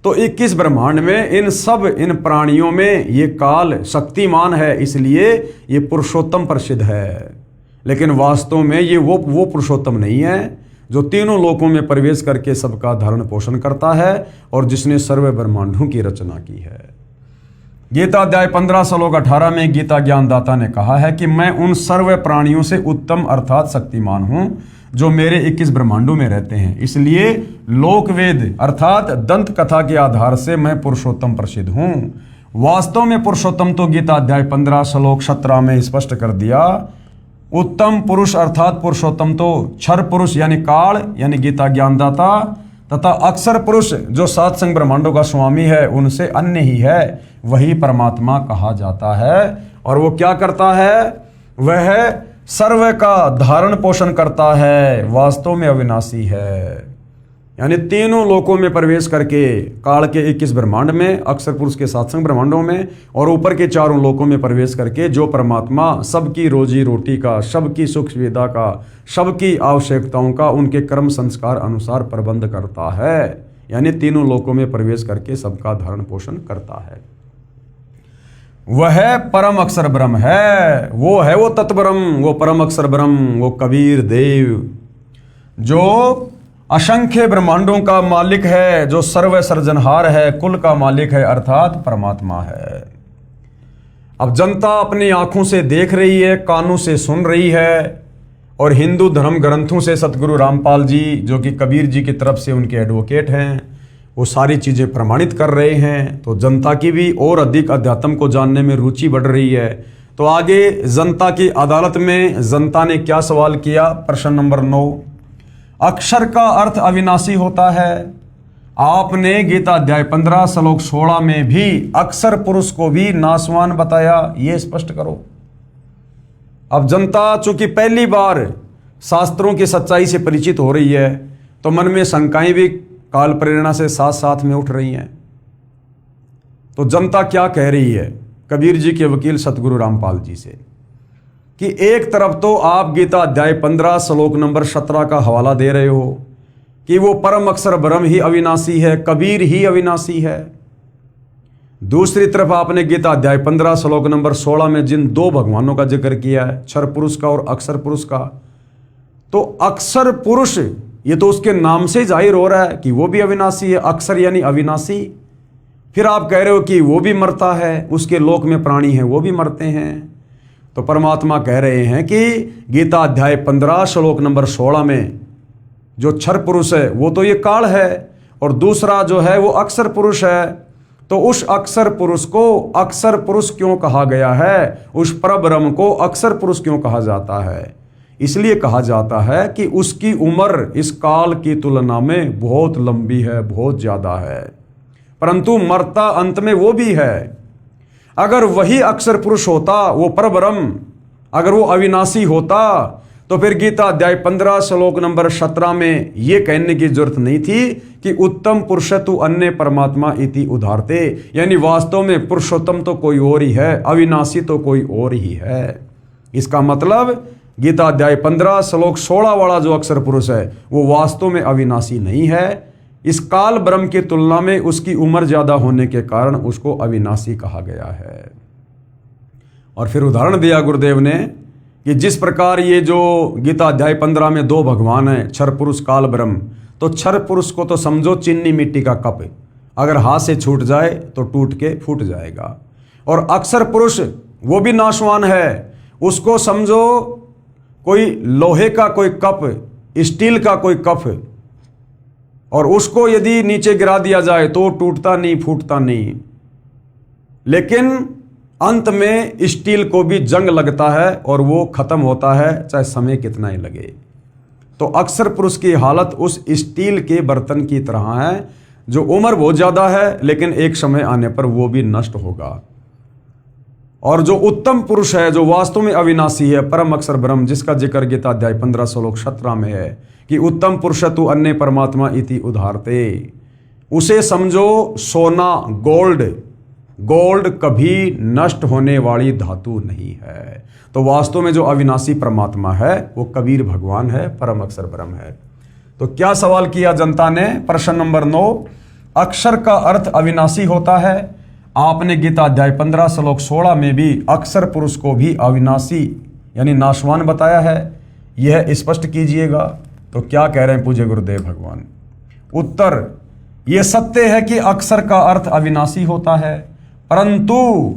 तो 21 ब्रह्मांड में इन प्राणियों में ये काल शक्तिमान है, इसलिए ये पुरुषोत्तम प्रसिद्ध है। लेकिन वास्तव में ये वो पुरुषोत्तम नहीं है जो तीनों लोकों में प्रवेश करके सबका धारण पोषण करता है और जिसने सर्व ब्रह्मांडों की रचना की है। गीता अध्याय 15 श्लोक 18 में गीता ज्ञानदाता ने कहा है कि मैं उन सर्व प्राणियों से उत्तम अर्थात शक्तिमान हूं जो मेरे 21 ब्रह्मांडों में रहते हैं, इसलिए लोकवेद अर्थात दंत कथा के आधार से मैं पुरुषोत्तम प्रसिद्ध हूं। वास्तव में पुरुषोत्तम तो गीता अध्याय 15 श्लोक 17 में स्पष्ट कर दिया। उत्तम पुरुष अर्थात पुरुषोत्तम तो क्षर पुरुष यानी काल यानी गीता ज्ञानदाता तथा अक्षर पुरुष जो सात संग ब्रह्मांडों का स्वामी है उनसे अन्य ही है, वही परमात्मा कहा जाता है। और वो क्या करता है? वह सर्व का धारण पोषण करता है, वास्तव में अविनाशी है। यानी तीनों लोकों में प्रवेश करके काल के 21 ब्रह्मांड में, अक्षर पुरुष के सात संग ब्रह्मांडों में और ऊपर के चारों लोकों में प्रवेश करके जो परमात्मा सबकी रोजी रोटी का, सबकी सुख सुविधा का, सबकी आवश्यकताओं का उनके कर्म संस्कार अनुसार प्रबंध करता है, यानी तीनों लोकों में प्रवेश करके सबका धारण पोषण करता है, वह परम अक्षर ब्रह्म है। वो है वो तत्ब्रह्म, वो परम अक्षर ब्रह्म, वो कबीर देव जो असंख्य ब्रह्मांडों का मालिक है, जो सर्व सर्जनहार है, कुल का मालिक है अर्थात परमात्मा है। अब जनता अपनी आंखों से देख रही है, कानों से सुन रही है और हिंदू धर्म ग्रंथों से सतगुरु रामपाल जी जो कि कबीर जी की तरफ से उनके एडवोकेट हैं, वो सारी चीज़ें प्रमाणित कर रहे हैं। तो जनता की भी और अधिक अध्यात्म को जानने में रुचि बढ़ रही है। तो आगे जनता की अदालत में जनता ने क्या सवाल किया? प्रश्न नंबर 9, अक्षर का अर्थ अविनाशी होता है। आपने गीता अध्याय 15 श्लोक 16 में भी अक्षर पुरुष को भी नाशवान बताया, ये स्पष्ट करो। अब जनता चूंकि पहली बार शास्त्रों की सच्चाई से परिचित हो रही है तो मन में शंकाएं भी काल प्रेरणा से साथ साथ में उठ रही हैं। तो जनता क्या कह रही है कबीर जी के वकील सतगुरु रामपाल जी से कि एक तरफ तो आप गीता अध्याय 15 श्लोक नंबर 17 का हवाला दे रहे हो कि वो परम अक्षर ब्रह्म ही अविनाशी है, कबीर ही अविनाशी है। दूसरी तरफ आपने गीता अध्याय 15 श्लोक नंबर 16 में जिन दो भगवानों का जिक्र किया है, क्षर पुरुष का और अक्षर पुरुष का, तो अक्षर पुरुष ये तो उसके नाम से जाहिर हो रहा है कि वो भी अविनाशी है, अक्षर यानी अविनाशी। फिर आप कह रहे हो कि वो भी मरता है, उसके लोक में प्राणी हैं वो भी मरते हैं। तो परमात्मा कह रहे हैं कि गीता अध्याय 15 श्लोक नंबर 16 में जो क्षर पुरुष है वो तो ये काल है और दूसरा जो है वो अक्षर पुरुष है। तो उस अक्षर पुरुष को अक्षर पुरुष क्यों कहा गया है? उस परब्रह्म को अक्षर पुरुष क्यों कहा जाता है? इसलिए कहा जाता है कि उसकी उम्र इस काल की तुलना में बहुत लंबी है, बहुत ज्यादा है, परंतु मरता अंत में वो भी है। अगर वही अक्षर पुरुष होता, वो परब्रह्म, अगर वो अविनाशी होता तो फिर गीता अध्याय 15 श्लोक नंबर 17 में ये कहने की जरूरत नहीं थी कि उत्तम पुरुष तु अन्य परमात्मा इति उदारते, यानी वास्तव में पुरुषोत्तम तो कोई और ही है, अविनाशी तो कोई और ही है। इसका मतलब गीता अध्याय 15 श्लोक 16 वाला जो अक्षर पुरुष है वो वास्तव में अविनाशी नहीं है। इस काल ब्रह्म की तुलना में उसकी उम्र ज्यादा होने के कारण उसको अविनाशी कहा गया है। और फिर उदाहरण दिया गुरुदेव ने कि जिस प्रकार ये जो गीता अध्याय 15 में दो भगवान हैं, क्षर पुरुष काल ब्रह्म, तो क्षर पुरुष को तो समझो चीनी मिट्टी का कप, अगर हाथ से छूट जाए तो टूट के फूट जाएगा। और अक्षर पुरुष वो भी नाशवान है, उसको समझो कोई लोहे का कोई कप, स्टील का कोई कप, और उसको यदि नीचे गिरा दिया जाए तो टूटता नहीं, फूटता नहीं, लेकिन अंत में स्टील को भी जंग लगता है और वो खत्म होता है चाहे समय कितना ही लगे। तो अक्षर पुरुष की हालत उस स्टील के बर्तन की तरह है जो उम्र बहुत ज्यादा है लेकिन एक समय आने पर वो भी नष्ट होगा। और जो उत्तम पुरुष है, जो वास्तव में अविनाशी है, परम अक्षर ब्रह्म, जिसका जिक्र गीता अध्याय 15 श्लोक 17 में है कि उत्तम पुरुष तु अन्य परमात्मा इति उदारते, उसे समझो सोना, गोल्ड कभी नष्ट होने वाली धातु नहीं है। तो वास्तव में जो अविनाशी परमात्मा है वो कबीर भगवान है, परम अक्षर ब्रह्म है। तो क्या सवाल किया जनता ने? प्रश्न नंबर 9, अक्षर का अर्थ अविनाशी होता है। आपने गीता अध्याय 15 श्लोक 16 में भी अक्षर पुरुष को भी अविनाशी यानी नाशवान बताया है। यह स्पष्ट कीजिएगा। तो क्या कह रहे हैं पूज्य गुरुदेव भगवान? उत्तर, यह सत्य है कि अक्षर का अर्थ अविनाशी होता है, परंतु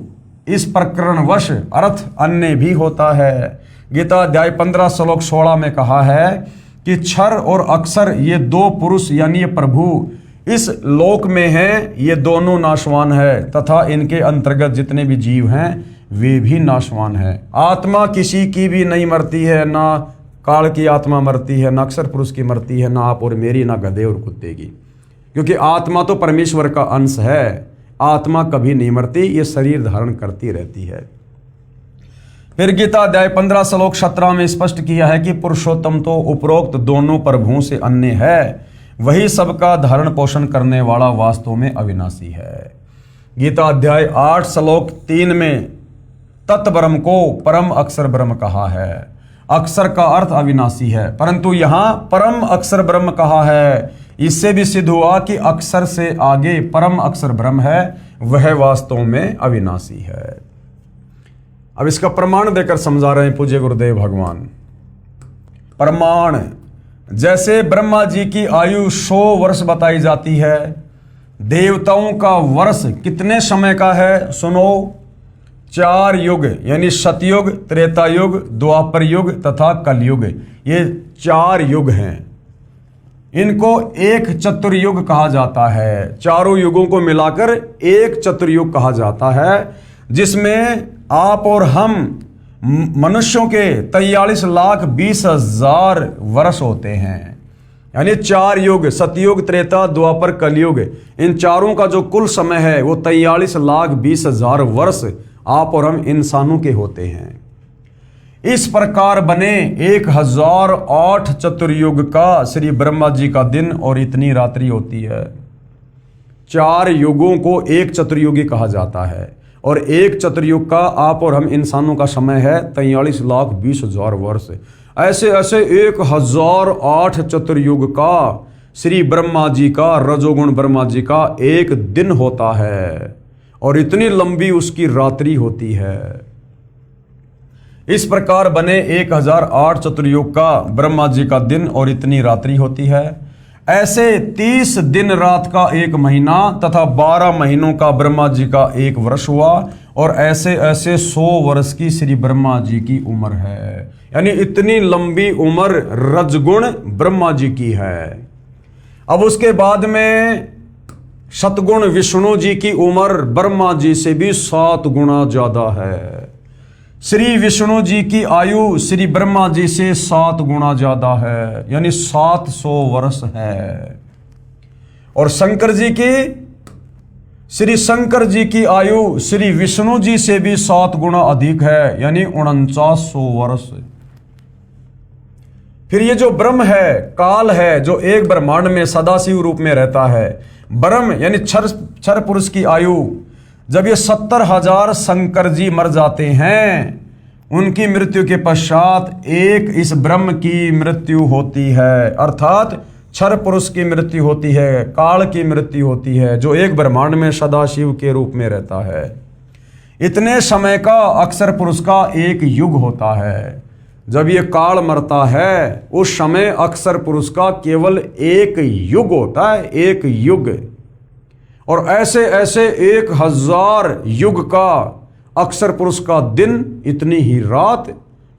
इस प्रकरणवश अर्थ अन्य भी होता है। गीता अध्याय 15 श्लोक 16 में कहा है कि क्षर और अक्षर ये दो पुरुष यानी ये प्रभु इस लोक में हैं, ये दोनों नाशवान है तथा इनके अंतर्गत जितने भी जीव हैं वे भी नाशवान है। आत्मा किसी की भी नहीं मरती है, ना काल की आत्मा मरती है, ना अक्षर पुरुष की मरती है, ना आप और मेरी, ना गधे और कुत्ते की, क्योंकि आत्मा तो परमेश्वर का अंश है। आत्मा कभी नहीं मरती, ये शरीर धारण करती रहती है। फिर गीता अध्याय 15 श्लोक 17 में स्पष्ट किया है कि पुरुषोत्तम तो उपरोक्त दोनों प्रभुओं से अन्य है, वही सबका धारण पोषण करने वाला वास्तव में अविनाशी है। गीता अध्याय 8 श्लोक 3 में तत्ब्रह्म को परम अक्षर ब्रह्म कहा है। अक्षर का अर्थ अविनाशी है, परंतु यहां परम अक्षर ब्रह्म कहा है। इससे भी सिद्ध हुआ कि अक्षर से आगे परम अक्षर ब्रह्म है, वह वास्तव में अविनाशी है। अब इसका प्रमाण देकर समझा रहे हैं पूज्य गुरुदेव भगवान। प्रमाण, जैसे ब्रह्मा जी की आयु 100 वर्ष बताई जाती है, देवताओं का वर्ष कितने समय का है सुनो? 4 युग यानी सतयुग, त्रेता युग, द्वापर युग तथा कलयुग, ये 4 युग हैं। इनको एक चतुर्युग कहा जाता है। चारों युगों को मिलाकर एक चतुर्युग कहा जाता है, जिसमें आप और हम मनुष्यों के 43,20,000 वर्ष होते हैं। यानी 4 युग, सतयुग, त्रेता, द्वापर, कलयुग, इन चारों का जो कुल समय है वो 43,20,000 वर्ष आप और हम इंसानों के होते हैं। इस प्रकार बने 1008 चतुर्युग का श्री ब्रह्मा जी का दिन और इतनी रात्रि होती है। 4 युगों को एक चतुर्युगी कहा जाता है और एक चतुर्युग का आप और हम इंसानों का समय है 43,20,000 वर्ष। ऐसे ऐसे 1008 चतुर्युग का श्री ब्रह्मा जी का, रजोगुण ब्रह्मा जी का एक दिन होता है और इतनी लंबी उसकी रात्रि होती है। इस प्रकार बने 1008 चतुर्युग का ब्रह्मा जी का दिन और इतनी रात्रि होती है। ऐसे 30 दिन रात का एक महीना तथा 12 महीनों का ब्रह्मा जी का एक वर्ष हुआ और ऐसे ऐसे 100 वर्ष की श्री ब्रह्मा जी की उम्र है। यानी इतनी लंबी उम्र रजगुण ब्रह्मा जी की है। अब उसके बाद में सतगुण विष्णु जी की उम्र ब्रह्मा जी से भी 7 गुना ज्यादा है। श्री विष्णु जी की आयु श्री ब्रह्मा जी से 7 गुना ज्यादा है, यानी 700 वर्ष है। और शंकर जी की, श्री शंकर जी की आयु श्री विष्णु जी से भी 7 गुना अधिक है, यानी 4900 वर्ष। फिर ये जो ब्रह्म है, काल है, जो एक ब्रह्मांड में सदाशिव रूप में रहता है, ब्रह्म यानी क्षर पुरुष की आयु, जब ये 70,000 शंकर जी मर जाते हैं, उनकी मृत्यु के पश्चात एक इस ब्रह्म की मृत्यु होती है, अर्थात क्षर पुरुष की मृत्यु होती है, काल की मृत्यु होती है, जो एक ब्रह्मांड में सदाशिव के रूप में रहता है। इतने समय का अक्षर पुरुष का एक युग होता है। जब ये काल मरता है, उस समय अक्षर पुरुष का केवल एक युग होता है, एक युग। और ऐसे ऐसे 1000 युग का अक्षर पुरुष का दिन, इतनी ही रात,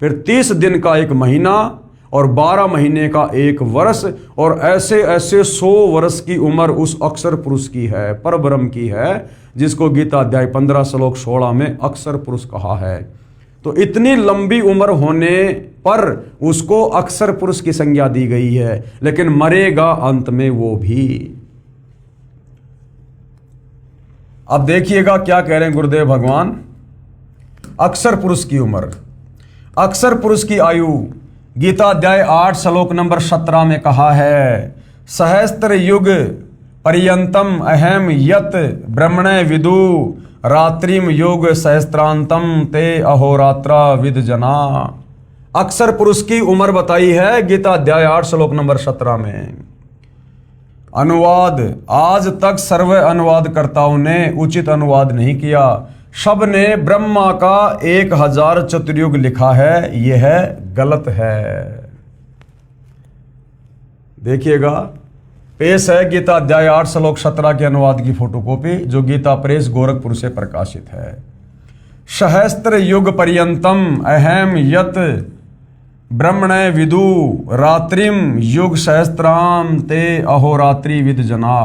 फिर 30 दिन का एक महीना और 12 महीने का एक वर्ष, और ऐसे ऐसे 100 वर्ष की उम्र उस अक्षर पुरुष की है, परब्रह्म की है, जिसको गीता अध्याय 15 श्लोक 16 में अक्षर पुरुष कहा है। तो इतनी लंबी उम्र होने पर उसको अक्षर पुरुष की संज्ञा दी गई है, लेकिन मरेगा अंत में वो भी। अब देखिएगा क्या कह रहे हैं गुरुदेव भगवान। अक्षर पुरुष की उम्र, अक्षर पुरुष की आयु गीता अध्याय 8 श्लोक नंबर 17 में कहा है, सहस्त्र युग पर्यंतम अहम यत ब्रह्मणे विदु रात्रिम योग सहस्त्रांतम ते अहोरात्रा विद जना। अक्षर पुरुष की उम्र बताई है गीता अध्याय 8 श्लोक नंबर 17 में। अनुवाद आज तक सर्व अनुवादकर्ताओं ने उचित अनुवाद नहीं किया। सब ने ब्रह्मा का 1000 चतुर्युग लिखा है, यह गलत है। देखिएगा, पेश है गीता अध्याय 8 श्लोक 17 के अनुवाद की फोटोकॉपी, जो गीता प्रेस गोरखपुर से प्रकाशित है। सहस्त्र युग पर्यंतम अहम यत ब्रह्मणे विदु रात्रिम युग सहस्त्राम ते अहोरात्रि विद जना।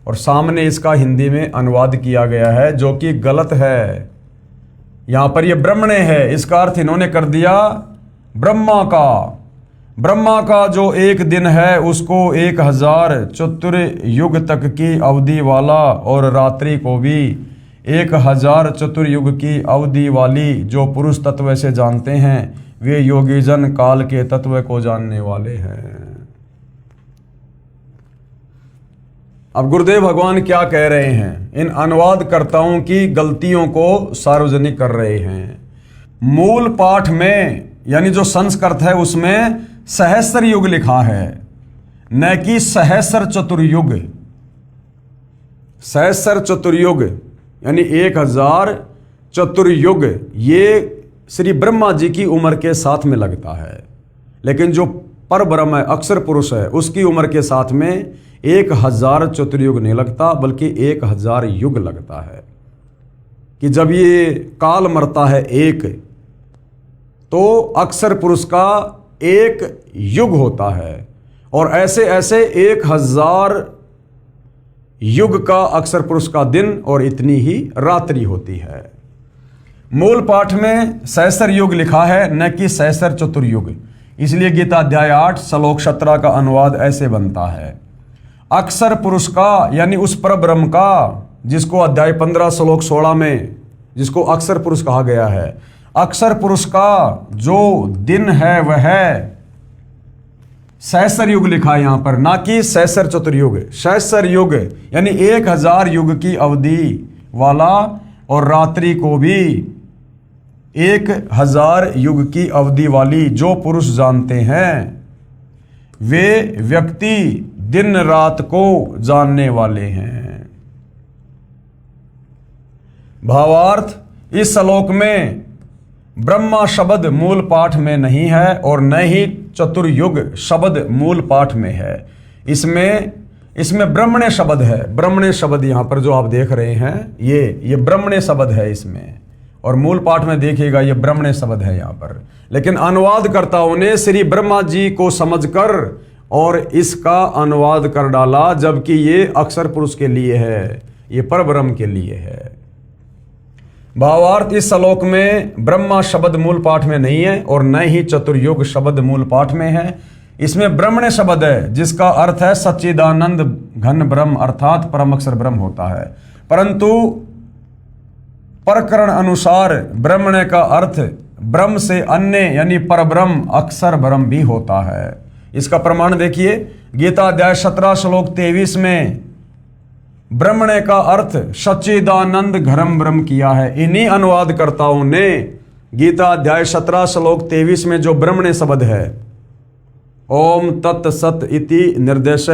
और सामने इसका हिंदी में अनुवाद किया गया है, जो कि गलत है। यहां पर ये ब्रह्मणे है, इसका अर्थ इन्होंने कर दिया ब्रह्मा का। ब्रह्मा का जो एक दिन है उसको 1000 चतुर्युग तक की अवधि वाला, और रात्रि को भी 1000 चतुर्युग की अवधि वाली जो पुरुष तत्व से जानते हैं, वे योगीजन काल के तत्व को जानने वाले हैं। अब गुरुदेव भगवान क्या कह रहे हैं? इन अनुवादकर्ताओं की गलतियों को सार्वजनिक कर रहे हैं। मूल पाठ में यानी जो संस्कृत है उसमें सहस्त्र युग लिखा है, न कि सहस्त्र चतुर्युग। सहस्त्र चतुर्युग यानी 1000 चतुर्युग, ये श्री ब्रह्मा जी की उम्र के साथ में लगता है। लेकिन जो पर ब्रह्म है, अक्षर पुरुष है, उसकी उम्र के साथ में 1000 चतुर्युग नहीं लगता, बल्कि 1000 युग लगता है। कि जब ये काल मरता है एक, तो अक्षर पुरुष का एक युग होता है, और ऐसे ऐसे 1000 युग का अक्षर पुरुष का दिन और इतनी ही रात्रि होती है। मूल पाठ में सहस्त्र युग लिखा है, न कि सहस्त्र चतुर्युग। इसलिए गीता अध्याय 8 श्लोक 17 का अनुवाद ऐसे बनता है, अक्षर पुरुष का यानी उस पर ब्रह्म का, जिसको अध्याय 15 श्लोक 16 में जिसको अक्षर पुरुष कहा गया है, अक्षर पुरुष का जो दिन है वह सहस्त्र युग लिखा है यहां पर, ना कि सहस्त्र चतुर्युग। सहस्त्र युग यानी 1000 युग की अवधि वाला, और रात्रि को भी 1000 युग की अवधि वाली जो पुरुष जानते हैं, वे व्यक्ति दिन रात को जानने वाले हैं। भावार्थ, इस श्लोक में ब्रह्मा शब्द मूल पाठ में नहीं है, और न ही चतुर्युग शब्द मूल पाठ में है। इसमें ब्रह्मणे शब्द है। ब्रह्मणे शब्द यहां पर जो आप देख रहे हैं, ये ब्रह्मणे शब्द है इसमें, और मूल पाठ में देखिएगा ये ब्रह्मणे शब्द है यहां पर। लेकिन अनुवादकर्ताओं ने श्री ब्रह्मा जी को समझकर और इसका अनुवाद कर डाला, जबकि ये अक्षर पुरुष के लिए है, ये परब्रह्म के लिए है। भावार्थ, इस श्लोक में ब्रह्मा शब्द मूल पाठ में नहीं है, और न ही चतुर्युग शब्द मूल पाठ में है। इसमें ब्रह्मणे शब्द है, जिसका अर्थ है सच्चिदानंद घन ब्रह्म, अर्थात परम अक्षर ब्रह्म होता है। परंतु प्रकरण अनुसार ब्रह्मणे का अर्थ ब्रह्म से अन्य यानी परब्रह्म अक्षर ब्रह्म भी होता है। इसका प्रमाण देखिए, गीता अध्याय 17 श्लोक 23 में ब्रह्मणे का अर्थ सच्चिदानंद घनम ब्रह्म किया है। इन्हीं अनुवादकर्ताओं ने गीता अध्याय 17 श्लोक 23 में जो ब्रह्मणे शब्द है, ओम तत् सत इति निर्देश,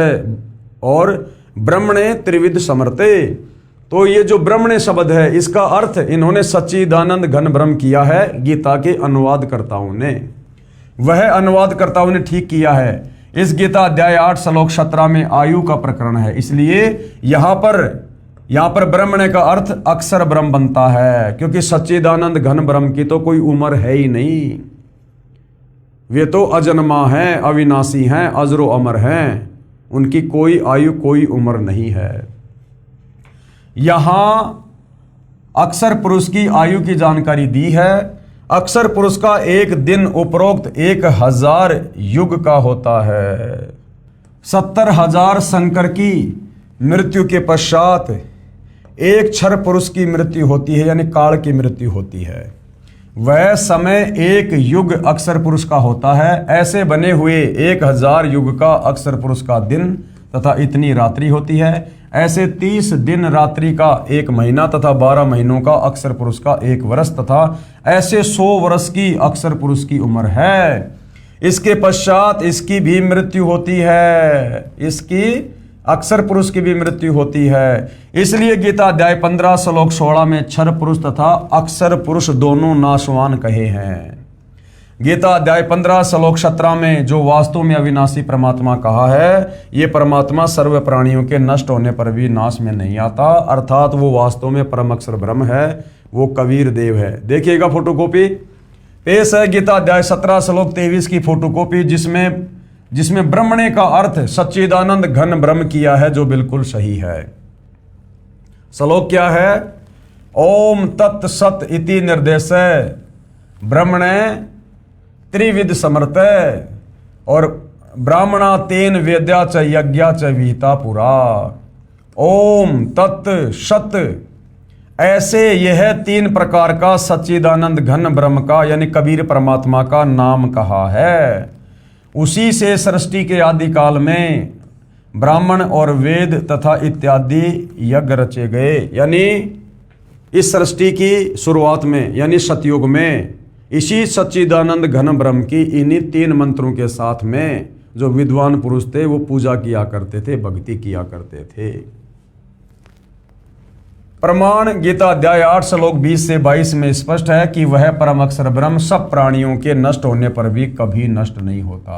और ब्रह्मणे त्रिविध समर्थे, तो ये जो ब्रह्मणे शब्द है इसका अर्थ इन्होंने सच्चिदानंद घन ब्रह्म किया है। गीता के अनुवादकर्ताओं ने, वह अनुवादकर्ताओं ने ठीक किया है। इस गीता अध्याय 8 श्लोक 17 में आयु का प्रकरण है, इसलिए यहां पर ब्रह्मणे का अर्थ अक्षर ब्रह्म बनता है, क्योंकि सच्चिदानंद घन ब्रह्म की तो कोई उम्र है ही नहीं। वे तो अजन्मा हैं, अविनाशी हैं, अजरो अमर हैं, उनकी कोई आयु कोई उम्र नहीं है। यहां अक्षर पुरुष की आयु की जानकारी दी है। अक्षर पुरुष का एक दिन उपरोक्त 1000 युग का होता है। 70,000 शंकर की मृत्यु के पश्चात एक क्षर पुरुष की मृत्यु होती है, यानी काल की मृत्यु होती है। वह समय एक युग अक्षर पुरुष का होता है। ऐसे बने हुए 1000 युग का अक्षर पुरुष का दिन तथा इतनी रात्रि होती है। ऐसे 30 दिन रात्रि का एक महीना तथा 12 महीनों का अक्षर पुरुष का एक वर्ष, तथा ऐसे 100 वर्ष की अक्षर पुरुष की उम्र है। इसके पश्चात इसकी भी मृत्यु होती है। इसकी अक्षर पुरुष की भी मृत्यु होती है। इसलिए गीता अध्याय 15 श्लोक 16 में क्षर पुरुष तथा अक्षर पुरुष दोनों नाशवान कहे हैं। गीता अध्याय 15 श्लोक 17 में जो वास्तव में अविनाशी परमात्मा कहा है, ये परमात्मा सर्व प्राणियों के नष्ट होने पर भी नाश में नहीं आता, अर्थात वो वास्तव में परम अक्षर ब्रह्म है, वो कबीर देव है। देखिएगा फोटोकॉपी पेश है गीता अध्याय 17 श्लोक 23 की फोटोकॉपी, जिसमें ब्रह्मणे का अर्थ सच्चिदानंद घन ब्रह्म किया है, जो बिल्कुल सही है। श्लोक क्या है? ओम तत् सत इति निर्देश ब्रह्मणे त्रिविध समर्थ और ब्राह्मणा तेन वेद्या च यज्ञा च विहिता पुरा। ओम तत् सत, ऐसे यह 3 प्रकार का सच्चिदानंद घन ब्रह्म का यानी कबीर परमात्मा का नाम कहा है। उसी से सृष्टि के आदि काल में ब्राह्मण और वेद तथा इत्यादि यज्ञ रचे गए। यानी इस सृष्टि की शुरुआत में यानी सतयुग में इसी सच्चिदानंद घन ब्रह्म की इन्हीं 3 मंत्रों के साथ में जो विद्वान पुरुष थे वो पूजा किया करते थे, भक्ति किया करते थे। प्रमाण गीता अध्याय 8 श्लोक 20 से 22 में स्पष्ट है कि वह परम अक्षर ब्रह्म सब प्राणियों के नष्ट होने पर भी कभी नष्ट नहीं होता।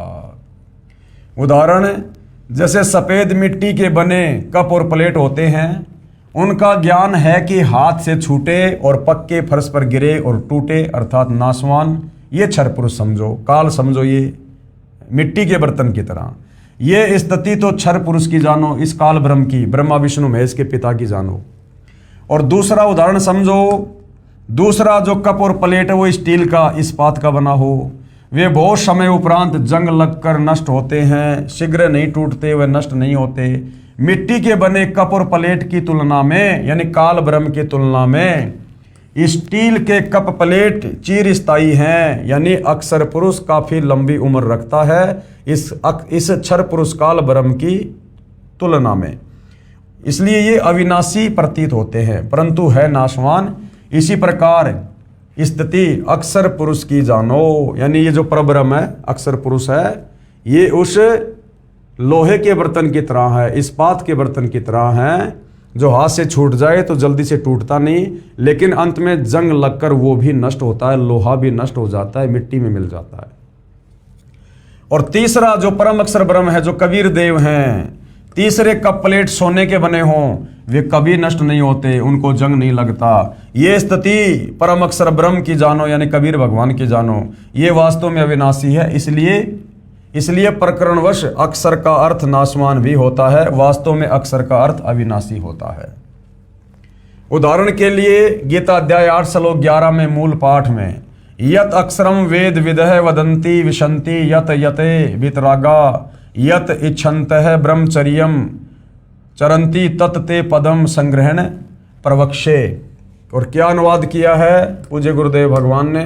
उदाहरण, जैसे सफेद मिट्टी के बने कप और प्लेट होते हैं, उनका ज्ञान है कि हाथ से छूटे और पक्के फर्श पर गिरे और टूटे, अर्थात नाशवान। ये क्षर पुरुष समझो, काल समझो, ये मिट्टी के बर्तन की तरह। ये स्थिति तो क्षर पुरुष की जानो, इस काल ब्रह्म की, ब्रह्मा विष्णु महेश के पिता की जानो। और दूसरा उदाहरण समझो, दूसरा जो कप और प्लेट है वो स्टील का, इस्पात का बना हो, वे बहुत समय उपरांत जंग लगकर नष्ट होते हैं, शीघ्र नहीं टूटते, वे नष्ट नहीं होते। मिट्टी के बने कप और प्लेट की तुलना में यानी काल ब्रह्म की तुलना में स्टील के कप प्लेट चिर स्थायी हैं, यानी अक्षर पुरुष काफी लंबी उम्र रखता है इस क्षर पुरुष काल ब्रह्म की तुलना में। इसलिए ये अविनाशी प्रतीत होते हैं, परंतु है नाशवान। इसी प्रकार स्थिति अक्षर पुरुष की जानो, यानी ये जो परब्रह्म है, अक्षर पुरुष है, ये उस लोहे के बर्तन की तरह है, इस्पात के बर्तन की तरह है, जो हाथ से छूट जाए तो जल्दी से टूटता नहीं, लेकिन अंत में जंग लगकर वो भी नष्ट होता है, लोहा भी नष्ट हो जाता है, मिट्टी में मिल जाता है। और तीसरा जो परम अक्षर ब्रह्म है, जो कबीर देव हैं, तीसरे कप प्लेट सोने के बने हों, वे कभी नष्ट नहीं होते, उनको जंग नहीं लगता। ये स्थिति परम अक्षर ब्रह्म की जानो, यानी कबीर भगवान की जानो, ये वास्तव में अविनाशी है। इसलिए प्रकरणवश अक्षर का अर्थ नाशवान भी होता है, वास्तव में अक्षर का अर्थ अविनाशी होता है। उदाहरण के लिए गीता अध्याय 8 श्लोक 11 में मूल पाठ में यत अक्षरम वेद विदह वदंती विशंति यत यते वितरागा यत इच्छन्तः ब्रह्मचर्यम चरंती तत् ते पदम संग्रहण प्रवक्षे। और क्या अनुवाद किया है पूज्य गुरुदेव भगवान ने?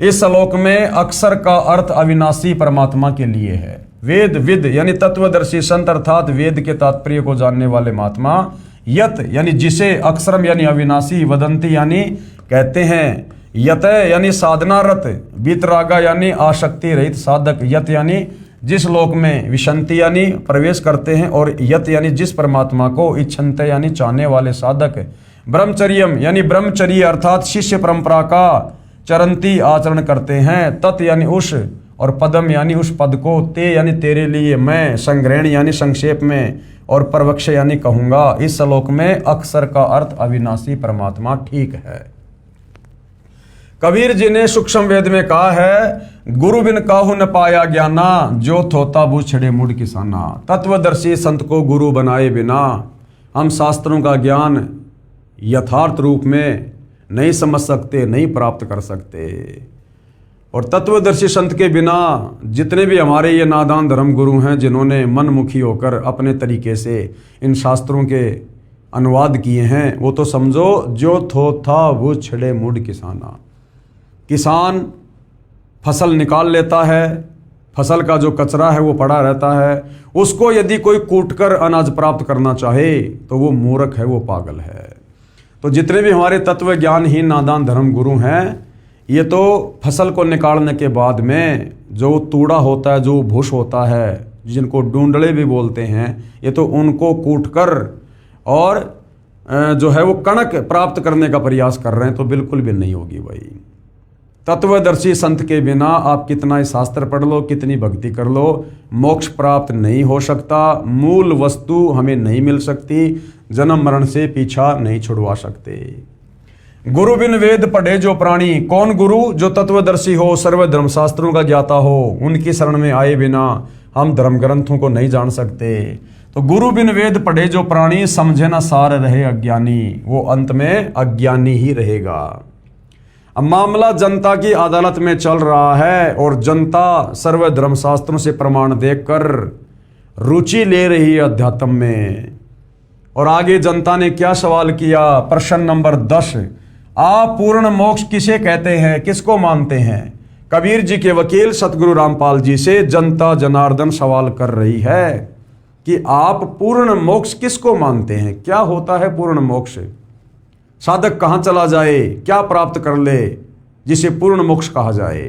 इस श्लोक में अक्षर का अर्थ अविनाशी परमात्मा के लिए है। वेद विद यानी तत्वदर्शी संत, अर्थात वेद के तात्पर्य को जानने वाले महात्मा, यत यानी जिसे, अक्षरम यानी अविनाशी, वदंती यानी कहते हैं, यत यानी साधनारत, बीतरागा यानी आसक्ति रहित साधक, यत यानी जिस लोक में, विशंति यानी प्रवेश करते हैं, और यत यानी जिस परमात्मा को, इच्छन्ते यानी चाहने वाले साधक, ब्रह्मचर्यम यानी ब्रह्मचर्य अर्थात शिष्य परंपरा का चरंती आचरण करते हैं, तत् यानी उस, और पदम यानी उस पद को, ते यानी तेरे लिए, मैं, संग्रहण यानी संक्षेप में, और प्रवक्ष यानी कहूंगा। इस श्लोक में अक्षर का अर्थ अविनाशी परमात्मा ठीक है। कबीर जी ने सूक्ष्म वेद में कहा है, गुरु बिन काहू न पाया ज्ञाना, जो थोता बू छड़े मुड़ किसाना। तत्वदर्शी संत को गुरु बनाए बिना हम शास्त्रों का ज्ञान यथार्थ रूप में नहीं समझ सकते, नहीं प्राप्त कर सकते। और तत्वदर्शी संत के बिना जितने भी हमारे ये नादान धर्म गुरु हैं, जिन्होंने मनमुखी होकर अपने तरीके से इन शास्त्रों के अनुवाद किए हैं, वो तो समझो जो थोथा वो छड़े मुड़ किसाना। किसान फसल निकाल लेता है, फसल का जो कचरा है वो पड़ा रहता है, उसको यदि कोई कूटकर अनाज प्राप्त करना चाहे तो वो मूर्ख है, वो पागल है। तो जितने भी हमारे तत्व ज्ञानहीन नादान धर्म गुरु हैं, ये तो फसल को निकालने के बाद में जो तूड़ा होता है, जो भूष होता है, जिनको डूंडले भी बोलते हैं, ये तो उनको कूटकर और जो है वो कणक प्राप्त करने का प्रयास कर रहे हैं, तो बिल्कुल भी नहीं होगी भाई। तत्वदर्शी संत के बिना आप कितना ही शास्त्र पढ़ लो, कितनी भक्ति कर लो, मोक्ष प्राप्त नहीं हो सकता। मूल वस्तु हमें नहीं मिल सकती, जन्म मरण से पीछा नहीं छुड़वा सकते। गुरु बिन वेद पढ़े जो प्राणी, कौन गुरु? जो तत्वदर्शी हो, सर्व धर्मशास्त्रों का ज्ञाता हो। उनकी शरण में आए बिना हम धर्म ग्रंथों को नहीं जान सकते। तो गुरु बिन वेद पढ़े जो प्राणी, समझे ना सार रहे अज्ञानी, वो अंत में अज्ञानी ही रहेगा। अब मामला जनता की अदालत में चल रहा है और जनता सर्व धर्मशास्त्रों से प्रमाण देखकर रुचि ले रही है अध्यात्म में। और आगे जनता ने क्या सवाल किया? प्रश्न नंबर 10, आप पूर्ण मोक्ष किसे कहते हैं, किसको मानते हैं? कबीर जी के वकील सतगुरु रामपाल जी से जनता जनार्दन सवाल कर रही है कि आप पूर्ण मोक्ष किसको मानते हैं? क्या होता है पूर्ण मोक्ष? साधक कहाँ चला जाए, क्या प्राप्त कर ले जिसे पूर्ण मोक्ष कहा जाए?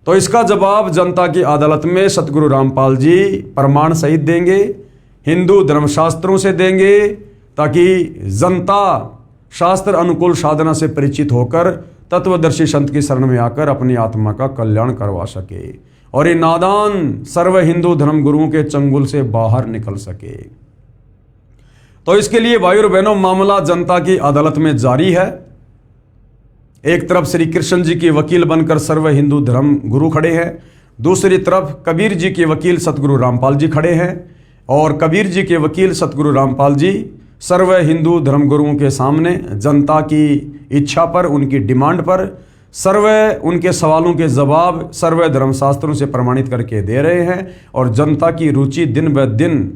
तो इसका जवाब जनता की अदालत में सतगुरु रामपाल जी प्रमाण सहित देंगे, हिंदू धर्मशास्त्रों से देंगे, ताकि जनता शास्त्र अनुकूल साधना से परिचित होकर तत्वदर्शी संत की शरण में आकर अपनी आत्मा का कल्याण करवा सके और ये नादान सर्व हिंदू धर्म गुरुओं के चंगुल से बाहर निकल सके। तो इसके लिए भाइयों और बहनों, मामला जनता की अदालत में जारी है। एक तरफ श्री कृष्ण जी के वकील बनकर सर्व हिंदू धर्म गुरु खड़े हैं, दूसरी तरफ कबीर जी के वकील सतगुरु रामपाल जी खड़े हैं। और कबीर जी के वकील सतगुरु रामपाल जी सर्व हिंदू धर्म गुरुओं के सामने जनता की इच्छा पर, उनकी डिमांड पर सर्व उनके सवालों के जवाब सर्व धर्मशास्त्रों से प्रमाणित करके दे रहे हैं। और जनता की रुचि दिन ब दिन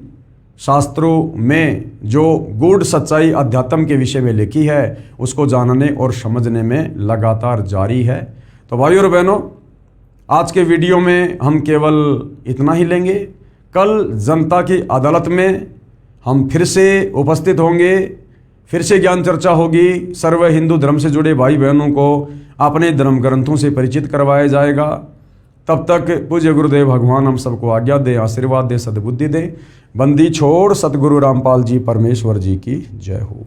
शास्त्रों में जो गूढ़ सच्चाई अध्यात्म के विषय में लिखी है उसको जानने और समझने में लगातार जारी है। तो भाइयों और बहनों, आज के वीडियो में हम केवल इतना ही लेंगे। कल जनता की अदालत में हम फिर से उपस्थित होंगे, फिर से ज्ञान चर्चा होगी। सर्व हिंदू धर्म से जुड़े भाई बहनों को अपने धर्म ग्रंथों से परिचित करवाया जाएगा। तब तक पूज्य गुरुदेव भगवान हम सबको आज्ञा दे, आशीर्वाद दे, सद्बुद्धि दे। बंदी छोड़ सतगुरु रामपाल जी परमेश्वर जी की जय हो।